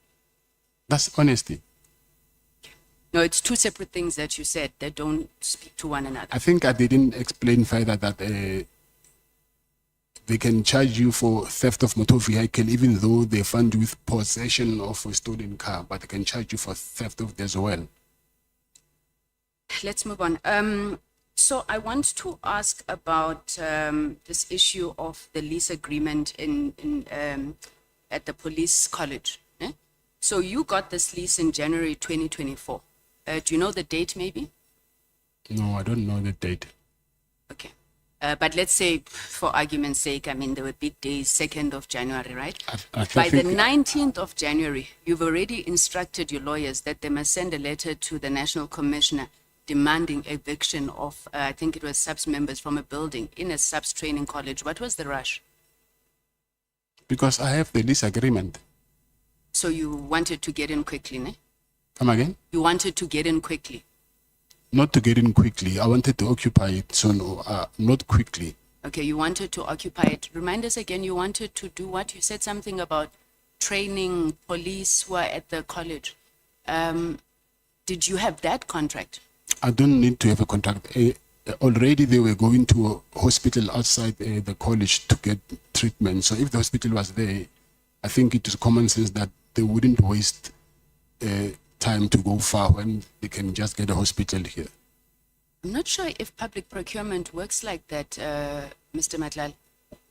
That's honesty. No, it's two separate things that you said that don't speak to one another. I think I didn't explain further that they can charge you for theft of motor vehicle even though they find you with possession of a stolen car, but they can charge you for theft of it as well. Let's move on. So I want to ask about this issue of the lease agreement at the police college. Eh? So you got this lease in January 2024. Do you know the date maybe? No, I don't know the date. Okay. But let's say, for argument's sake, I mean, there were big days, 2nd of January, right? By the 19th of January, you've already instructed your lawyers that they must send a letter to the National Commissioner demanding eviction of, I think it was SAPS members from a building in a SAPS training college. What was the rush? Because I have the lease agreement. So you wanted to get in quickly, ne? Come again? You wanted to get in quickly. Not to get in quickly. I wanted to occupy it, so no, not quickly. Okay, you wanted to occupy it. Remind us again, you wanted to do what? You said something about training police who are at the college. Did you have that contract? I don't need to have a contract. Already they were going to a hospital outside the college to get treatment. So if the hospital was there, I think it is common sense that they wouldn't waste time to go far when they can just get a hospital here. I'm not sure if public procurement works like that, Mr. Matlala,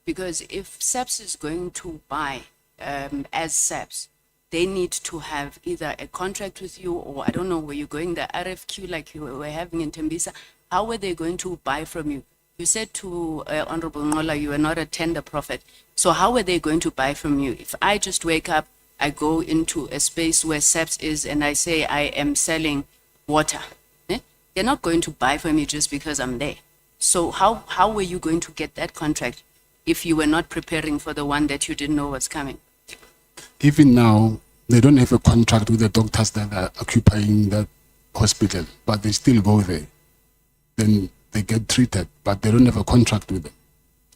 because if SAPS is going to buy as SAPS, they need to have either a contract with you, or I don't know, were you going the RFQ like you were having in Tembisa? How were they going to buy from you? You said to Honorable Nhlanhla, you are not a tender prophet. So how were they going to buy from you? If I just wake up, I go into a space where SAPS is, and I say I am selling water, they're not going to buy from me just because I'm there. So how were you going to get that contract if you were not preparing for the one that you didn't know was coming? Even now, they don't have a contract with the doctors that are occupying that hospital, but they still go there. Then they get treated, but they don't have a contract with them.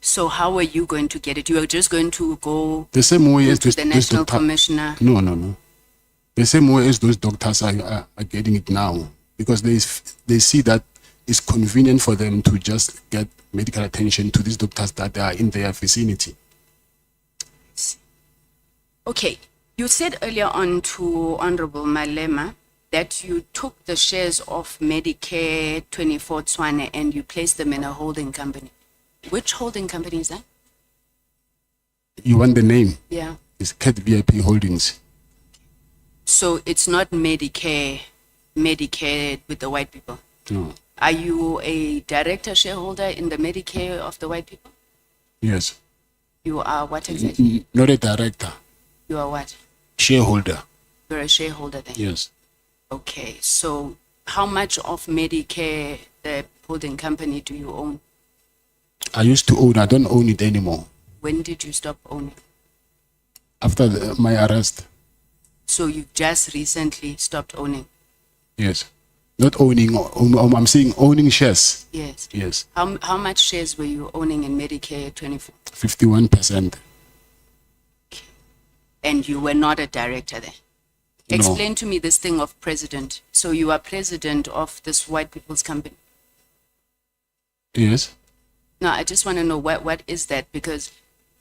So how are you going to get it? You are just going to go The same way as to this, the this national doctor. commissioner? No. The same way as those doctors are getting it now, because they see that it's convenient for them to just get medical attention to these doctors that are in their vicinity. Okay, you said earlier on to Honorable Malema that you took the shares of Medicare 24 Tswane and you placed them in a holding company. Which holding company is that? You want the name? Yeah. It's Cat VIP Holdings. So it's not Medicare with the white people. No. Are you a director shareholder in the Medicare of the white people? Yes. You are what exactly? Not a director. You are what? Shareholder. You're a shareholder then? Yes. Okay, so how much of Medicare, the holding company, do you own? I used to own. I don't own it anymore. When did you stop owning? After my arrest. So you've just recently stopped owning? Yes. Not owning. I'm saying owning shares. Yes. Yes. How much shares were you owning in Medicare 24? 51%. And you were not a director there? No. Explain to me this thing of president. So you are president of this white people's company? Yes. No, I just want to know what is that, because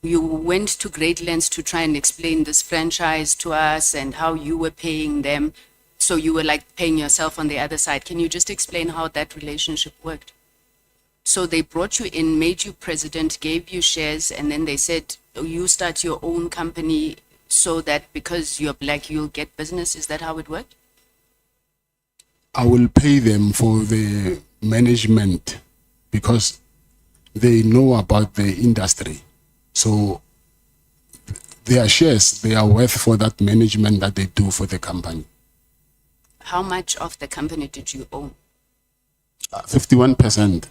you went to great lengths to try and explain this franchise to us and how you were paying them. So you were like paying yourself on the other side. Can you just explain how that relationship worked? So they brought you in, made you president, gave you shares, and then they said, oh, you start your own company so that because you're black, you'll get business. Is that how it worked? I will pay them for the management because they know about the industry. So their shares, they are worth for that management that they do for the company. How much of the company did you own? 51%.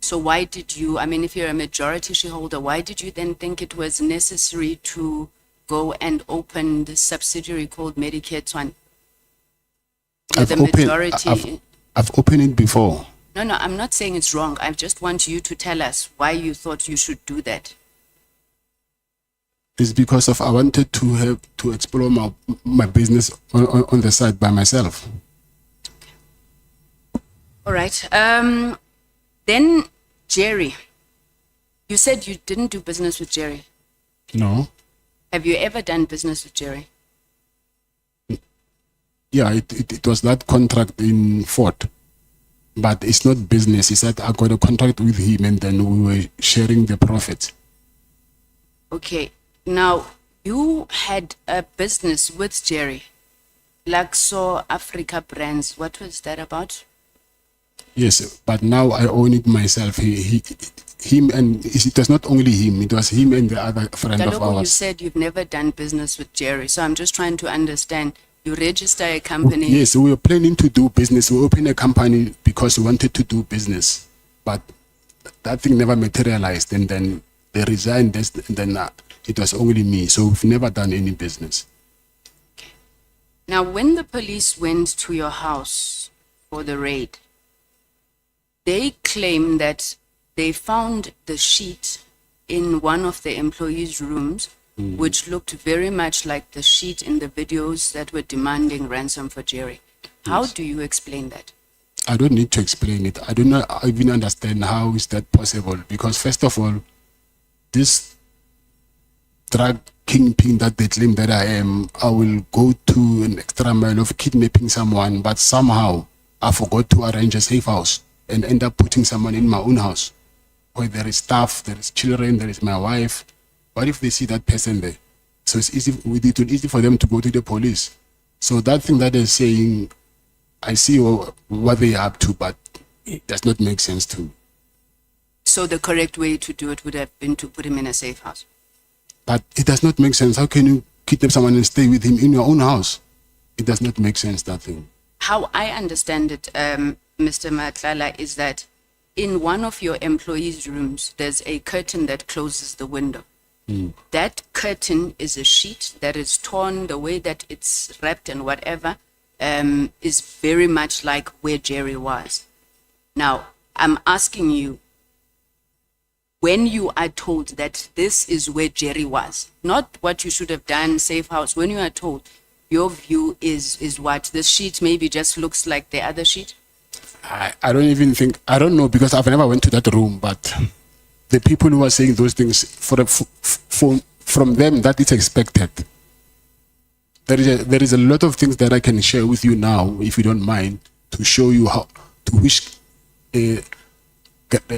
So why did you, I mean, if you're a majority shareholder, why did you then think it was necessary to go and open the subsidiary called Medicare Tswane? I've opened it before. No, I'm not saying it's wrong. I just want you to tell us why you thought you should do that. It's because of I wanted to help to explore my business on the side by myself. All right. Then Jerry, you said you didn't do business with Jerry. No. Have you ever done business with Jerry? Yeah, it was that contract in Fort. But it's not business. He said I got a contract with him and then we were sharing the profits. Okay. Now, you had a business with Jerry, Laxo Africa Brands. What was that about? Yes, but now I own it myself. Him and it was not only him, it was him and the other friend of Dalobo, ours. you said you've never done business with Jerry. So I'm just trying to understand. You register a company. Yes, we were planning to do business. We opened a company because we wanted to do business. But that thing never materialized. And then they resigned. And then it was only me. So we've never done any business. Okay. Now, when the police went to your house for the raid, they claim that they found the sheet in one of the employees' rooms, which looked very much like the sheet in the videos that were demanding ransom for Jerry. How do you explain that? I don't need to explain it. I do not even understand how is that possible. Because first of all, this drug kingpin that they claim that I am, I will go to an extra mile of kidnapping someone, but somehow I forgot to arrange a safe house and end up putting someone in my own house where there is staff, there is children, there is my wife. What if they see that person there? So it's easy, it will easy for them to go to the police. So that thing that they're saying, I see what they are up to, but it does not make sense to me. So the correct way to do it would have been to put him in a safe house. But it does not make sense. How can you kidnap someone and stay with him in your own house? It does not make sense, that thing. How I understand it, Mr. Matlala, is that in one of your employees' rooms, there's a curtain that closes the window. That curtain is a sheet that is torn, the way that it's wrapped and whatever, is very much like where Jerry was. Now, I'm asking you, when you are told that this is where Jerry was, not what you should have done, safe house, when you are told, your view is what? This sheet maybe just looks like the other sheet? I don't even think, I don't know, because I've never went to that room, but the people who are saying those things, from them, that is expected. There is a lot of things that I can share with you now, if you don't mind, to show you how, to which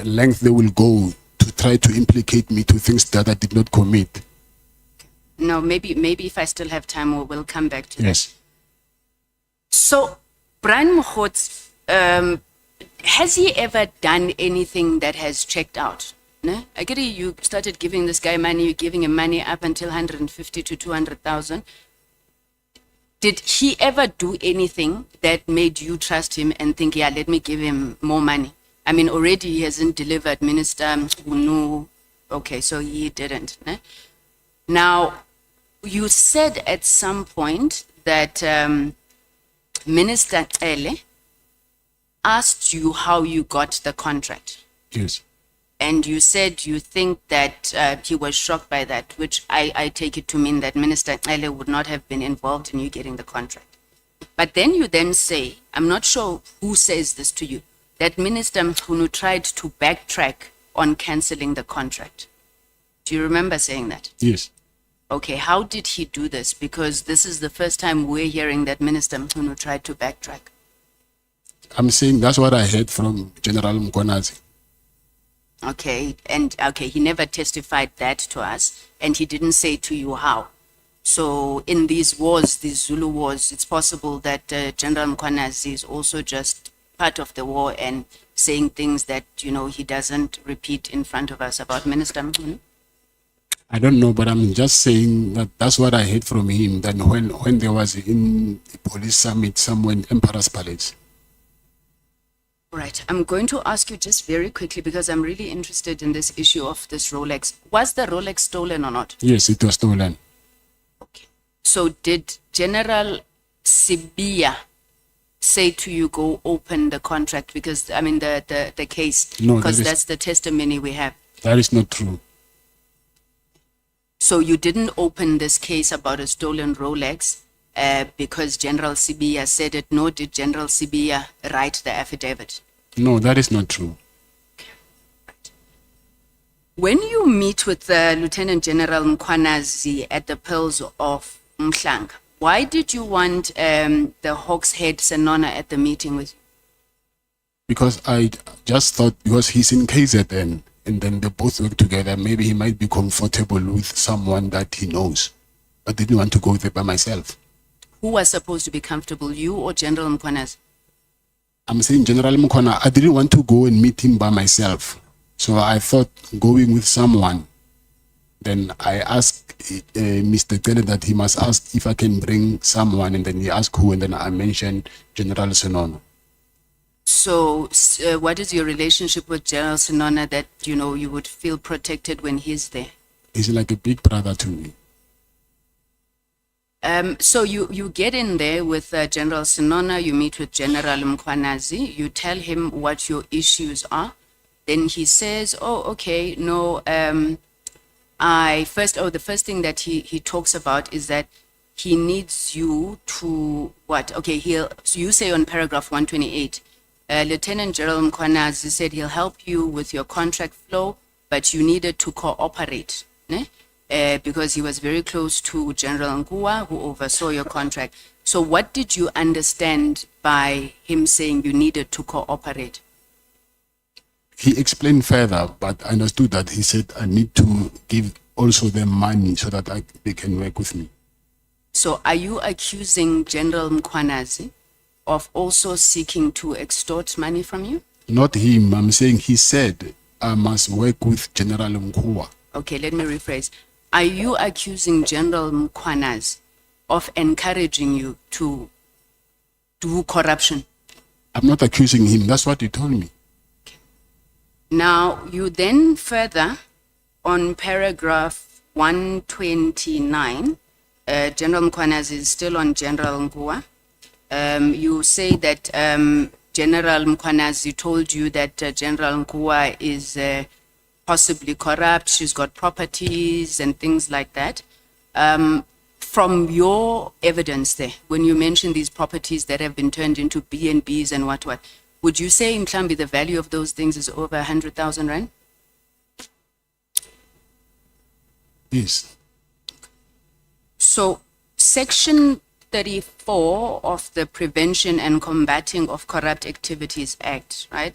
length they will go to try to implicate me to things that I did not commit. No, maybe if I still have time, we'll come back to Yes. that. So, Brian Mkhwanazi, has he ever done anything that has checked out? No? I get it, you started giving this guy money, you're giving him money up until 150 to 200,000. Did he ever do anything that made you trust him and think, yeah, let me give him more money? I mean, already he hasn't delivered, Minister Unu. Okay, so he didn't. Ne? Now, you said at some point that Minister Ele asked you how you got the contract. Yes. And you said you think that he was shocked by that, which I take it to mean that Minister Ele would not have been involved in you getting the contract. But then you then say, I'm not sure who says this to you, that Minister Mkhunu tried to backtrack on cancelling the contract. Do you remember saying that? Yes. Okay, how did he do this? Because this is the first time we're hearing that Minister Mkhunu tried to backtrack. I'm saying that's what I heard from General Mkhwanazi. Okay, and okay, he never testified that to us, and he didn't say to you how. So in these wars, these Zulu wars, it's possible that General Mkhwanazi is also just part of the war and saying things that, you know, he doesn't repeat in front of us about Minister Mkhunu. I don't know, but I'm just saying that that's what I heard from him. That when there was in the police summit somewhere in Emperor's Palace. Right. I'm going to ask you just very quickly because I'm really interested in this issue of this Rolex. Was the Rolex stolen or not? Yes, it was stolen. Okay. So did General Sibiya say to you, go open the contract? Because, I mean, the case. No, because that is- that's the testimony we have. That is not true. So you didn't open this case about a stolen Rolex because General Sibiya said it, nor did General Sibiya write the affidavit. No, that is not true. When you meet with Lieutenant General Mkhwanazi at the Pearls of Mhlanga, why did you want the Hawks head Senona at the meeting with you? Because I just thought, because he's in KZN, and then they both work together, maybe he might be comfortable with someone that he knows. I didn't want to go there by myself. Who was supposed to be comfortable, you or General Mkhwanazi? I'm saying General Mkhwana, I didn't want to go and meet him by myself. So I thought going with someone. Then I asked Mr. Tene that he must ask if I can bring someone, and then he asked who, and then I mentioned General Senona. So what is your relationship with General Senona that, you know, you would feel protected when he's there? He's like a big brother to me. So you get in there with General Sinona, you meet with General Mkhwanazi, you tell him what your issues are. Then he says, oh, okay, no, the first thing that he talks about is that he needs you to, what? Okay, so you say on paragraph 128, Lieutenant General Mkhwanazi said he'll help you with your contract flow, but you needed to cooperate, ne? Because he was very close to General Nkua, who oversaw your contract. So what did you understand by him saying you needed to cooperate? He explained further, but I understood that he said I need to give also them money so that they can work with me. So are you accusing General Mkhwanazi of also seeking to extort money from you? Not him. I'm saying he said I must work with General Nkua. Okay, let me rephrase. Are you accusing General Mkhwanazi of encouraging you to do corruption? I'm not accusing him. That's what he told me. Now, you then further on paragraph 129, General Mkhwanazi is still on General Nkua. You say that General Mkhwanazi told you that General Nkua is possibly corrupt, she's got properties and things like that. From your evidence there, when you mention these properties that have been turned into B&Bs and what, would you say in Mhlambi the value of those things is over 100,000 rand? Yes. So section 34 of the Prevention and Combating of Corrupt Activities Act, right,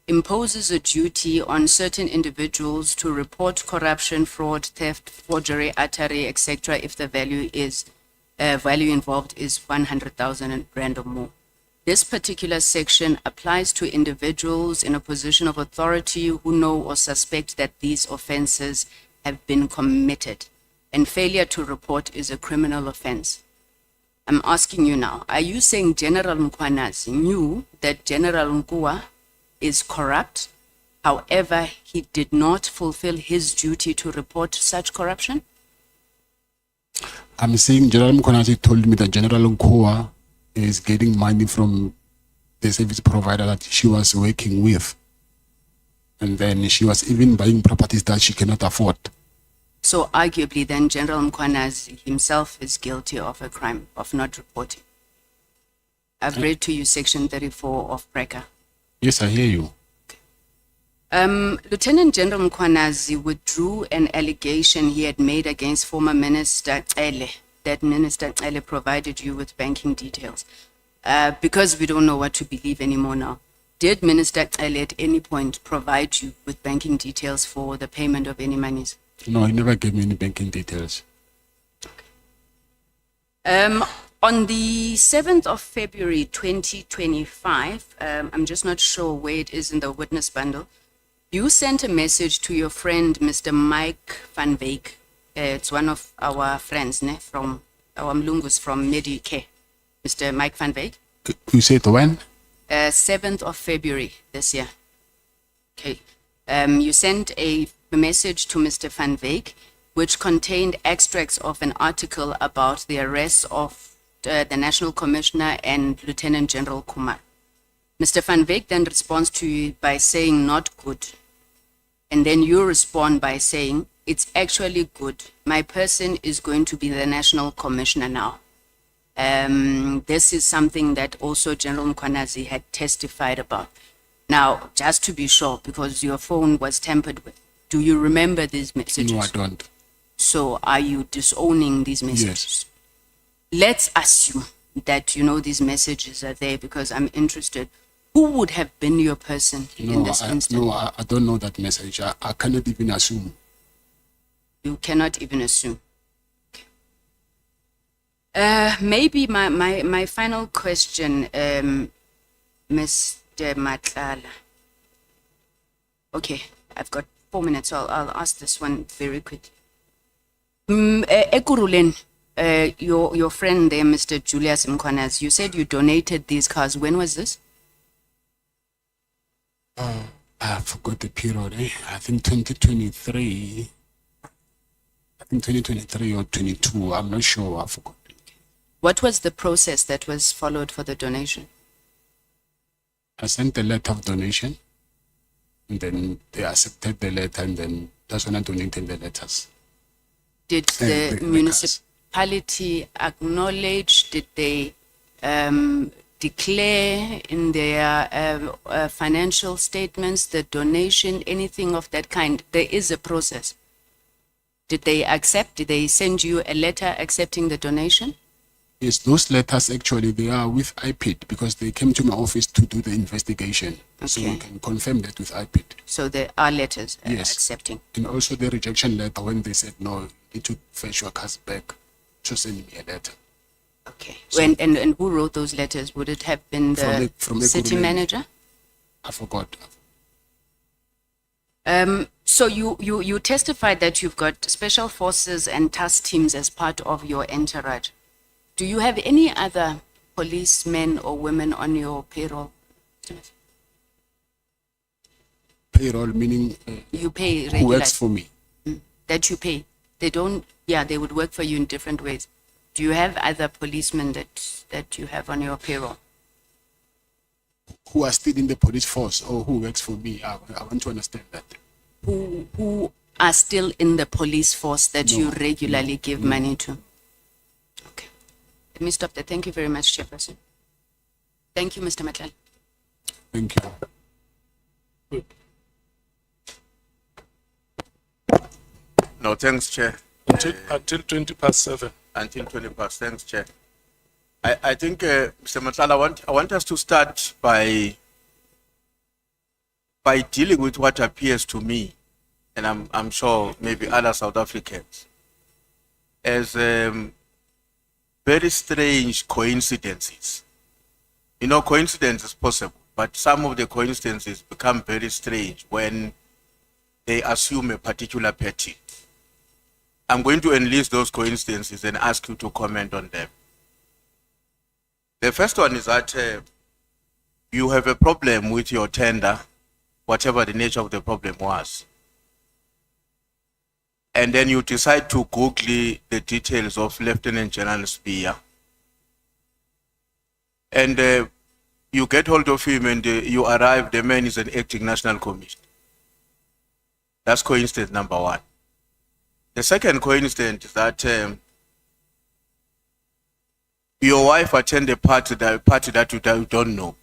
imposes a duty on certain individuals to report corruption, fraud, theft, forgery, artery, etc. if the value involved is 100,000 rand or more. This particular section applies to individuals in a position of authority who know or suspect that these offenses have been committed, and failure to report is a criminal offense. I'm asking you now, are you saying General Mkhwanazi knew that General Nkua is corrupt, however, he did not fulfill his duty to report such corruption? I'm saying General Mkhwanazi told me that General Nkua is getting money from the service provider that she was working with. And then she was even buying properties that she cannot afford. So arguably then General Mkhwanazi himself is guilty of a crime of not reporting. I've read to you section 34 of PRECA. Yes, I hear you. Lieutenant General Mkhwanazi withdrew an allegation he had made against former Minister Ele, that Minister Ele provided you with banking details. Because we don't know what to believe anymore now. Did Minister Ele at any point provide you with banking details for the payment of any monies? No, he never gave me any banking details. On the 7th of February 2025, I'm just not sure where it is in the witness bundle, you sent a message to your friend, Mr. Mike Van Wyk. It's one of our friends from our Mlungus from Medicare, Mr. Mike Van Wyk. You said when? 7th of February this year. Okay. You sent a message to Mr. Van Wyk, which contained extracts of an article about the arrest of the National Commissioner and Lieutenant General Kumar. Mr. Van Wyk then responds to you by saying not good. And then you respond by saying, it's actually good. My person is going to be the National Commissioner now. This is something that also General Mkhwanazi had testified about. Now, just to be sure, because your phone was tampered with, do you remember these messages? No, I don't. So are you disowning these messages? Yes. Let's assume that you know these messages are there, because I'm interested. Who would have been your person in this instance? No, I don't know that message. I cannot even assume. You cannot even assume. Maybe my final question, Mr. Matlala. Okay, I've got 4 minutes, so I'll ask this one very quickly. Ekurulen, your friend there, Mr. Julius Mkhwanazi, you said you donated these cars. When was this? I forgot the period. I think 2023. I think 2023 or 22. I'm not sure. I forgot. What was the process that was followed for the donation? I sent a letter of donation, and then they accepted the letter, and then that's when I donated the letters. Did the cars. municipality acknowledge, did they declare in their financial statements the donation, anything of that kind? There is a process. Did they accept, did they send you a letter accepting the donation? Yes, those letters actually, they are with IPID because they came to my office to do the investigation. So Okay. we can confirm that with IPID. So there are letters Yes. accepting. And also the rejection letter when they said, no, you need to fetch your cars back, to send me a letter. Okay. And who wrote those letters? Would it have been the From the city government. manager? I forgot. So you testified that you've got special forces and task teams as part of your entourage. Do you have any other policemen or women on your payroll? Payroll meaning You pay who regularly. works for me. That you pay. They don't, yeah, they would work for you in different ways. Do you have other policemen that you have on your payroll? Who are still in the police force or who works for me. I want to understand that. Who are still in the police force that you regularly give money to? Okay. Let me stop there. Thank you very much, Chairperson. Thank you, Mr. Matlala. Thank you. No, thanks, Chair. Until 20 past 7. Until 20 past. Thanks, Chair. I think, Mr. Matlala, I want us to start by dealing with what appears to me, and I'm sure maybe other South Africans, as very strange coincidences. You know, coincidence is possible, but some of the coincidences become very strange when they assume a particular pattern. I'm going to enlist those coincidences and ask you to comment on them. The first one is that you have a problem with your tender, whatever the nature of the problem was. And then you decide to Google the details of Lieutenant General Spear. And you get hold of him and you arrive, the man is an acting national commissioner. That's coincidence number one. The second coincidence is that your wife attended a party that you don't know.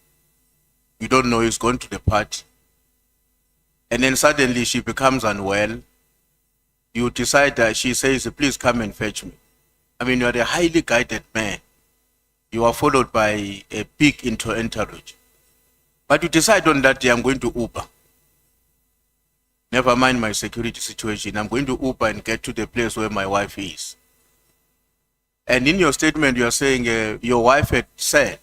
You don't know he's going to the party. And then suddenly she becomes unwell. You decide that she says, please come and fetch me. I mean, you're a highly guided man. You are followed by a big entourage. But you decide on that day, I'm going to Uber. Never mind my security situation. I'm going to Uber and get to the place where my wife is. And in your statement, you're saying your wife had said,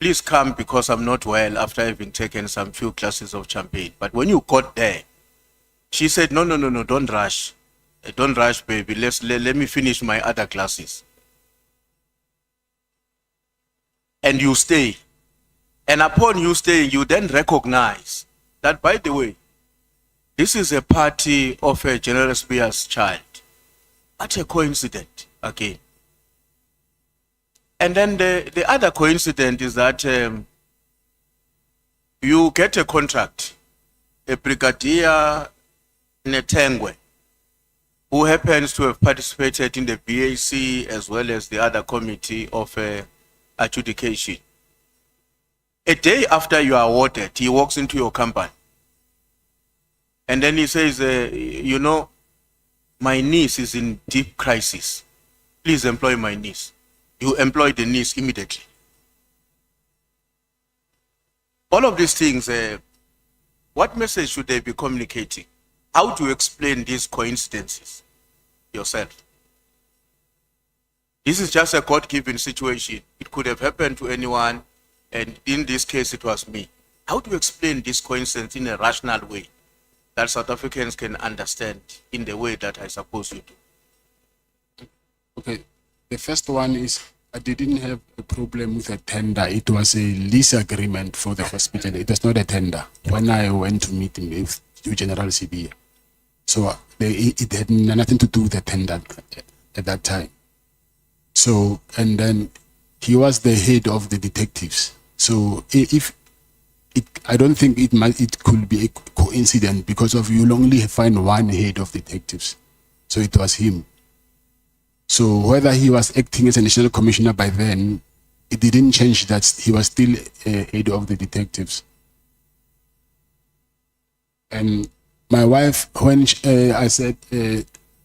please come because I'm not well after having taken some few glasses of champagne. But when you got there, she said, no, don't rush. Don't rush, baby. Let me finish my other classes. And you stay. And upon you staying, you then recognize that, by the way, this is a party of a General Spear's child. What a coincidence, again. And then the other coincidence is that you get a contract, a Brigadier Netengwe, who happens to have participated in the BAC as well as the other committee of adjudication. A day after you are awarded, he walks into your company. And then he says, you know, my niece is in deep crisis. Please employ my niece. You employ the niece immediately. All of these things, what message should they be communicating? How do you explain these coincidences yourself? This is just a God-given situation. It could have happened to anyone, and in this case, it was me. How do you explain this coincidence in a rational way that South Africans can understand in the way that I suppose you do? Okay, the first one is I didn't have a problem with a tender. It was a lease agreement for the hospital. It was not a tender when I went to meet him with General Spear. So it had nothing to do with the tender at that time. So So, and then he was the head of the detectives. So if it, I don't think it could be a coincidence because of you'll only find one head of detectives. So it was him. So whether he was acting as a national commissioner by then, it didn't change that he was still a head of the detectives. And my wife, when I said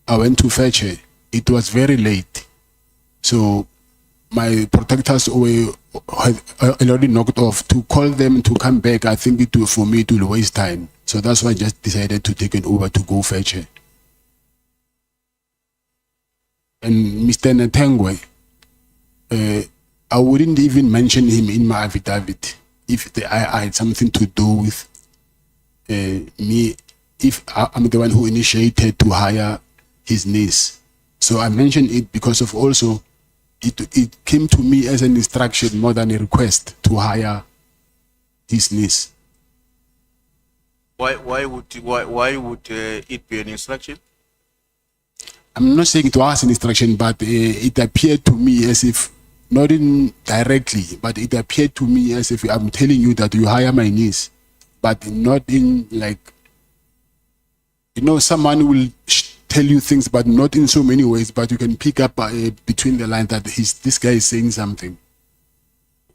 I went to fetch her, it was very late. So my protectors were already knocked off. To call them to come back, I think for me it will waste time. So that's why I just decided to take an Uber to go fetch her. And Mr. Ntengwe, I wouldn't even mention him in my affidavit if I had something to do with me, if I'm the one who initiated to hire his niece. So I mentioned it because of also, it came to me as an instruction more than a request to hire his niece. Why would it be an instruction? I'm not saying it was an instruction, but it appeared to me as if, not in directly, but it appeared to me as if I'm telling you that you hire my niece, but not in like, you know, someone will tell you things, but not in so many ways, but you can pick up between the lines that this guy is saying something.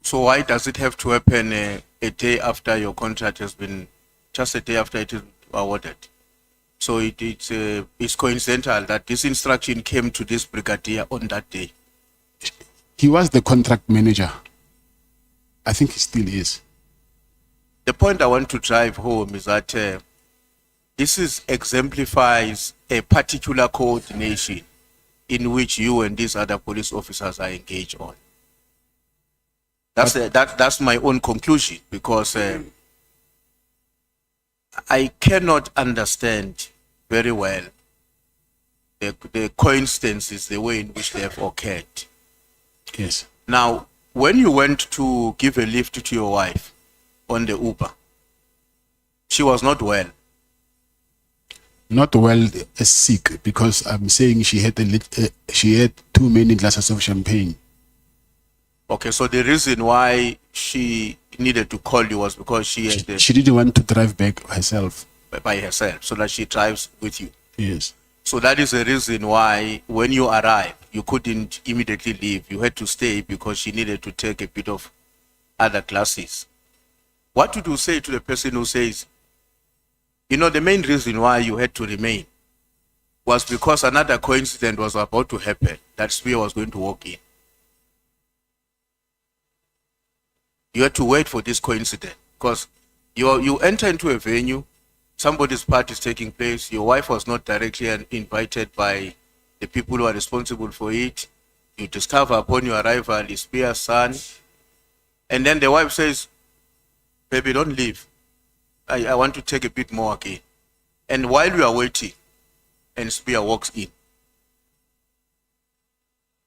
So why does it have to happen a day after your contract has been, just a day after it is awarded? So it's coincidental that this instruction came to this brigadier on that day. He was the contract manager. I think he still is. The point I want to drive home is that this exemplifies a particular coordination in which you and these other police officers are engaged on. That's my own conclusion, because I cannot understand very well the coincidences, the way in which they have occurred. Yes. Now, when you went to give a lift to your wife on the Uber, she was not well. Not well, sick, because I'm saying she had too many glasses of champagne. Okay, so the reason why she needed to call you was because she didn't want to drive back herself. By herself, so that she drives with you. Yes. So that is the reason why when you arrived, you couldn't immediately leave. You had to stay because she needed to take a bit of other classes. What would you say to the person who says, you know, the main reason why you had to remain was because another coincidence was about to happen, that Spear was going to walk in. You had to wait for this coincidence because you enter into a venue, somebody's party is taking place, your wife was not directly invited by the people who are responsible for it. You discover upon your arrival is Spear's son, and then the wife says, baby, don't leave. I want to take a bit more again. And while you are waiting, and Spear walks in.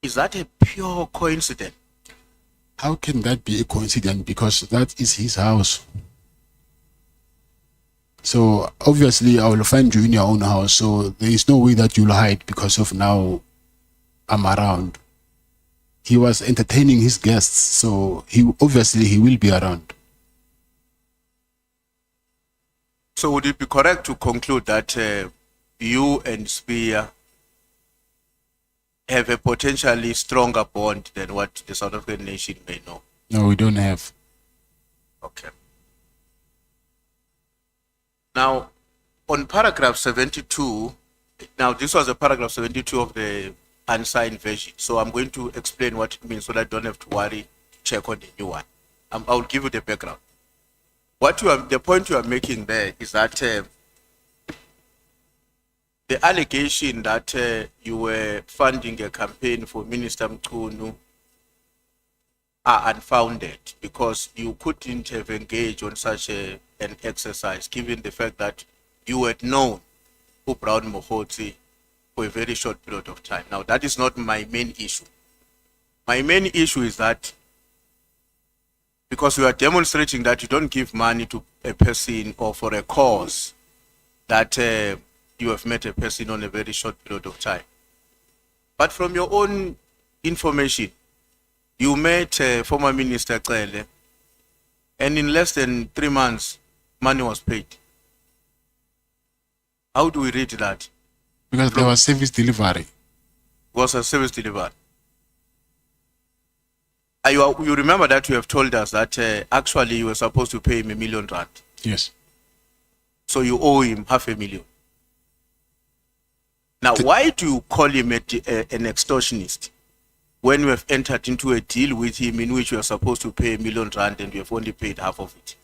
Is that a pure coincidence? How can that be a coincidence? Because that is his house. So obviously I will find you in your own house. So there is no way that you'll hide because of now I'm around. He was entertaining his guests. So he will be around. So would it be correct to conclude that you and Spear have a potentially stronger bond than what the South African nation may know? No, we don't have. Okay. Now, on paragraph 72, now this was a paragraph 72 of the unsigned version. So I'm going to explain what it means so that I don't have to worry to check on the new one. I'll give you the background. The point you are making there is that the allegation that you were funding a campaign for Minister Mkhunu are unfounded because you couldn't have engaged on such an exercise, given the fact that you had known who Brown Mohoti for a very short period of time. Now, that is not my main issue. My main issue is that because you are demonstrating that you don't give money to a person or for a cause that you have met a person on a very short period of time. But from your own information. You met former Minister Cele, and in less than 3 months, money was paid. How do we read that? Because there was service delivery. Was a service delivery. You remember that you have told us that actually you were supposed to pay him R1 million. Yes. So you owe him $500,000. Now, why do you call him an extortionist when you have entered into a deal with him in which you are supposed to pay R1 million and you have only paid half of it?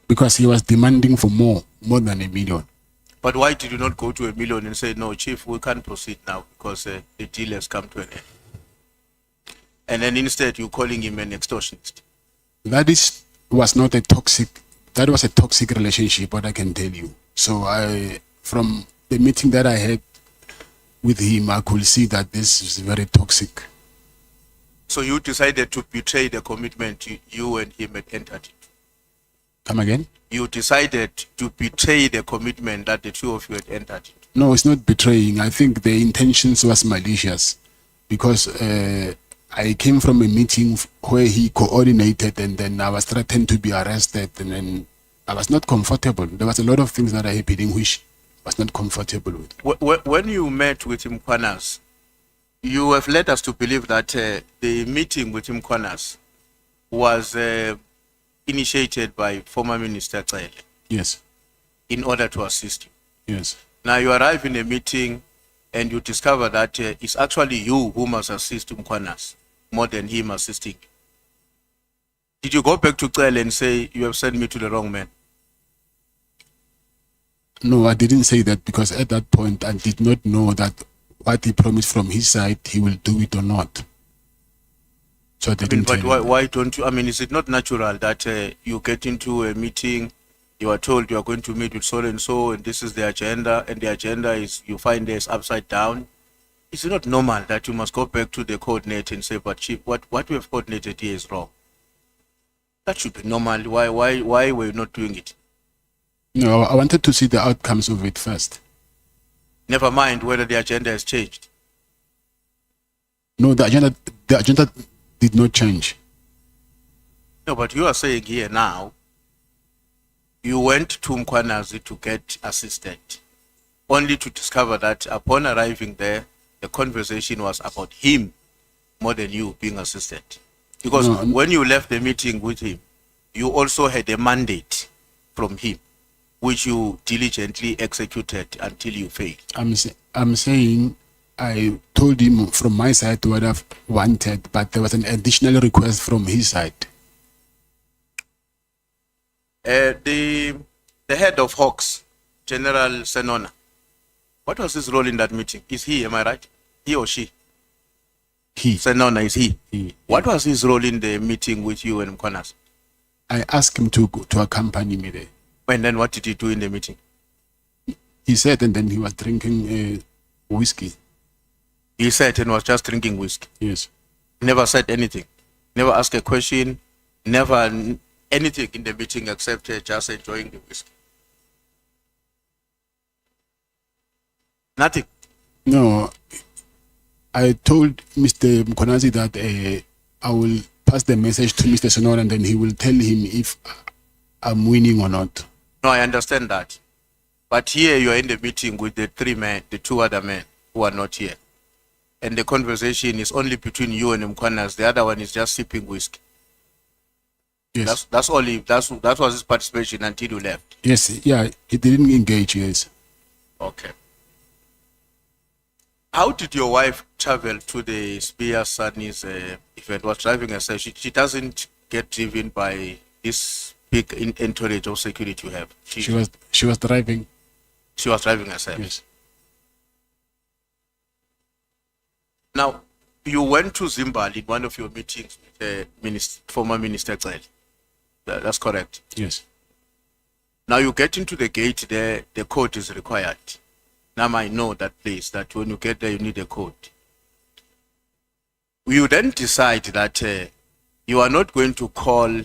Because he was demanding for more than $1 million. But why did you not go to $1 million and say, no, Chief, we can't proceed now because the deal has come to an end? And then instead you're calling him an extortionist. That was a toxic relationship, what I can tell you. So from the meeting that I had with him, I could see that this is very toxic. So you decided to betray the commitment you and him had entered into? Come again? You decided to betray the commitment that the two of you had entered into? No, it's not betraying. I think the intentions was malicious because I came from a meeting where he coordinated and then I was threatened to be arrested and then I was not comfortable. There was a lot of things that are happening which I was not comfortable with. When you met with Mkhwanazi, you have led us to believe that the meeting with Mkhwanazi was initiated by former Minister Cele. Yes. In order to assist you. Yes. Now you arrive in a meeting and you discover that it's actually you who must assist Mkhwanazi more than him assisting you. Did you go back to Cele and say, you have sent me to the wrong man? No, I didn't say that because at that point I did not know that what he promised from his side, he will do it or not. So I didn't but why don't you, is it not natural that you get into a meeting, you are told you are going to meet with so and so and this is the agenda, and the agenda is, you find there's upside down? Is it not normal that you must go back to the coordinator and say, but Chief, what we have coordinated here is wrong? That should be normal. Why were you not doing it? No, I wanted to see the outcomes of it first. Never mind whether the agenda has changed. No, the agenda did not change. No, but you are saying here now, you went to Mkhwanazi to get assisted, only to discover that upon arriving there, the conversation was about him more than you being assisted. Because when you left the meeting with him, you also had a mandate from him, which you diligently executed until you failed. I'm saying I told him from my side what I've wanted, but there was an additional request from his side. The head of Hawks, General Senona, what was his role in that meeting? Is he, am I right? He or she? He. Senona, is he? He. What was his role in the meeting with you and Mkhwanazi? I asked him to accompany me there. And then what did he do in the meeting? He said, and then he was drinking whiskey. He said and was just drinking whiskey? Yes. Never said anything? Never asked a question? Never anything in the meeting except just enjoying the whiskey? Nothing? No. I told Mr. Mkhwanazi that I will pass the message to Mr. Senona and then he will tell him if I'm winning or not. No, I understand that. But here you are in the meeting with the two other men who are not here. And the conversation is only between you and Mkhwanazi. The other one is just sipping whiskey. Yes. That's all. That was his participation until you left. Yes. Yeah. He didn't engage. Yes. Okay. How did your wife travel to the Spear Sunny's event? Was driving herself? She doesn't get driven by this big entourage of security you have. She was driving. She was driving herself. Yes. Now, you went to Zimbabwe in one of your meetings with former Minister Cele. That's correct. Yes. Now you get into the gate there, the code is required. Now I know that place, that when you get there, you need a code. You then decide that you are not going to call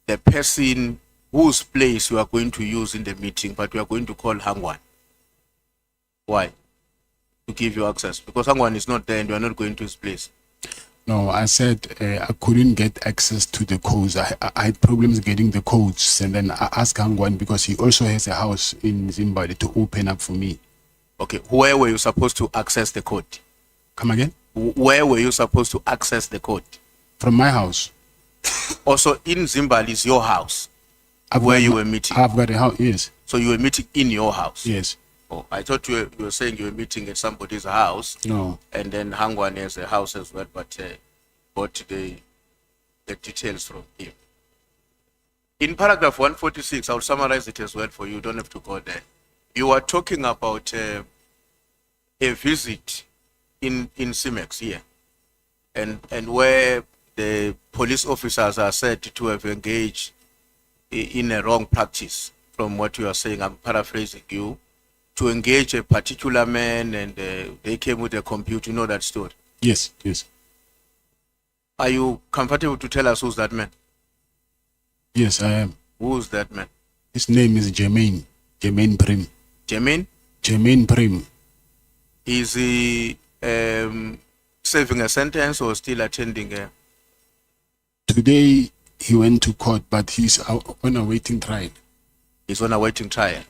the person whose place you are going to use in the meeting, but you are going to call Hangwan. Why? to give you access? Because someone is not there and you are not going to his place. No, I said I couldn't get access to the codes. I had problems getting the codes, and then I asked Hangwan because he also has a house in Zimbabwe to open up for me. Okay, where were you supposed to access the code? Come again? Where were you supposed to access the code? From my house. Also, in Zimbabwe is your house where you were meeting. I've got a house, yes. So you were meeting in your house? Yes. Oh, I thought you were saying you were meeting at somebody's house. No. And then Hangwan has a house as well, but got the details from him. In paragraph 146, I'll summarize it as well for you. You don't have to go there. You are talking about a visit in CIMEX here, and where the police officers are said to have engaged in a wrong practice. From what you are saying, I'm paraphrasing you, to engage a particular man, and they came with a computer. You know that story? Yes, yes. Are you comfortable to tell us who's that man? Yes, I am. Who's that man? His name is Jermaine Prim. Jermaine Prim. Is he serving a sentence or still attending a... Today he went to court, but he's on a waiting trial. He's on a waiting trial.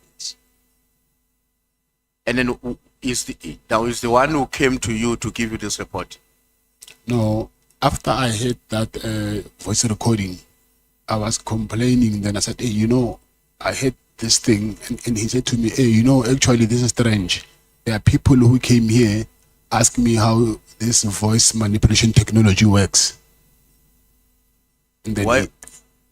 And then is the one who came to you to give you this report? No, after I heard that voice recording, I was complaining. Then I said, hey, you know, I heard this thing. And he said to me, hey, you know, actually this is strange. There are people who came here, ask me how this voice manipulation technology works. And then Why?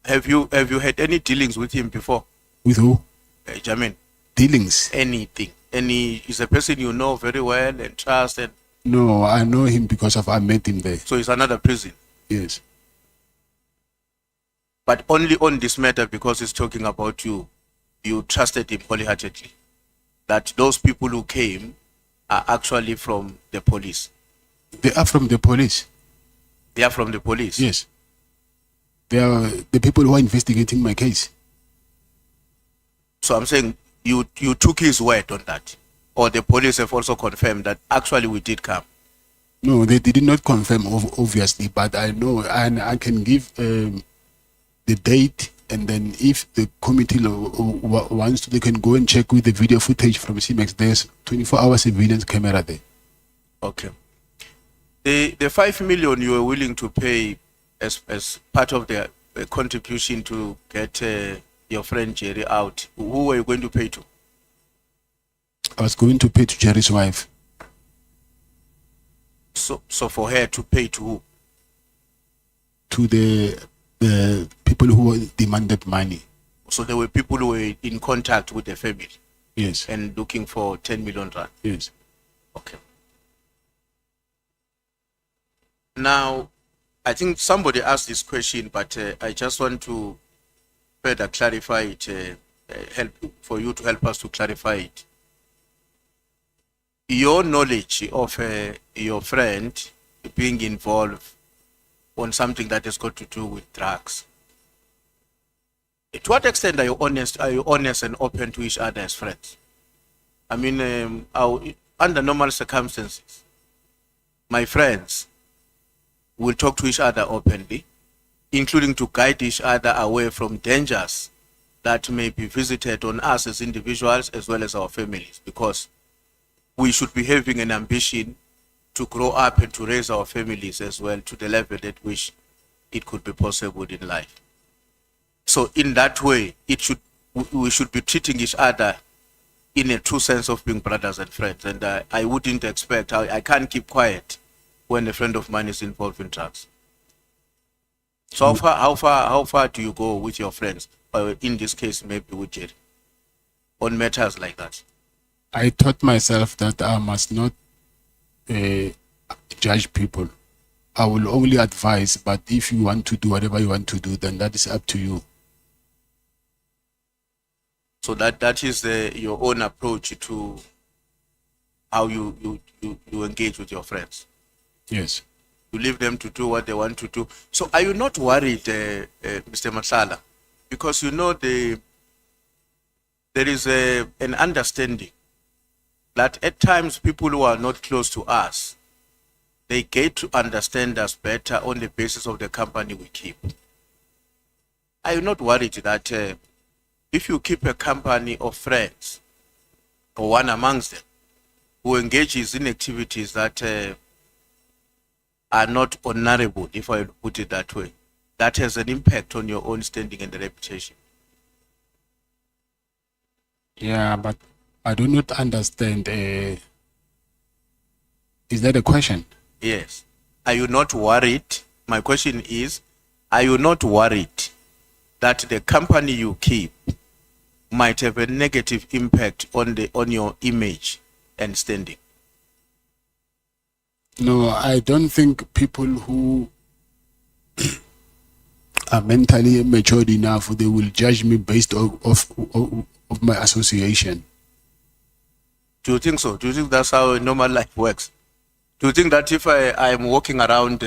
Have you had any dealings with him before? With who? Jermaine. Dealings? Anything? Is a person you know very well and trust? And no, I know him because I met him there. So it's another prison? Yes. But only on this matter, because he's talking about you, you trusted him wholeheartedly. That those people who came are actually from the police. They are from the police. They are from the police? Yes. They are the people who are investigating my case. So I'm saying you took his word on that, or the police have also confirmed that actually we did come? No, they did not confirm, obviously, but I know, and I can give the date, and then if the committee wants to, they can go and check with the video footage from CIMEX. There's 24-hour surveillance camera there. Okay. The 5 million you were willing to pay as part of the contribution to get your friend Jerry out, who were you going to pay to? I was going to pay to Jerry's wife. So for her to pay to who? To the people who demanded money. So there were people who were in contact with the family? Yes. And looking for 10 million rand? Yes. Okay. Now, I think somebody asked this question, but I just want to further clarify it, help for you to help us to clarify it. Your knowledge of your friend being involved on something that has got to do with drugs, to what extent are you honest and open to each other as friends? I mean, under normal circumstances, my friends will talk to each other openly, including to guide each other away from dangers that may be visited on us as individuals as well as our families, because we should be having an ambition to grow up and to raise our families as well to the level at which it could be possible in life. So in that way, we should be treating each other in a true sense of being brothers and friends. And I wouldn't expect, I can't keep quiet when a friend of mine is involved in drugs. So how far do you go with your friends, or in this case maybe with Jerry, on matters like that? I taught myself that I must not judge people. I will only advise, but if you want to do whatever you want to do, then that is up to you. So that is your own approach to how you engage with your friends? Yes. You leave them to do what they want to do. So are you not worried, Mr. Matlala? Because you know there is an understanding that at times people who are not close to us, they get to understand us better on the basis of the company we keep. I am not worried that if you keep a company of friends, or one amongst them, who engages in activities that are not honorable, if I put it that way, that has an impact on your own standing and reputation. Yeah, but I do not understand. Is that a question? Yes. Are you not worried? My question is, are you not worried that the company you keep might have a negative impact on your image and standing? No, I don't think people who are mentally matured enough, they will judge me based of my association. Do you think so? Do you think that's how normal life works? Do you think that if I'm walking around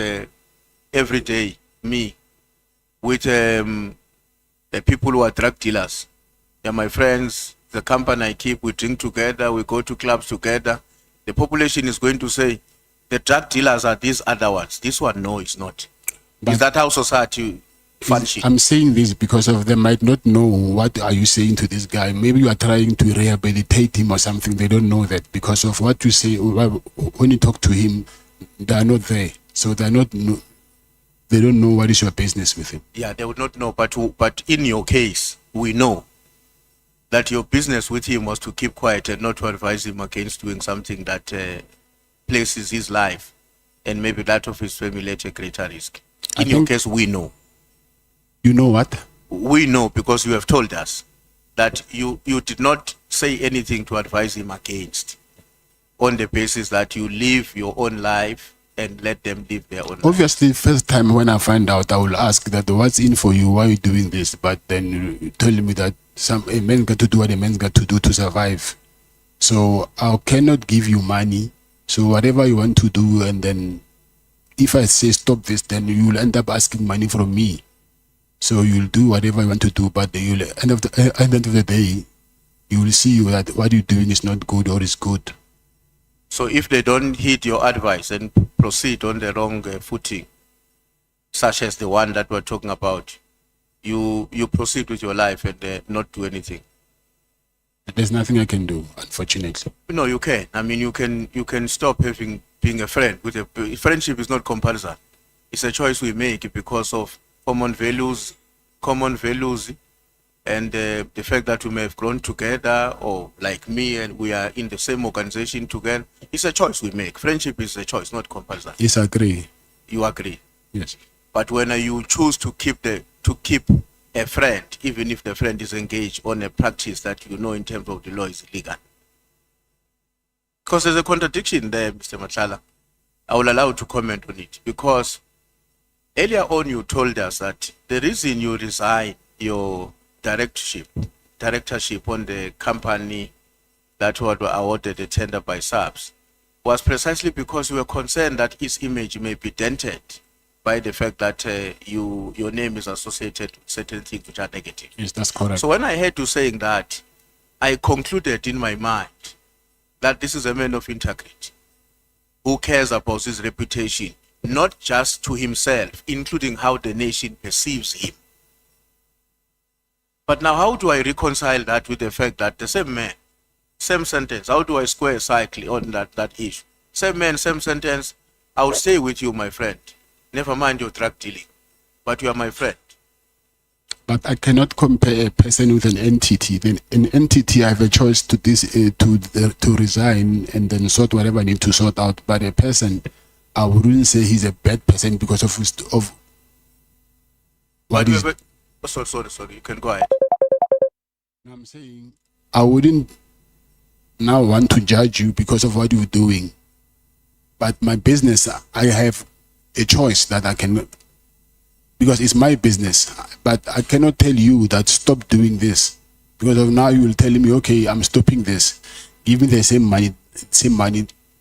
every day, me, with the people who are drug dealers, they're my friends, the company I keep, we drink together, we go to clubs together, the population is going to say, the drug dealers are these other ones. This one, no, it's not. Is that how society functions? I'm saying this because of they might not know what are you saying to this guy. Maybe you are trying to rehabilitate him or something. They don't know that because of what you say. When you talk to him, they are not there, so they don't know what is your business with him. Yeah, they would not know. But in your case, we know that your business with him was to keep quiet and not to advise him against doing something that places his life and maybe that of his family at a greater risk. In your case, we know. You know what? We know because you have told us that you did not say anything to advise him against, on the basis that you live your own life and let them live their own life. Obviously, first time when I find out, I will ask that what's in for you, why are you doing this? But then you tell me that a man got to do what a man's got to do to survive. So I cannot give you money. So whatever you want to do, and then if I say stop this, then you will end up asking money from me. So you'll do whatever you want to do, but you'll end of the day, you will see that what you're doing is not good or is good. So if they don't heed your advice and proceed on the wrong footing, such as the one that we're talking about, you proceed with your life and not do anything. There's nothing I can do, unfortunately. No, you can. I mean, you can stop being a friend. Friendship is not comparison. It's a choice we make because of common values, and the fact that we may have grown together, or like me, and we are in the same organization together. It's a choice we make. Friendship is a choice, not comparison. Yes, I agree. You agree? Yes. But when you choose to keep a friend, even if the friend is engaged on a practice that you know in terms of the law is illegal. Because there's a contradiction there, Mr. Matlala. I will allow you to comment on it. Because earlier on you told us that the reason you resign your directorship on the company that was awarded a tender by SAPS was precisely because you were concerned that its image may be dented by the fact that your name is associated with certain things which are negative. Yes, that's correct. So when I heard you saying that, I concluded in my mind that this is a man of integrity who cares about his reputation, not just to himself, including how the nation perceives him. But now how do I reconcile that with the fact that the same man, same sentence, how do I square a cycle on that issue? Same man, same sentence, I will stay with you, my friend. Never mind your drug dealing, but you are my friend. But I cannot compare a person with an entity. Then an entity, I have a choice to resign and then sort whatever I need to sort out. But a person, I wouldn't say he's a bad person because of what is. Sorry, you can go ahead. I'm saying I wouldn't now want to judge you because of what you're doing. But my business, I have a choice that I can, because it's my business. But I cannot tell you that stop doing this, because of now you will tell me, okay, I'm stopping this, give me the same money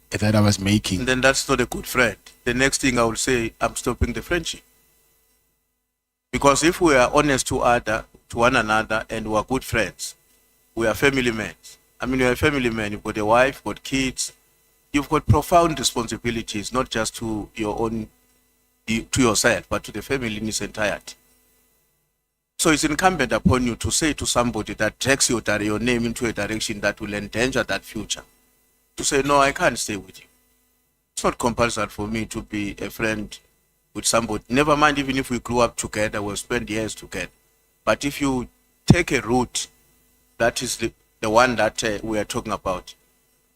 that I was making. And then that's not a good friend. The next thing I will say, I'm stopping the friendship. Because if we are honest to one another and we are good friends, we are family men, I mean, you're a family man, you've got a wife, you've got kids, you've got profound responsibilities, not just to your own, to yourself, but to the family in its entirety. So it's incumbent upon you to say to somebody that drags your name into a direction that will endanger that future, to say, no, I can't stay with you. It's not compulsory for me to be a friend with somebody. Never mind, even if we grew up together, we'll spend years together. But if you take a route that is the one that we are talking about,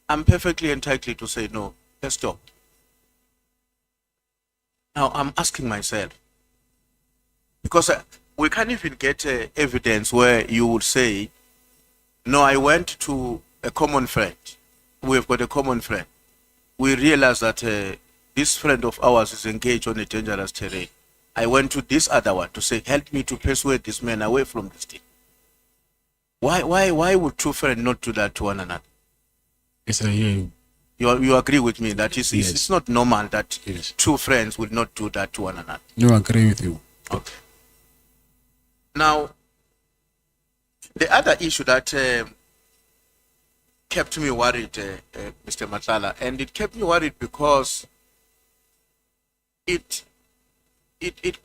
I'm perfectly entitled to say, no, let's stop. Now, I'm asking myself, because we can't even get evidence where you would say, no, I went to a common friend. We've got a common friend. We realize that this friend of ours is engaged on a dangerous terrain. I went to this other one to say, help me to persuade this man away from this thing. Why would two friends not do that to one another? Yes, I hear you. You agree with me that it's Yes. not normal that Yes. two friends would not do that to one another. No, I agree with you. Okay. Now, the other issue that kept me worried, Mr. Matlala, and it kept me worried because it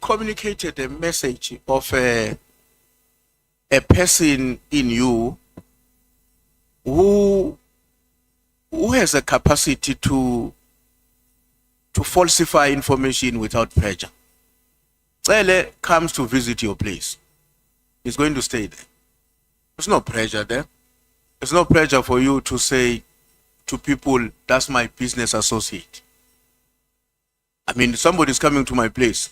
communicated a message of a person in you who has a capacity to falsify information without pressure. Cele comes to visit your place. He's going to stay there. There's no pressure there. There's no pressure for you to say to people, that's my business associate. I mean, somebody's coming to my place.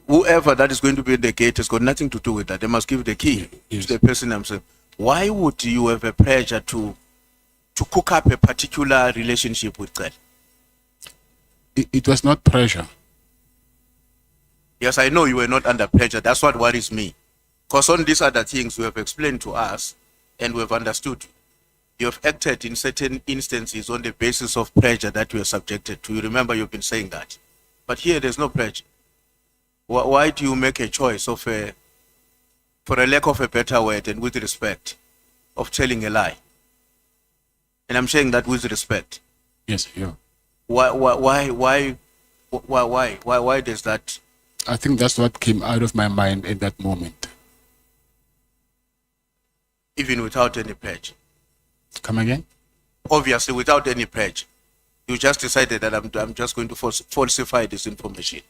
Whoever that is going to be at the gate has got nothing to do with that. They must give the key Yes. to the person themselves. Why would you have a pressure to cook up a particular relationship with God? It was not pressure. Yes, I know you were not under pressure. That's what worries me. Because on these other things you have explained to us and we have understood. You have acted in certain instances on the basis of pressure that you are subjected to. You remember you've been saying that. But here there's no pressure. Why do you make a choice of for a lack of a better word and with respect, of telling a lie? And I'm saying that with respect. Yes, yeah. Why does that? I think that's what came out of my mind at that moment. Even without any pledge? Come again? Obviously, without any pledge. You just decided that I'm just going to falsify this information.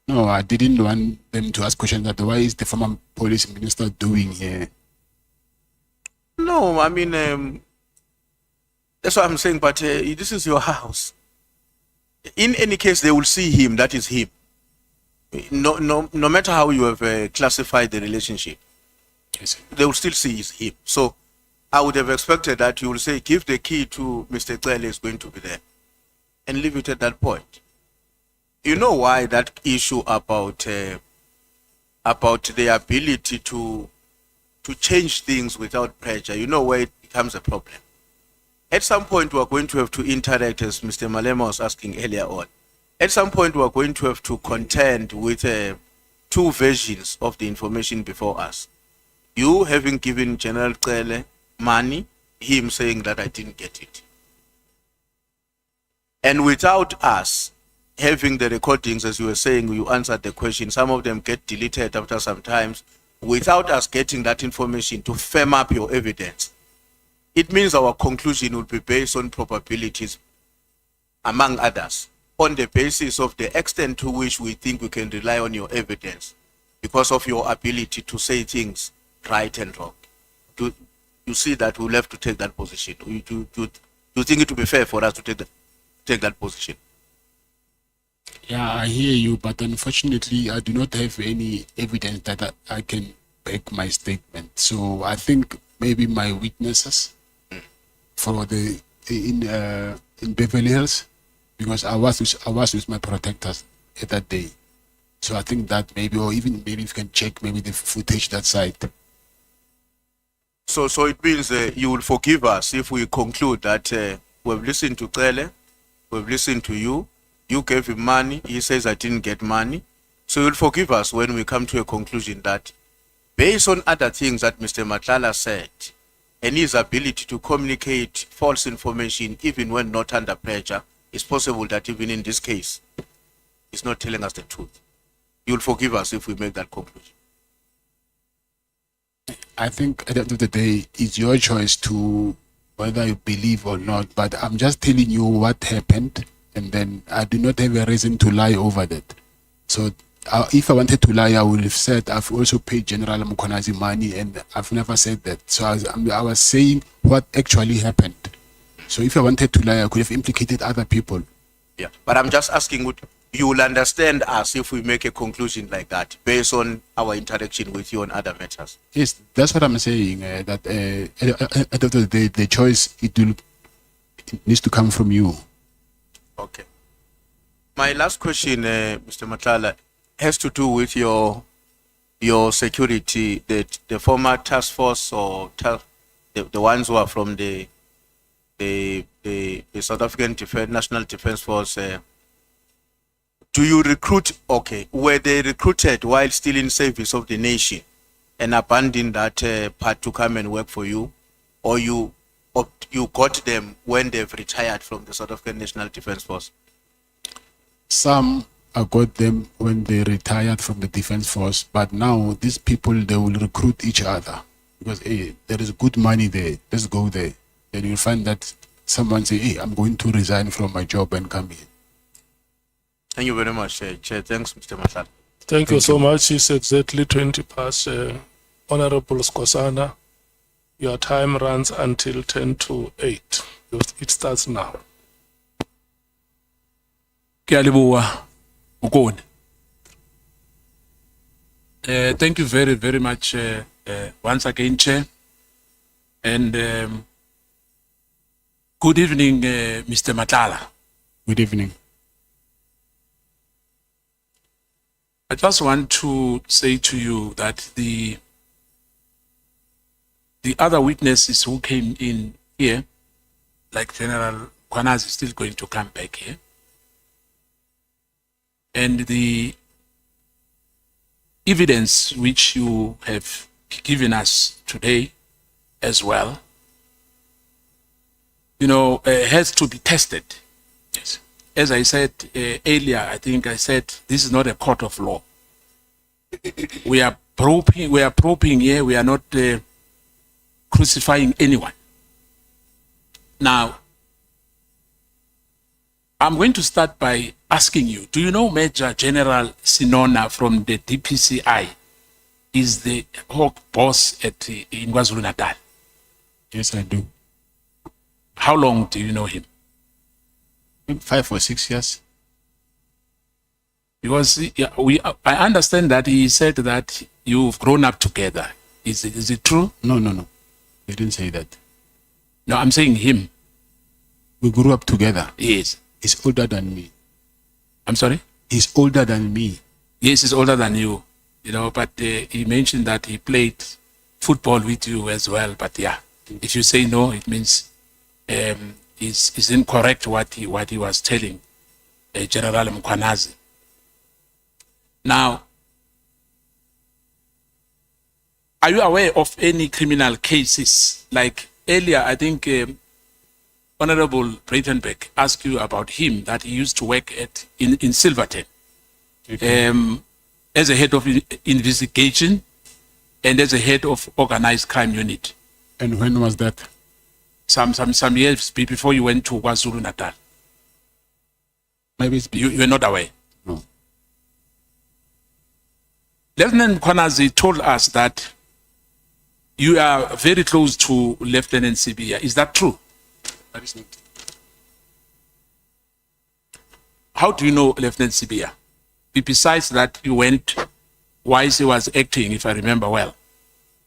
No, I didn't want them to ask questions that why is the former police minister doing here? No, I mean, that's what I'm saying, but this is your house. In any case, they will see him, that is him. No matter how you have classified the relationship, Yes. they will still see it's him. So I would have expected that you will say, give the key to Mr. Clele is going to be there, and leave it at that point. You know why that issue about the ability to change things without pressure, you know where it becomes a problem. At some point, we are going to have to interact, as Mr. Malema was asking earlier on. At some point, we are going to have to contend with two versions of the information before us. You having given General Cele money, him saying that I didn't get it. And without us having the recordings, as you were saying, you answered the question, some of them get deleted after some times, without us getting that information to firm up your evidence. It means our conclusion will be based on probabilities, among others, on the basis of the extent to which we think we can rely on your evidence because of your ability to say things right and wrong. Do you see that we'll have to take that position? Do you think it would be fair for us to take that position? Yeah, I hear you, but unfortunately, I do not have any evidence that I can back my statement. So I think maybe my witnesses for the in Beverly Hills, because I was with my protectors at that day. So I think that maybe, or even maybe if you can check maybe the footage that side. So it means you will forgive us if we conclude that we've listened to Cele, we've listened to you, you gave him money, he says I didn't get money. So you'll forgive us when we come to a conclusion that based on other things that Mr. Matlala said and his ability to communicate false information even when not under pressure, it's possible that even in this case, he's not telling us the truth. You'll forgive us if we make that conclusion. I think at the end of the day, it's your choice to whether you believe or not. But I'm just telling you what happened, and then I do not have a reason to lie over that. So if I wanted to lie, I would have said I've also paid General Mkhwanazi money, and I've never said that. So I was saying what actually happened. So if I wanted to lie, I could have implicated other people. Yeah, but I'm just asking, you will understand us if we make a conclusion like that based on our interaction with you on other matters. Yes, that's what I'm saying. That at the end of the day, the choice it needs to come from you. Okay. My last question, Mr. Matlala, has to do with your security. The former task force or the ones who are from the South African National Defence Force. Do you recruit? Okay, were they recruited while still in service of the nation and abandoned that part to come and work for you, or you got them when they've retired from the South African National Defence Force? Some I got them when they retired from the Defence Force, but now these people, they will recruit each other because hey, there is good money there. Let's go there. Then you'll find that someone say, hey, I'm going to resign from my job and come here. Thank you very much, Chair. Thanks, Mr. Matlala. Thank you so much. It's exactly 20 past. Honorable Skosana, your time runs until 10 to 8. It starts now. Thank you very, very much once again, Chair. And good evening, Mr. Matlala. Good evening. I just want to say to you that the other witnesses who came in here, like General Mkhwanazi, is still going to come back here. And the evidence which you have given us today as well, has to be tested. Yes. As I said earlier, I think I said this is not a court of law. We are probing here. We are not crucifying anyone. Now, I'm going to start by asking you, do you know Major General Sinona from the DPCI is the hawk boss in KwaZulu-Natal? Yes, I do. How long do you know him? 5 or 6 years. Because I understand that he said that you've grown up together. Is it true? No. They didn't say that. No, I'm saying him. We grew up together. Yes. He's older than me. I'm sorry? He's older than me. Yes, he's older than you. But he mentioned that he played football with you as well. But yeah, if you say no, it means it's incorrect what he was telling General Mkhwanazi. Now, are you aware of any criminal cases? Like earlier, I think Honorable Breitenberg asked you about him, that he used to work in Silverton as a head of investigation and as a head of organized crime unit. And when was that? Some years before you went to KwaZulu-Natal. Maybe you were not aware. No. Lieutenant Mkhwanazi told us that you are very close to Lieutenant Sibia. Is that true? That is not. How do you know Lieutenant Sibia? Besides that, you went whilst he was acting, if I remember well,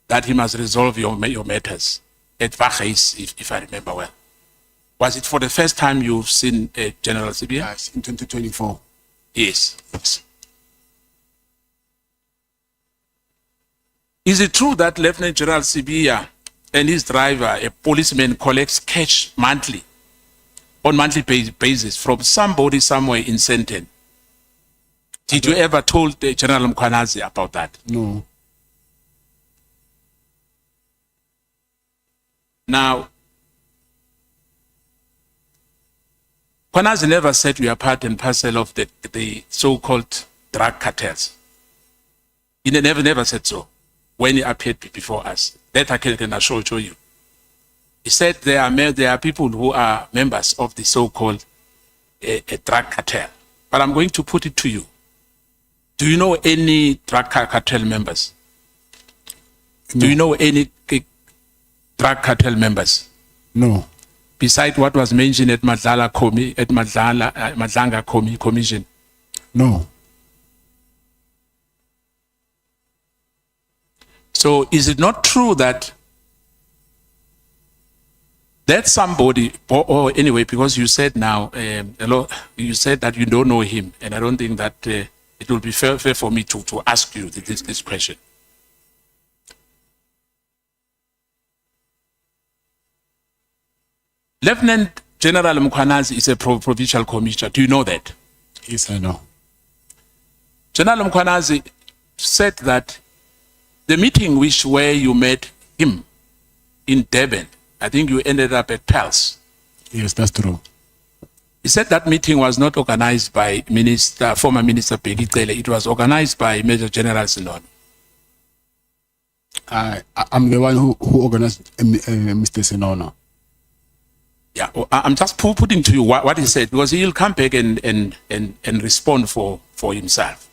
that he must resolve your matters at Vachais, if I remember well. Was it for the first time you've seen General Sibia? Yes, in 2024. Yes. Is it true that Lieutenant General Sibia and his driver, a policeman, collects cash on monthly basis from somebody somewhere in Sandton? Did you ever told General Mkhwanazi about that? No. Now, Mkhwanazi never said we are part and parcel of the so-called drug cartels. He never said so when he appeared before us. That I can assure you. He said there are people who are members of the so-called a drug cartel. But I'm going to put it to you. Do you know any drug cartel members? No. Do you know any drug cartel members? No. Besides what was mentioned at Matlala Commission? No. So is it not true that somebody, or anyway, because you said now, you said that you don't know him, and I don't think that it will be fair for me to ask you this question. Lieutenant General Mkhwanazi is a provincial commissioner. Do you know that? Yes, I know. General Mkhwanazi said that the meeting where you met him in Durban, I think you ended up at Pels. Yes, that's true. He said that meeting was not organized by former Minister Peggy Cele. It was organized by Major General Nhlanhla. I'm the one who organized Mr. Sinono. Yeah, I'm just putting to you what he said, because he'll come back and respond for himself.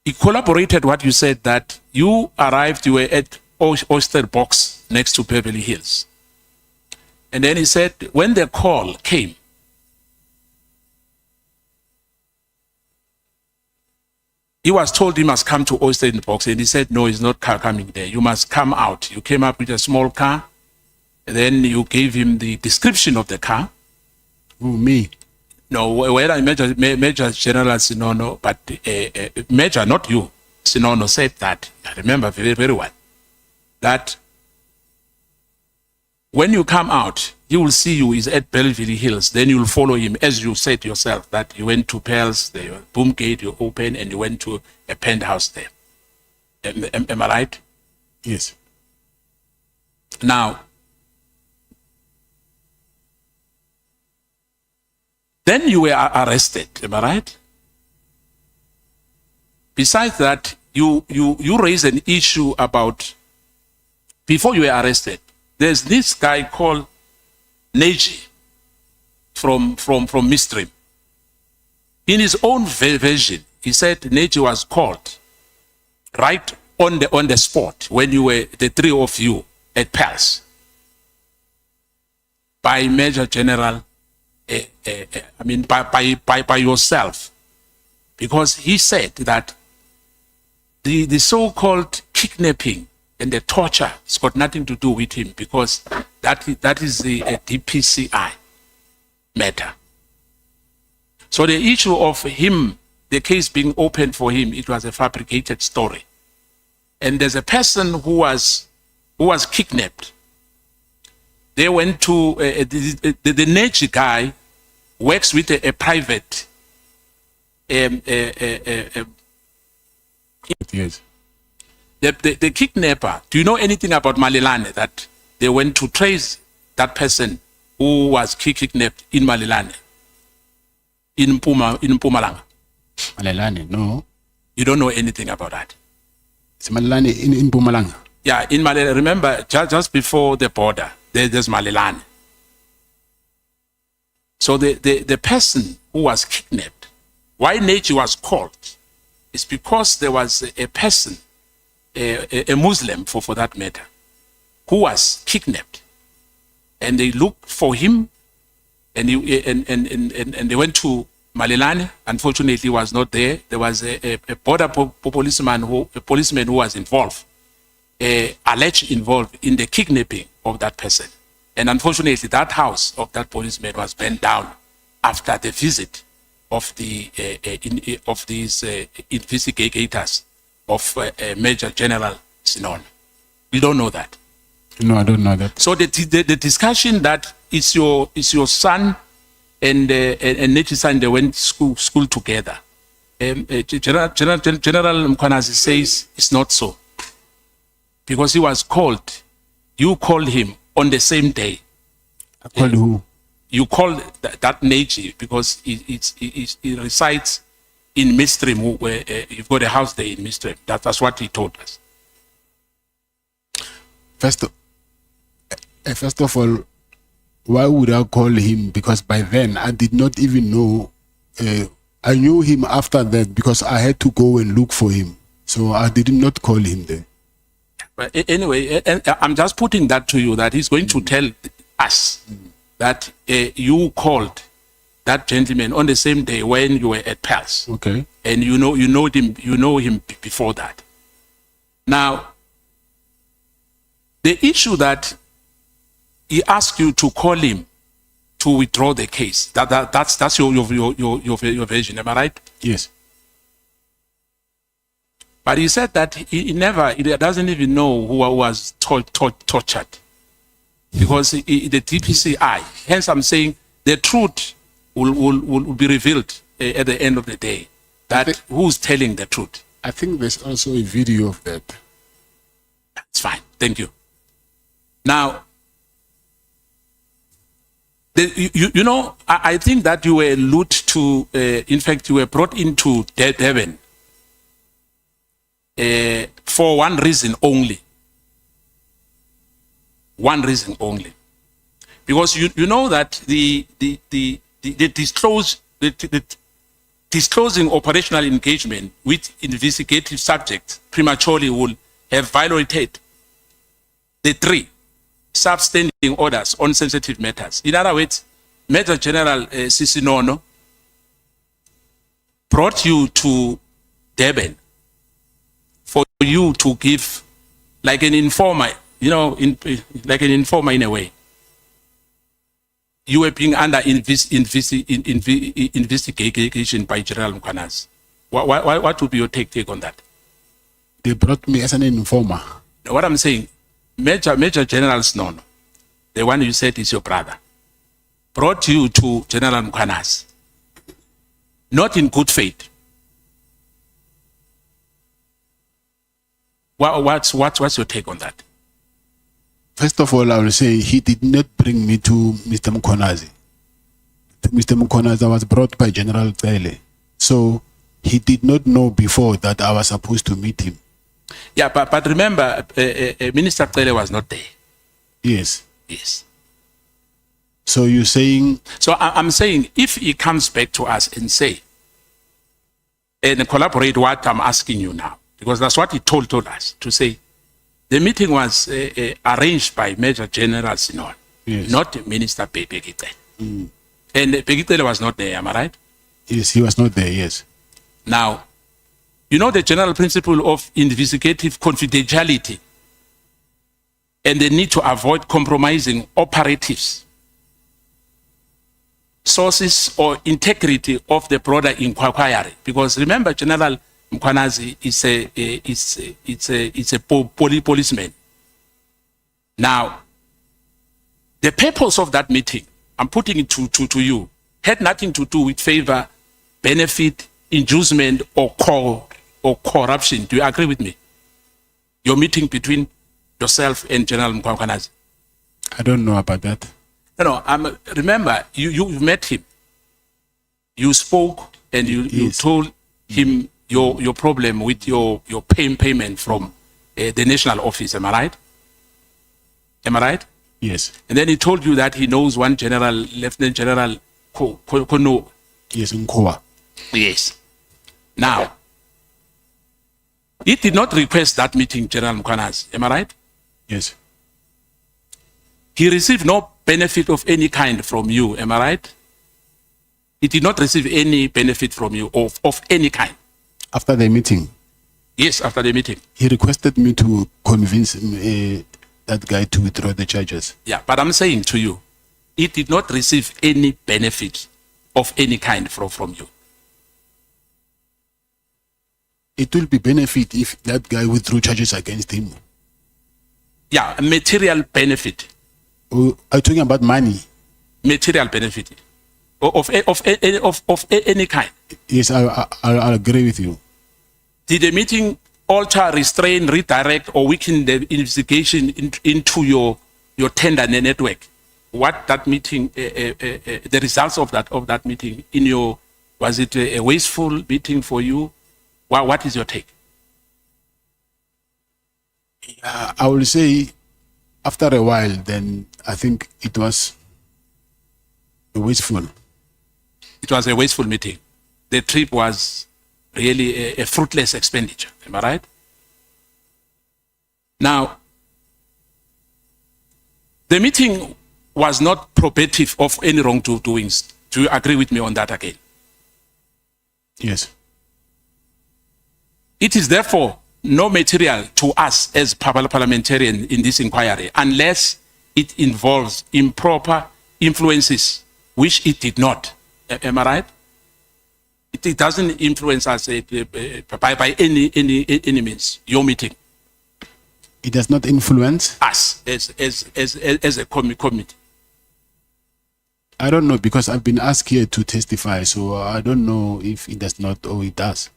He corroborated what you said, that you arrived, you were at Oyster Box next to Beverly Hills. And then he said, when the call came, he was told he must come to Oyster Box, and he said, no, he's not coming there. You must come out. You came up with a small car, and then you gave him the description of the car. Who, me? No, whether Major General Sinono, but Major, not you, Sinono said that, I remember very, very well, that when you come out, he will see you is at Belvedere Hills. Then you'll follow him, as you said yourself, that you went to Pearls, the boom gate, you opened, and you went to a penthouse there. Am I right? Yes. Now, then you were arrested, am I right? Besides that, you raised an issue about, before you were arrested, there's this guy called Neji from Midstream. In his own version, he said Neji was called right on the spot when you were, the three of you, at Pals, by Major General, by yourself, because he said that the so-called kidnapping and the torture has got nothing to do with him, because that is a DPCI matter. So the issue of him, the case being opened for him, it was a fabricated story. And there's a person who was kidnapped. They went to the Neji guy works with a private Yes. The kidnapper, do you know anything about Malelane, that they went to trace that person who was kidnapped in Malelane, in Mpumalanga? Malelane, no. You don't know anything about that? It's Malelane in Mpumalanga. Yeah, in Malelane. Remember, just before the border, there's Malelane. So the person who was kidnapped, why Neji was called, is because there was a person, a Muslim for that matter, who was kidnapped, and they looked for him, and they went to Malelane. Unfortunately, he was not there. There was a border policeman who was involved, alleged involved in the kidnapping of that person. And unfortunately, that house of that policeman was burned down after the visit of these investigators of Major General Sinono. You don't know that? No, I don't know that. So the discussion that it's your son and Neji's son, they went school together. General Mkhwanazi says it's not so, because he was called. You called him on the same day. I called who? You called that Neji because he resides in Midstream, where you've got a house there in Midstream. That's what he told us. First of all, why would I call him? Because by then I did not even know. I knew him after that because I had to go and look for him. So I did not call him there. But anyway, I'm just putting that to you, that he's going to tell us that you called that gentleman on the same day when you were at Pals. Okay. And you know him before that. Now, the issue that he asked you to call him to withdraw the case, that's your version, am I right? Yes. But he said that he doesn't even know who was tortured. Because the DPCI, hence I'm saying the truth will be revealed at the end of the day. That who's telling the truth. I think there's also a video of that. It's fine, thank you. Now, I think that you were allude to, in fact, you were brought into Durban for one reason only. One reason only. Because you know that the disclosing operational engagement with investigative subjects prematurely will have violated the 3 substanding orders on sensitive matters. In other words, Major General Sisinono brought you to Durban for you to give, like an informer, like an informer in a way. You were being under investigation by General Mkhwanazi. What would be your take on that? They brought me as an informer. What I'm saying, Major General Snono, the one you said is your brother, brought you to General Mkhwanazi, not in good faith. What's your take on that? First of all, I will say he did not bring me to Mr. Mkhwanazi. To Mr. Mkhwanazi, I was brought by General Nhlanhla. So he did not know before that I was supposed to meet him. Yeah, but remember, Minister Nhlanhla was not there. Yes. Yes. So you're saying... So I'm saying, if he comes back to us and say, and collaborate what I'm asking you now, because that's what he told us, to say, the meeting was arranged by Major General Sinon, yes, not Minister Begite. And Begite was not there, am I right? Yes, he was not there, yes. Now, you know the general principle of investigative confidentiality and the need to avoid compromising operatives, sources, or integrity of the broader inquiry. Because remember, General Mkhwanazi is a policeman. Now, the purpose of that meeting, I'm putting it to you, had nothing to do with favor, benefit, inducement, or corruption. Do you agree with me? Your meeting between yourself and General Mkhwanazi. I don't know about that. No, remember, you met him. You spoke and you told him your problem with your payment from the national office. Am I right? Am I right? Yes. And then he told you that he knows one general, Lieutenant General Kono. Yes, Nkwa. Yes. Now, he did not request that meeting, General Mkhwanazi. Am I right? Yes. He received no benefit of any kind from you. Am I right? He did not receive any benefit from you of any kind. After the meeting? Yes, after the meeting. He requested me to convince that guy to withdraw the charges. Yeah, but I'm saying to you, he did not receive any benefit of any kind from you. It will be benefit if that guy withdrew charges against him. Yeah, material benefit. Oh, are you talking about money? Material benefit of any kind. Yes, I'll agree with you. Did the meeting alter, restrain, redirect, or weaken the investigation into your tender network. What that meeting, the results of that meeting in your, was it a wasteful meeting for you? What is your take? I will say, after a while, then I think it was wasteful. It was a wasteful meeting. The trip was really a fruitless expenditure. Am I right? Now, the meeting was not probative of any wrongdoings. Do you agree with me on that again? Yes. It is therefore no material to us as parliamentarians in this inquiry unless it involves improper influences, which it did not. Am I right? It doesn't influence us by any means, your meeting. It does not influence us as a committee. I don't know, because I've been asked here to testify, so I don't know if it does not or it does.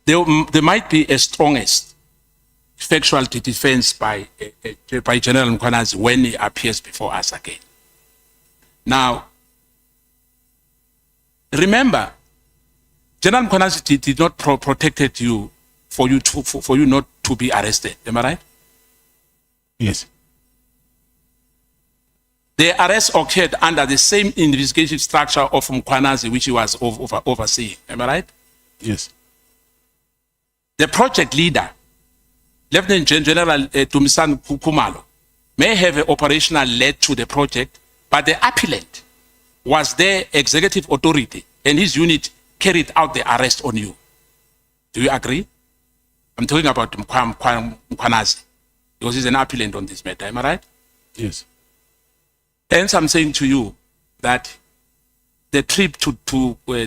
There might be a strongest factual defense by General Mkhwanazi when he appears before us again. Now, remember, General Mkhwanazi did not protected you for you not to be arrested. Am I right? Yes. The arrest occurred under the same investigative structure of Mkhwanazi, which he was overseeing. Am I right? Yes. The project leader, Lieutenant General Dumisani Khumalo, may have an operational lead to the project, but the appellant was their executive authority and his unit carried out the arrest on you. Do you agree? I'm talking about Mkhwanazi, because he's an appellant on this matter. Am I right? Yes. Hence, I'm saying to you that the trip to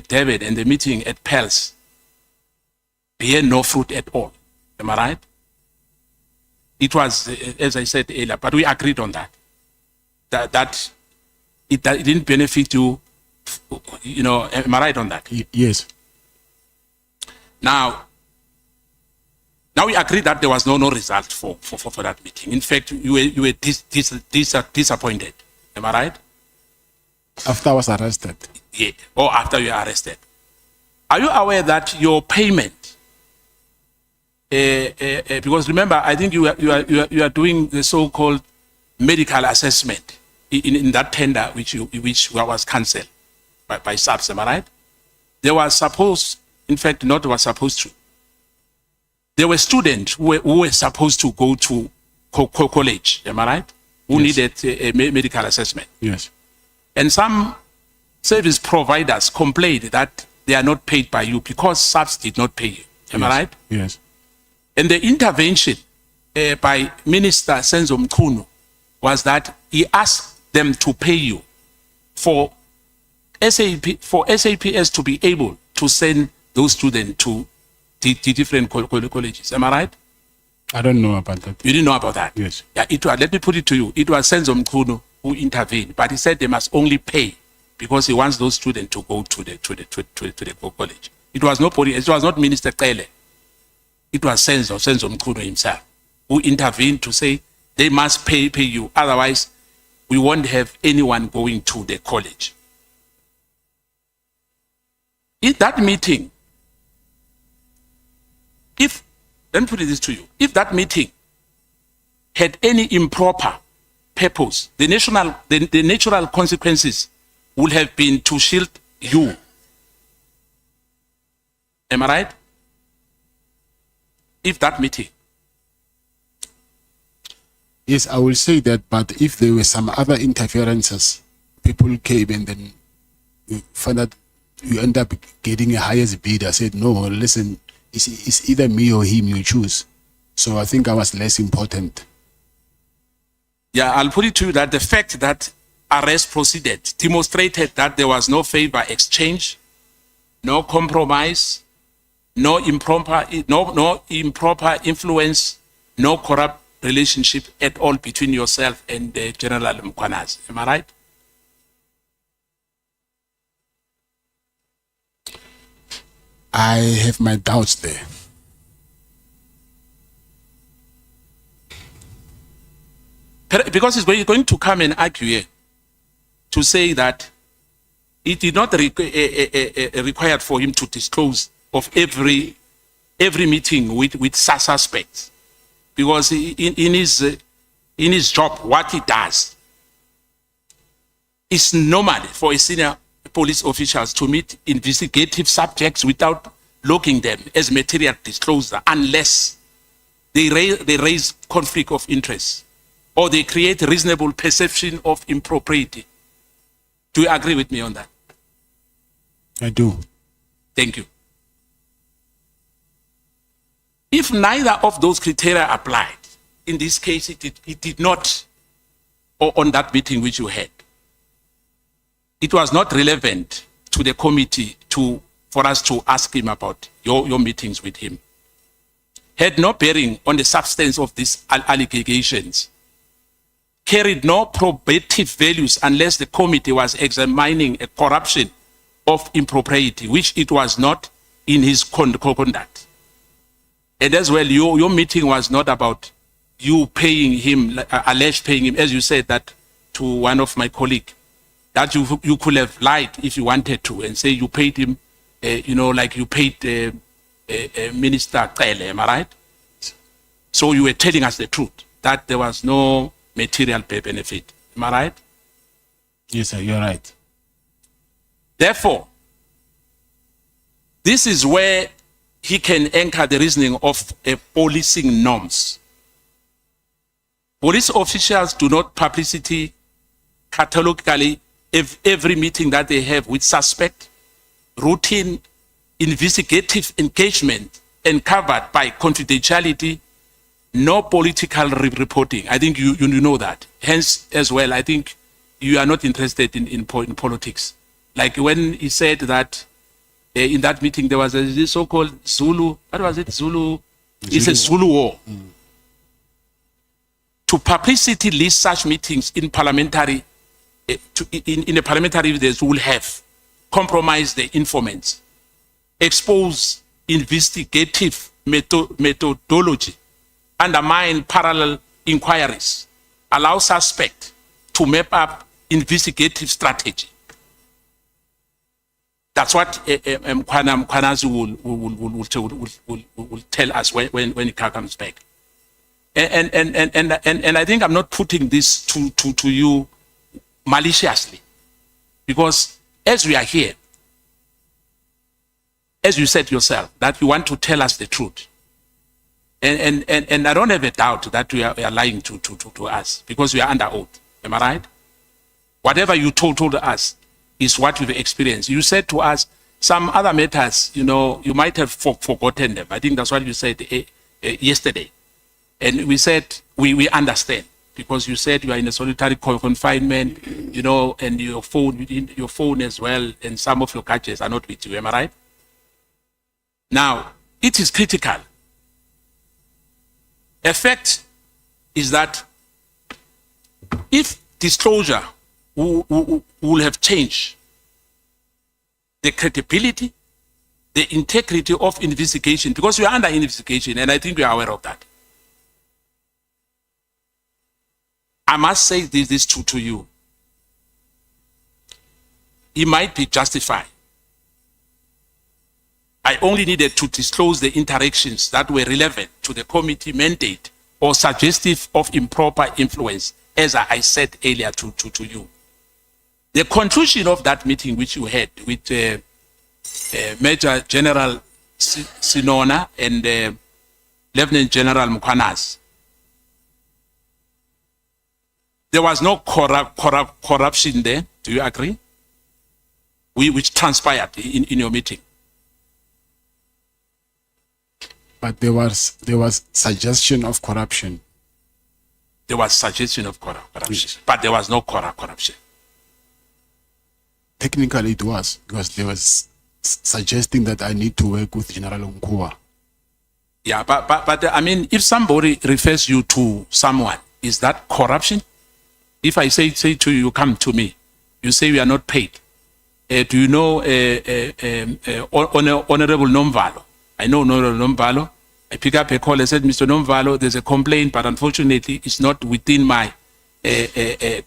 David and the meeting at Pels bear no fruit at all. Am I right? It was, as I said earlier, but we agreed on that. That it didn't benefit you, you know, am I right on that? Yes. Now we agreed that there was no result for that meeting. In fact, you were disappointed. Am I right? After I was arrested. Yeah, or after you were arrested. Are you aware that your payment, because remember, I think you are doing the so-called medical assessment in that tender which was cancelled by SAPS, am I right? There was supposed, in fact, not was supposed to. There were students who were supposed to go to college, am I right? Who Yes. needed a medical assessment. Yes. And some service providers complained that they are not paid by you because SAPS did not pay you. Am I right? Yes. And the intervention by Minister Senzo Mkhunu was that he asked them to pay you for SAPS to be able to send those students to the different colleges. Am I right? I don't know about that. You didn't know about that? Yes. Yeah, it was, let me put it to you. It was Senzo Mkhunu who intervened, but he said they must only pay because he wants those students to go to the college. It was nobody, it was not Minister Kele. It was Senzo Mkhunu himself who intervened to say they must pay you, otherwise we won't have anyone going to the college. In that meeting, let me put this to you, if that meeting had any improper purpose, the natural consequences would have been to shield you. Am I right? If that meeting. Yes, I will say that, but if there were some other interferences, people came and then you find that you end up getting a highest bid. I said, no, listen, it's either me or him, you choose. So I think I was less important. Yeah, I'll put it to you that the fact that arrest proceeded demonstrated that there was no favor exchange, no compromise, no improper influence, no corrupt relationship at all between yourself and General Mkhwanazi. Am I right? I have my doubts there. Because he's going to come and argue here to say that it is not required for him to disclose of every meeting with suspects, because in his job, what he does is normal for a senior police officials to meet investigative subjects without logging them as material disclosure, unless they raise conflict of interest or they create reasonable perception of impropriety. Do you agree with me on that? I do. Thank you. If neither of those criteria applied, in this case, it did not, or on that meeting which you had, it was not relevant to the committee for us to ask him about your meetings with him. Had no bearing on the substance of these allegations, carried no probative values unless the committee was examining a corruption of impropriety, which it was not in his conduct. And as well, your meeting was not about you paying him, alleged paying him, as you said that to one of my colleagues, that you could have lied if you wanted to and say you paid him, like you paid Minister Kele, am I right? So you were telling us the truth, that there was no material benefit. Am I right? Yes, sir, you're right. Therefore, this is where he can anchor the reasoning of policing norms. Police officials do not publicity catalogically every meeting that they have with suspect, routine investigative engagement and covered by confidentiality, no political reporting. I think you know that. Hence, as well, I think you are not interested in politics. Like when he said that in that meeting there was this so-called Zulu, what was it? Zulu. It's a Zulu war. To publicity list such meetings in parliamentary, in a parliamentary they will have compromised the informants, expose investigative methodology, undermine parallel inquiries, allow suspect to map up investigative strategy. That's what Mkhwanazi will tell us when he comes back. And I think I'm not putting this to you maliciously, because as we are here, as you said yourself, that you want to tell us the truth. And I don't have a doubt that we are lying to us, because we are under oath. Am I right? Whatever you told us is what we've experienced. You said to us some other matters, you might have forgotten them. I think that's what you said yesterday. And we said, we understand, because you said you are in a solitary confinement, and your phone as well, and some of your gadgets are not with you. Am I right? Now, it is critical. A fact is that if disclosure will have changed the credibility, the integrity of investigation, because we are under investigation, and I think we are aware of that. I must say this to you. It might be justified. I only needed to disclose the interactions that were relevant to the committee mandate or suggestive of improper influence, as I said earlier to you. The conclusion of that meeting which you had with Major General Sinona and Lieutenant General Mkhwanazi, there was no corruption there. Do you agree? Which transpired in your meeting. But there was suggestion of corruption. There was suggestion of corruption, but there was no corruption. Technically it was, because there was suggesting that I need to work with General Nkhuwa. Yeah, but I mean, if somebody refers you to someone, is that corruption? If I say to you, you come to me, you say we are not paid, Do you know Honorable Nomvalo? I know Honorable Nomvalo. I pick up a call and said, Mr. Nomvalo, there's a complaint, but unfortunately, it's not within my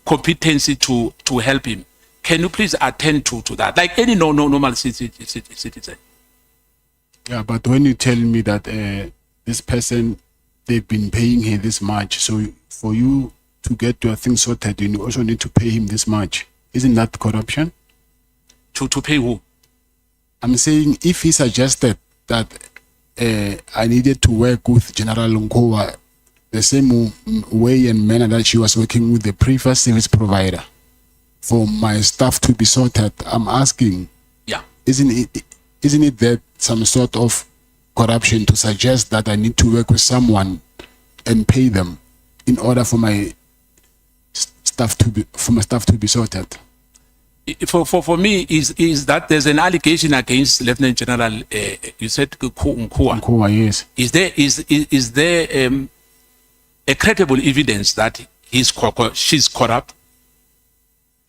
competency to help him. Can you please attend to that? Like any normal citizen. Yeah, but when you tell me that this person, they've been paying her this much, so for you to get your things sorted, you also need to pay him this much. Isn't that corruption? To pay who? I'm saying if he suggested that I needed to work with General Nkwa the same way and manner that she was working with the previous service provider for my stuff to be sorted, I'm asking, Yeah. isn't it that some sort of corruption to suggest that I need to work with someone and pay them in order for my stuff to be sorted? For me, is that there's an allegation against Lieutenant General, you said Nkwa. Nkwa, yes. Is there a credible evidence that she's corrupt?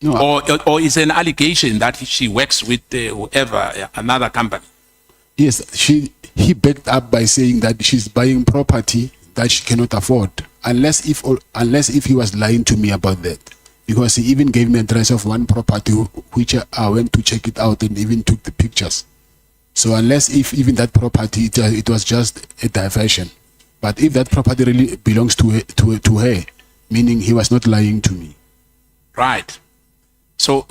No. Or is an allegation that she works with whoever, another company? Yes, he backed up by saying that she's buying property that she cannot afford, unless if he was lying to me about that, because he even gave me an address of one property which I went to check it out and even took the pictures. So unless if even that property it was just a diversion, but if that property really belongs to her, meaning he was not lying to me. Right. So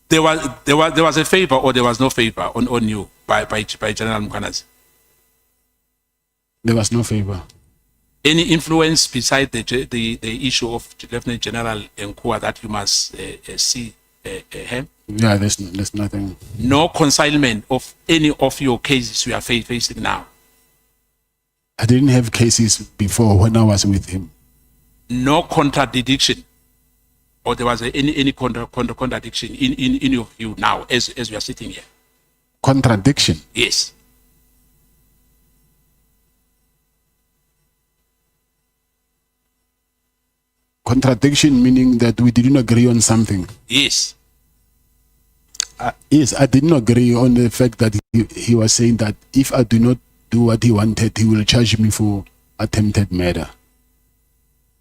there was a favor or there was no favor on you by General Mkhwanazi? There was no favor. Any influence beside the issue of Lieutenant General Nkwa that you must see him? Yeah, there's nothing. No consignment of any of your cases you are facing now? I didn't have cases before when I was with him. No contradiction? Or there was any contradiction in your view now as we are sitting here? Contradiction? Yes. Contradiction meaning that we didn't agree on something? Yes. Yes, I didn't agree on the fact that he was saying that if I do not do what he wanted, he will charge me for attempted murder.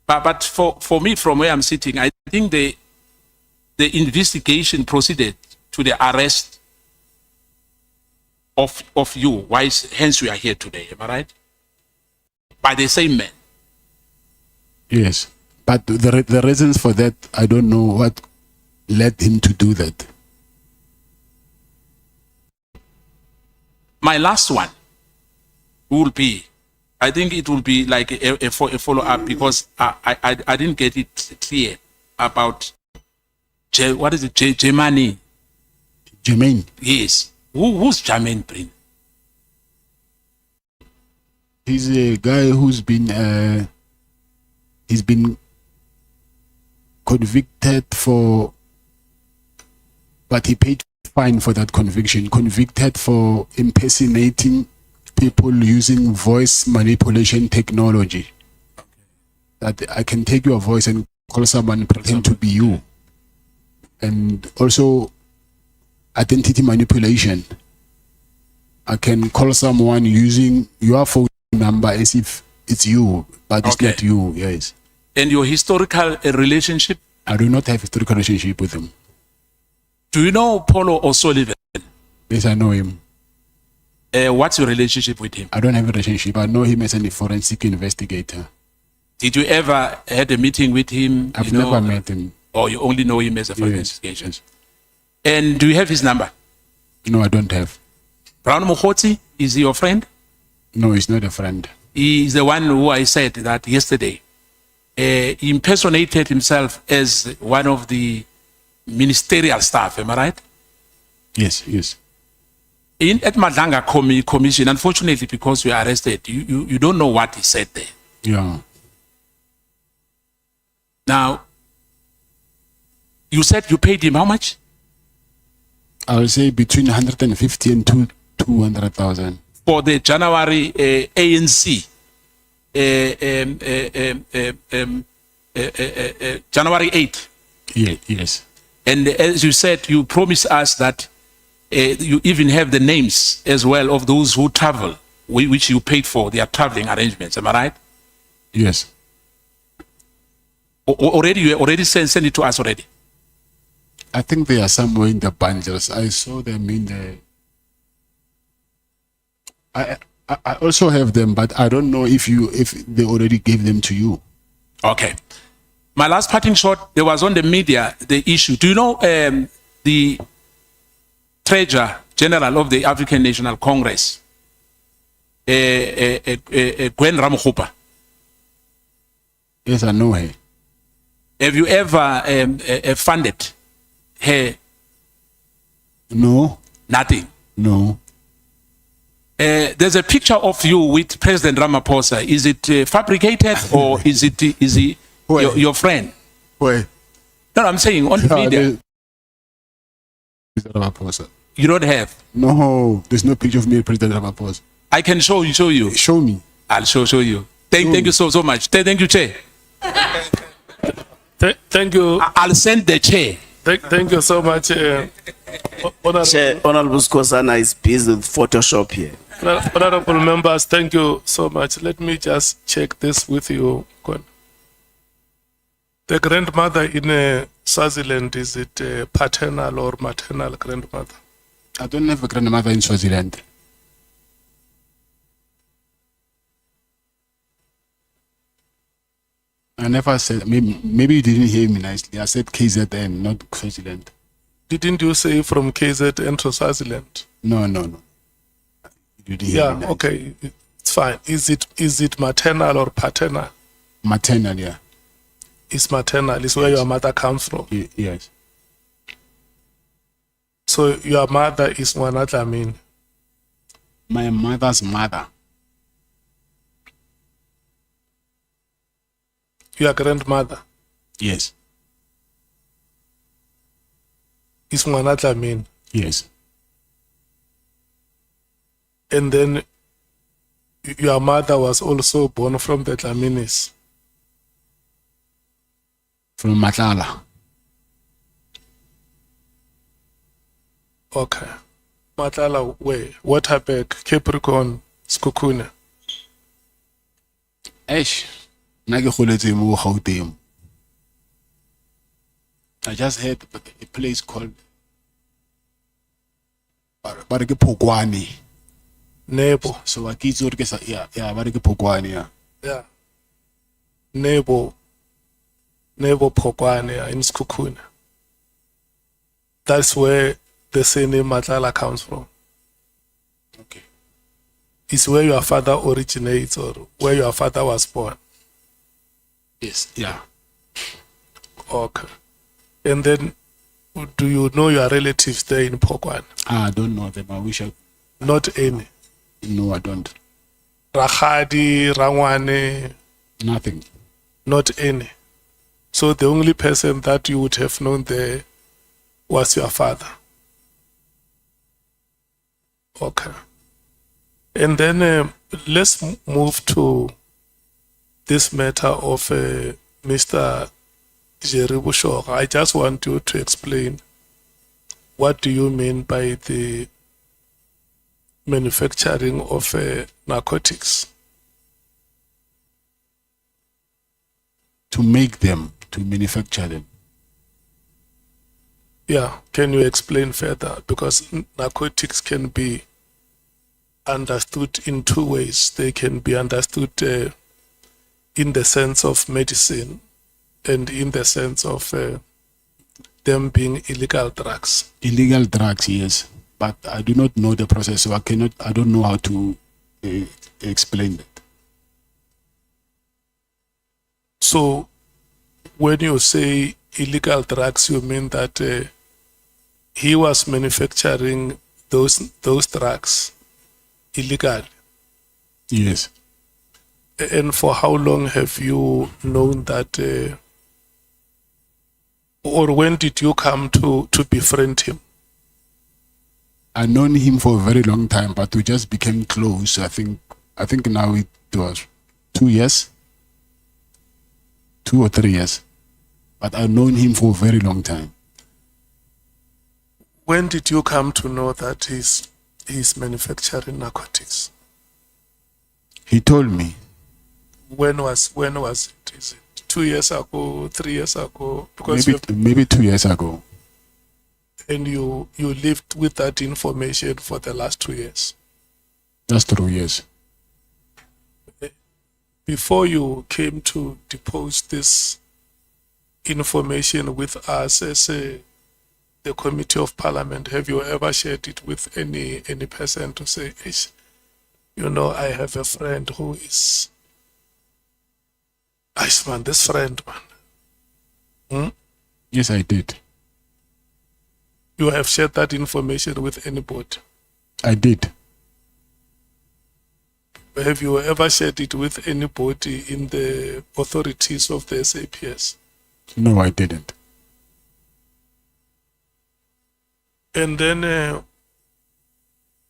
But for me, from where I'm sitting, I think the investigation proceeded to the arrest of you. Hence we are here today, am I right? By the same man. Yes, but the reasons for that, I don't know what led him to do that. My last one will be, I think it will be like a follow-up because I didn't get it clear about, what is it, Jermaine? Jermaine? Yes. Who's Jermaine Brin? He's a guy who's been, he's been convicted for, but he paid fine for that conviction. Convicted for impersonating people using voice manipulation technology. That I can take your voice and call someone and pretend to be you. And also identity manipulation. I can call someone using your phone number as if it's you, but it's not you. Yes. And your historical relationship? I do not have a historical relationship with him. Do you know Paulo O'Sullivan? Yes, I know him. What's your relationship with him? I don't have a relationship. I know him as a forensic investigator. Did you ever had a meeting with him? I've never met him. Or you only know him as a forensic investigator? Yes. And do you have his number? No, I don't have. Brown Mkhwanazi, is he your friend? No, he's not a friend. He is the one who I said that yesterday. He impersonated himself as one of the ministerial staff, am I right? Yes, yes. At Matlala Commission, unfortunately, because you were arrested, you don't know what he said there. Yeah. Now, you said you paid him how much? I would say between 150 and 200,000. For the January ANC, January 8th. Yeah, yes. And as you said, you promised us that you even have the names as well of those who travel, which you paid for their traveling arrangements. Am I right? Yes. Already, you already sent it to us already. I think they are somewhere in the bundles. I saw them in the. I also have them, but I don't know if they already gave them to you. Okay. My last parting shot, there was on the media the issue. Do you know the Treasurer General of the African National Congress, Gwen Ramokgopa? Yes, I know her. Have you ever funded her? No. Nothing. No. There's a picture of you with President Ramaphosa. Is it fabricated or is he your friend? Where? No, I'm saying on the media. President Ramaphosa. You don't have? No, there's no picture of me with President Ramaphosa. I can show you. Show me. I'll show you. Thank you so much. Thank you, Chair. Thank you. I'll send the chair. Thank you so much. Honorable Skosana is busy with Photoshop here. Honorable members, thank you so much. Let me just check this with you. The grandmother in Swaziland, is it paternal or maternal grandmother? I don't have a grandmother in Swaziland. I never said, maybe you didn't hear me nicely. I said KZN, not Swaziland. Didn't you say from KZN to Swaziland? No. You didn't hear me nicely. Okay, it's fine. Is it maternal or paternal? Maternal, yeah. It's maternal. It's where your mother comes from. Yes. So your mother is Nhlanhla Mkhwanazi. My mother's mother. Your grandmother Yes. is Nhlanhla Mkhwanazi. Yes. And then your mother was also born from the Dlaminis. From Matlala. Okay. Matlala, where? Waterberg, Capricorn, Skukune. Eish. I just heard a place called Barike Pogwani. Nebo. So I keep yeah, Barike Pogwani, yeah. Yeah. Nebo Pokwane in Skukune. That's where the surname Matlala comes from. Okay. It's where your father originates or where your father was born. Yes, yeah. Okay. And then, do you know your relatives there in Pokwane? I don't know them. I wish I. Not any. No, I don't. Rakhadi, Rangwane. Nothing. Not any. So the only person that you would have known there was your father. Okay. And then let's move to this matter of Mr. Jerry Bushok. I just want you to explain what do you mean by the manufacturing of narcotics? To make them, to manufacture them. Yeah, can you explain further? Because narcotics can be understood in two ways. They can be understood in the sense of medicine and in the sense of them being illegal drugs. Illegal drugs, yes. But I do not know the process, so I don't know how to explain that. So when you say illegal drugs, you mean that he was manufacturing those drugs illegally? Yes. And for how long have you known that, or when did you come to befriend him? I've known him for a very long time, but we just became close. I think now it was 2 years, 2 or 3 years. But I've known him for a very long time. When did you come to know that he's manufacturing narcotics? He told me When was it? Is it 2 years ago, 3 years ago? Because maybe 2 years ago. and you lived with that information for the last 2 years. That's true, yes. Before you came to depose this information with us as the Committee of Parliament, have you ever shared it with any person to say, "Ish, you know, I have a friend who is, man, this friend, man." Yes, I did. You have shared that information with anybody? I did. Have you ever shared it with anybody in the authorities of the SAPS? No, I didn't. And then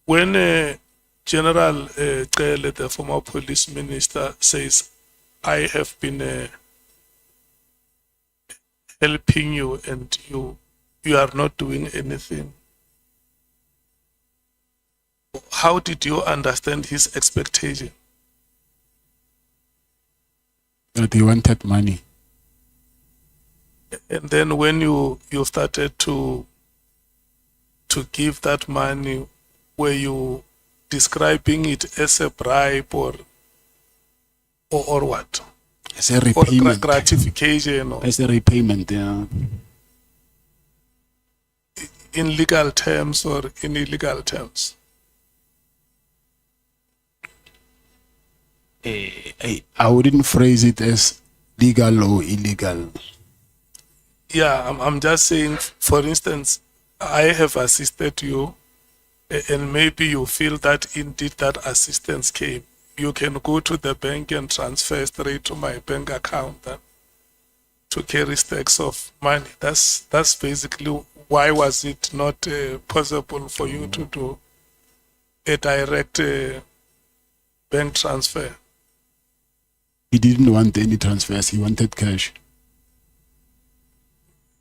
when General Cele, the former police minister, says, "I have been helping you and you are not doing anything," how did you understand his expectation? That he wanted money. And then when you started to give that money, were you describing it as a bribe or what? As a Or repayment. gratification, or As a repayment, yeah. in legal terms or in illegal terms? I wouldn't phrase it as legal or illegal. Yeah, I'm just saying, for instance, I have assisted you, and maybe you feel that indeed that assistance came. You can go to the bank and transfer straight to my bank account to carry stacks of money. That's basically why was it not possible for you to do a direct bank transfer? He didn't want any transfers. He wanted cash.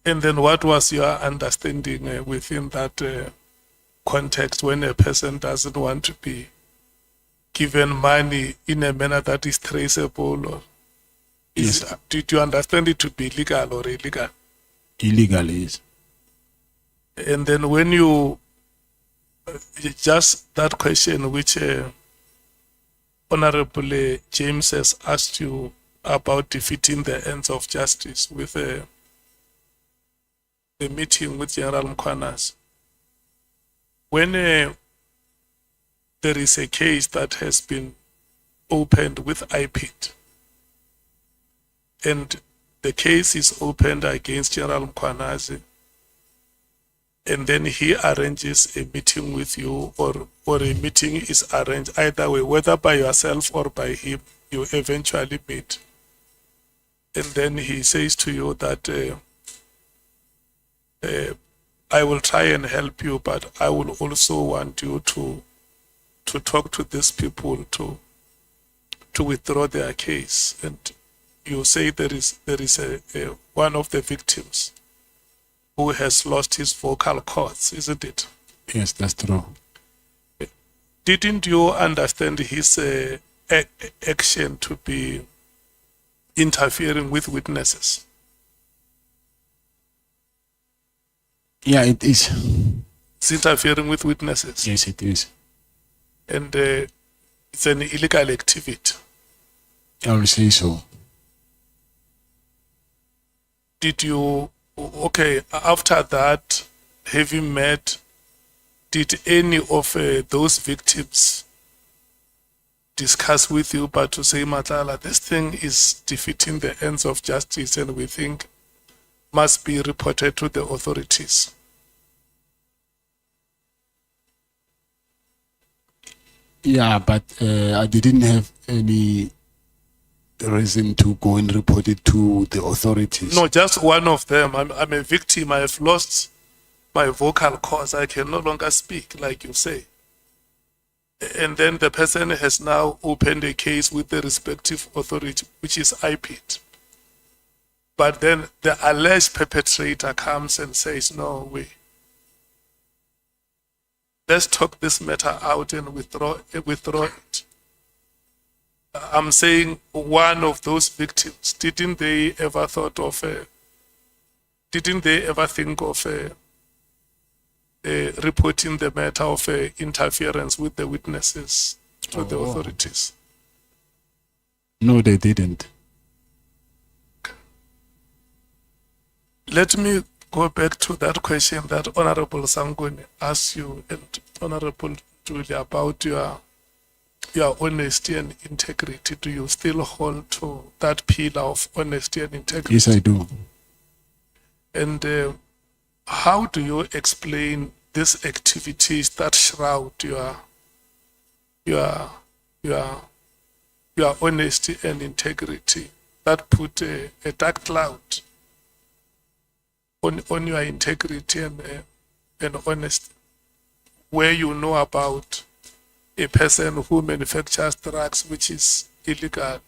And then what was your understanding within that context when a person doesn't want to be given money in a manner that is traceable? Or Yes. did you understand it to be legal or illegal? Illegal, yes. And then when you, just that question which Honorable James has asked you about defeating the ends of justice with the meeting with General Mkhwanazi. When there is a case that has been opened with IPIT, and the case is opened against General Mkhwanazi, and then he arranges a meeting with you, or a meeting is arranged either way, whether by yourself or by him, you eventually meet. And then he says to you that I will try and help you, but I will also want you to talk to these people to withdraw their case. And you say there is a one of the victims who has lost his vocal cords, isn't it? Yes, that's true. Didn't you understand his action to be interfering with witnesses? Yeah, it is. It's interfering with witnesses. Yes, it is. And it's an illegal activity. I will say so. Did you, okay, after that, have you met, did any of those victims discuss with you, but to say, Matlala, this thing is defeating the ends of justice and we think must be reported to the authorities? Yeah, but I didn't have any reason to go and report it to the authorities. No, just one of them. I'm a victim. I have lost my vocal cords. I can no longer speak, like you say. And then the person has now opened a case with the respective authority, which is IPIT. But then the alleged perpetrator comes and says, no, let's talk this matter out and withdraw it. I'm saying one of those victims, didn't they ever think of reporting the matter of interference with the witnesses to the authorities? No, they didn't. Let me go back to that question that Honorable Sangoni asked you and Honorable Julia about your honesty and integrity. Do you still hold to that pillar of honesty and integrity? Yes, I do. And how do you explain these activities that shroud your honesty and integrity, that put a dark cloud on your integrity and honesty, where you know about a person who manufactures drugs which is illegal?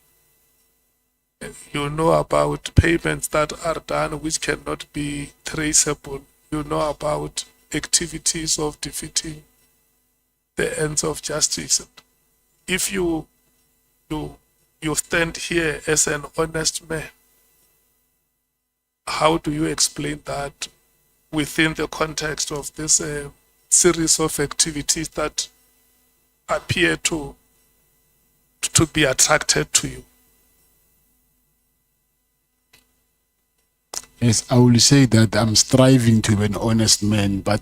You know about payments that are done which cannot be traceable. You know about activities of defeating the ends of justice. If you stand here as an honest man, how do you explain that within the context of this series of activities that appear to be attracted to you? Yes, I will say that I'm striving to be an honest man, but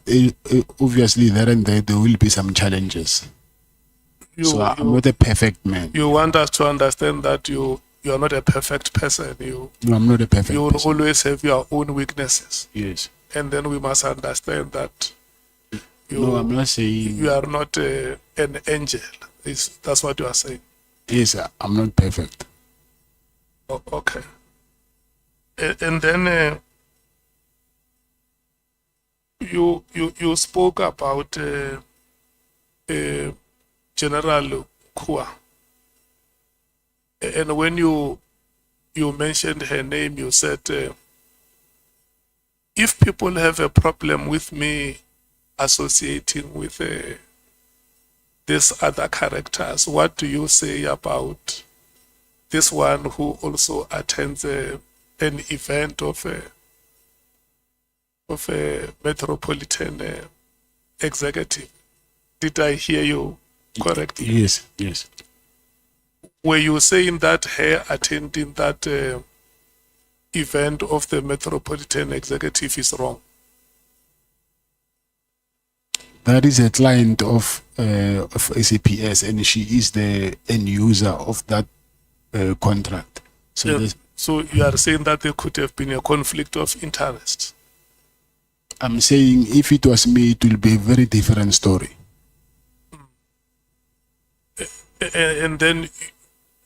obviously there and there will be some challenges. I'm not a perfect man. You want us to understand that you are not a perfect person. No, I'm not a perfect You will person. always have your own weaknesses. Yes. And then we must understand that No, I'm not saying. you are not an angel. That's what you are saying. Yes, I'm not perfect. Okay. And then you spoke about General Nkwa. And when you mentioned her name, you said, if people have a problem with me associating with these other characters, what do you say about this one who also attends an event of a metropolitan executive? Did I hear you correctly? Yes, yes. Were you saying that her attending that event of the metropolitan executive is wrong? That is a client of SAPS, and she is the end user of that contract. So Yeah. there's- So you are saying that there could have been a conflict of interest. I'm saying if it was me, it will be a very different story. And then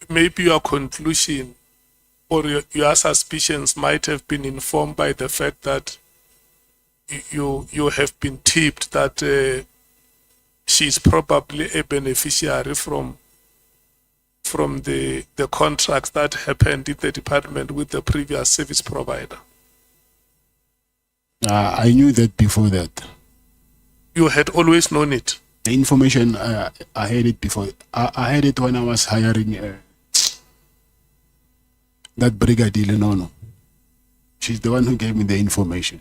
maybe your conclusion or your suspicions might have been informed by the fact that you have been tipped that she's probably a beneficiary from the contracts that happened in the department with the previous service provider. I knew that before that. You had always known it. The information, I had it before. I had it when I was hiring that Brigadier Nono. She's the one who gave me the information.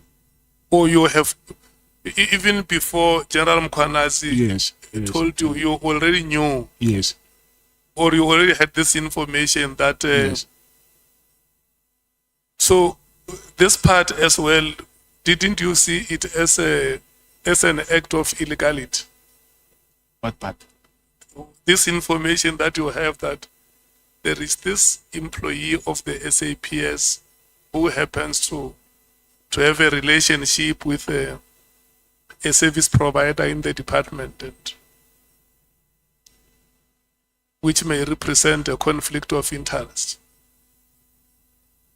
Or you have, even before General Mkhwanazi Yes, yes. told you, you already knew, Yes, or you already had this information that. yes. So this part as well, didn't you see it as an act of illegality? What part? This information that you have, that there is this employee of the SAPS who happens to have a relationship with a service provider in the department, and which may represent a conflict of interest.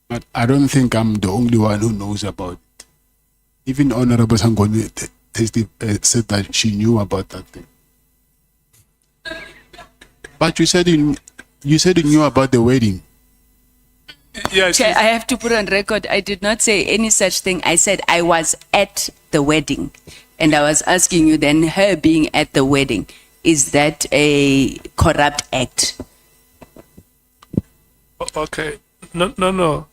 But I don't think I'm the only one who knows about it. Even Honorable Sangoni said that she knew about that thing. But you said you knew about the wedding. Yeah, Chair, I have to put on record, I did not say any such thing. I said I was at the wedding. And I was asking you then, her being at the wedding, is that a corrupt act? Okay. No.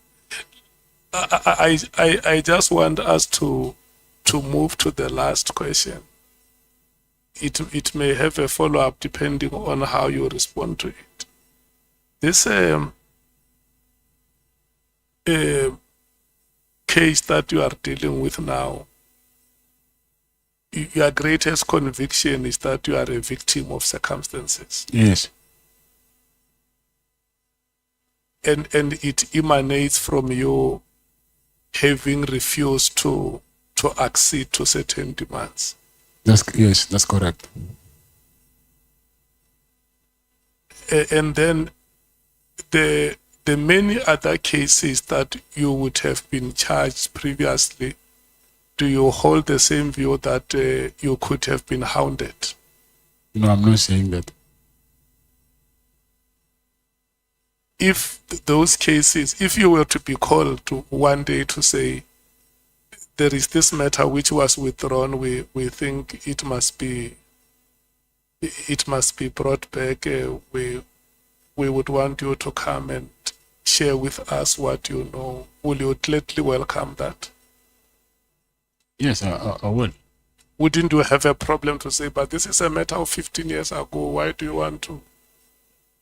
I just want us to move to the last question. It may have a follow-up depending on how you respond to it. This case that you are dealing with now, your greatest conviction is that you are a victim of circumstances. Yes. And it emanates from you having refused to accede to certain demands. Yes, that's correct. And then the many other cases that you would have been charged previously, do you hold the same view that you could have been hounded? No, I'm not saying that. If those cases, if you were to be called to one day to say, there is this matter which was withdrawn, we think it must be brought back, we would want you to come and share with us what you know. Will you gladly welcome that? Yes, I will. Wouldn't you have a problem to say, but this is a matter of 15 years ago, why do you want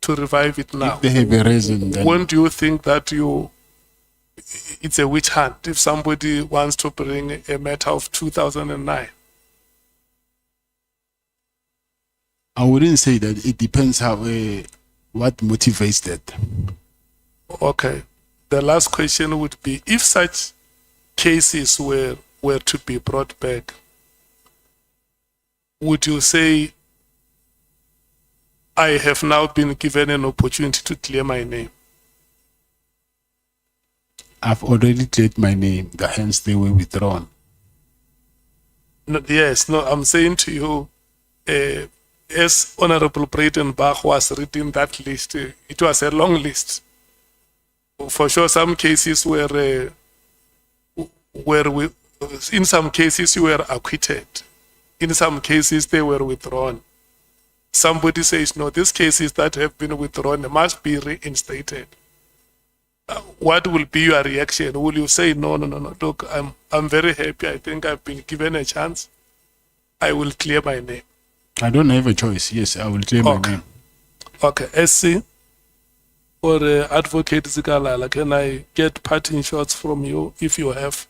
to revive it now? If they have a reason, then Won't you think that it's a witch hunt if somebody wants to bring a matter of 2009? I wouldn't say that. It depends how what motivates that. Okay. The last question would be, if such cases were to be brought back, would you say, I have now been given an opportunity to clear my name? I've already cleared my name, hence they were withdrawn. No, yes, no, I'm saying to you, as Honorable Breitenbach was reading that list, it was a long list. For sure, some cases were in some cases you were acquitted. In some cases they were withdrawn. Somebody says, no, these cases that have been withdrawn must be reinstated. What will be your reaction? Will you say, no, look, I'm very happy. I think I've been given a chance. I will clear my name. I don't have a choice. Yes, I will clear my name. Okay, SC or Advocate Zikalala, can I get parting shots from you if you have?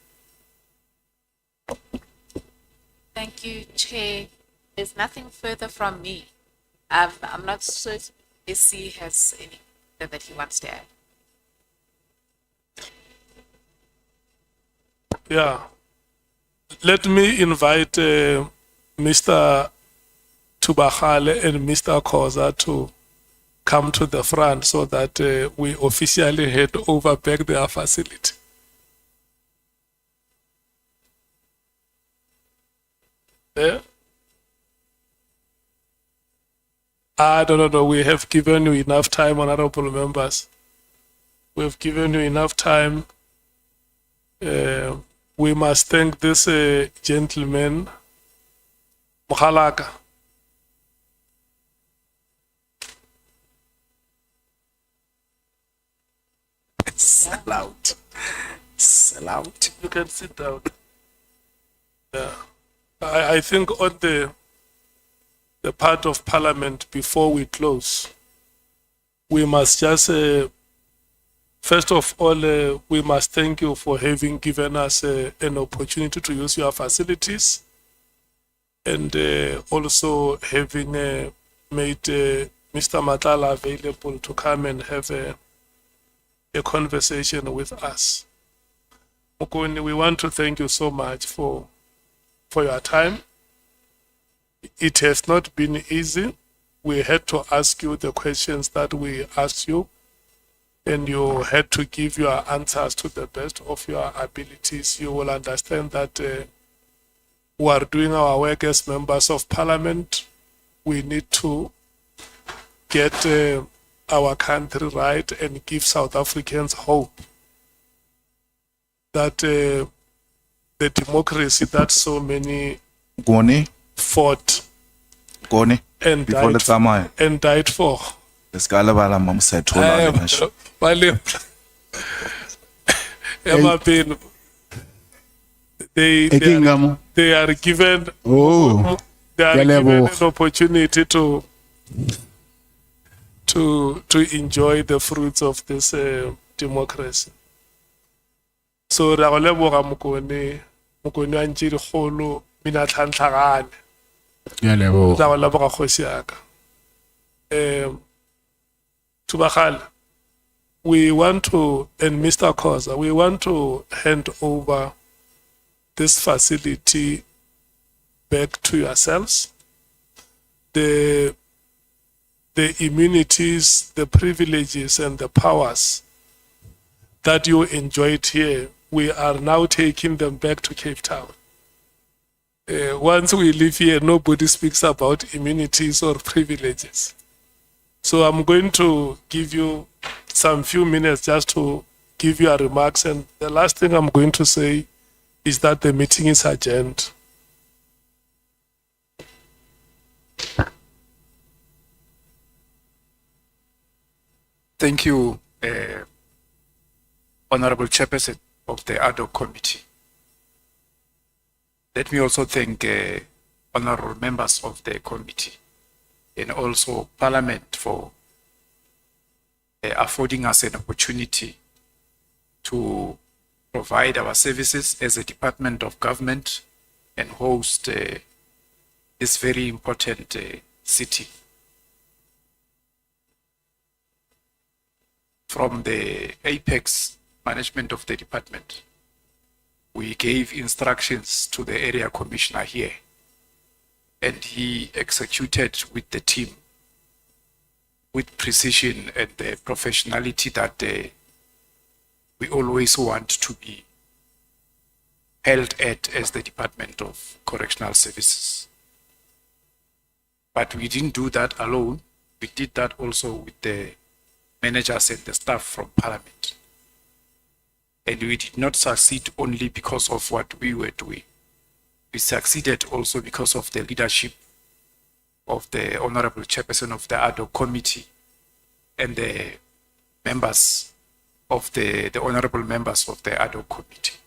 Thank you, Chair. There's nothing further from me. I'm not sure if SC has anything that he wants to add. Yeah. Let me invite Mr. Tubahale and Mr. Khoza to come to the front so that we officially hand over back their facility. Yeah. No. We have given you enough time, honorable members. We have given you enough time. We must thank this gentleman, Mkhwanazi. Sell out. Sell out. You can sit down. Yeah. I think on the part of Parliament, before we close, we must just, first of all, we must thank you for having given us an opportunity to use your facilities, and also having made Mr. Matlala available to come and have a conversation with us. Mokoni, we want to thank you so much for your time. It has not been easy. We had to ask you the questions that we asked you, and you had to give your answers to the best of your abilities. You will understand that we are doing our work as members of Parliament. We need to get our country right and give South Africans hope that the democracy that so many Gone, fought gone. and Before the summer, died for. the Scalabala mom said, Emma Payne, they are given Oh, an opportunity to enjoy the fruits of this democracy. So ra go leboga mokone wa ntši dikgolo Mina Nhlanhla Yalebo. ra go leboga kgoši yaka. Tubakgale, we want to, and Mr. Khoza, we want to hand over this facility back to yourselves. The immunities, the privileges, and the powers that you enjoyed here, we are now taking them back to Cape Town. Once we leave here, nobody speaks about immunities or privileges. So I'm going to give you some few minutes just to give your remarks. And the last thing I'm going to say is that the meeting is adjourned. Thank you, Honorable Chairperson of the ad hoc committee. Let me also thank honorable members of the committee and also Parliament for affording us an opportunity to provide our services as a department of government and host this very important city. From the apex management of the department, we gave instructions to the area commissioner here, and he executed with the team with precision and the professionality that we always want to be held at as the Department of Correctional Services. But we didn't do that alone. We did that also with the managers and the staff from Parliament. And we did not succeed only because of what we were doing. We succeeded also because of the leadership of the Honorable Chairperson of the ad hoc committee and the members of the honorable members of the ad hoc committee.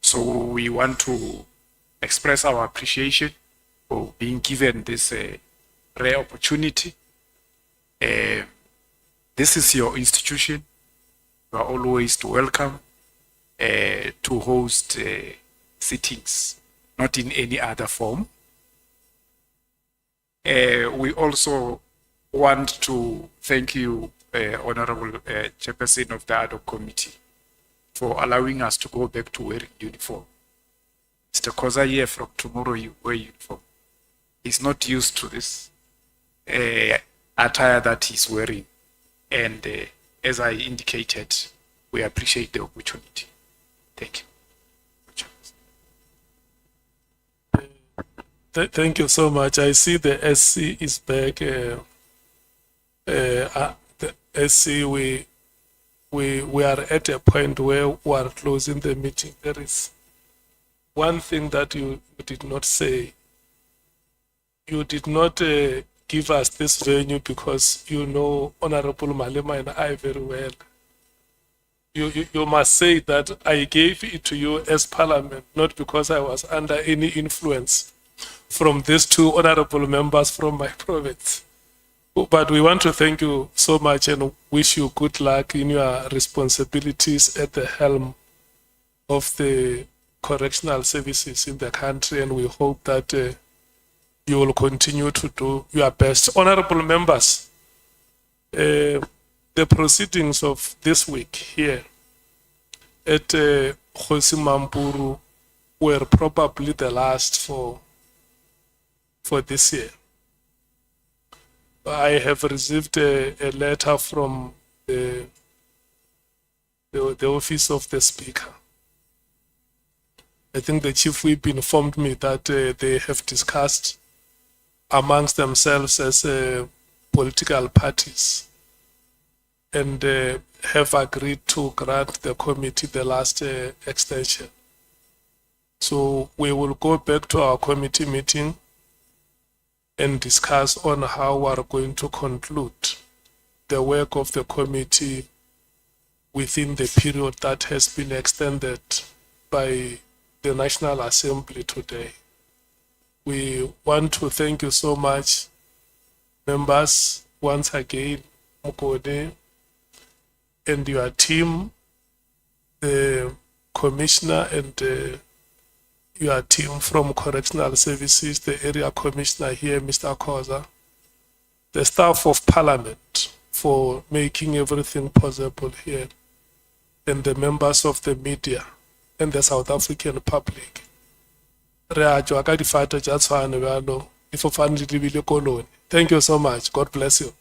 So we want to express our appreciation for being given this rare opportunity. This is your institution. You are always welcome to host sittings, not in any other form. We also want to thank you, Honorable Chairperson of the ad hoc committee, for allowing us to go back to wearing uniform. Mr. Khoza here, from tomorrow you wear uniform. He's not used to this attire that he's wearing. And as I indicated, we appreciate the opportunity. Thank you. Thank you so much. I see the SC is back. The SC, we are at a point where we are closing the meeting. There is one thing that you did not say. You did not give us this venue because you know Honorable Malema and I very well. You must say that I gave it to you as Parliament, not because I was under any influence from these two honorable members from my province. But we want to thank you so much and wish you good luck in your responsibilities at the helm of the correctional services in the country, and we hope that you will continue to do your best. Honorable members, the proceedings of this week here at Vusimuzi were probably the last for this year. I have received a letter from the office of the Speaker. I think the Chief Whip informed me that they have discussed amongst themselves as political parties and have agreed to grant the committee the last extension. So we will go back to our committee meeting and discuss on how we are going to conclude the work of the committee within the period that has been extended by the National Assembly today. We want to thank you so much, members, once again, Mkhwanazi and your team, the commissioner and your team from Correctional Services, the area commissioner here, Mr. Khoza, the staff of Parliament for making everything possible here, and the members of the media and the South African public. Thank you so much. God bless you.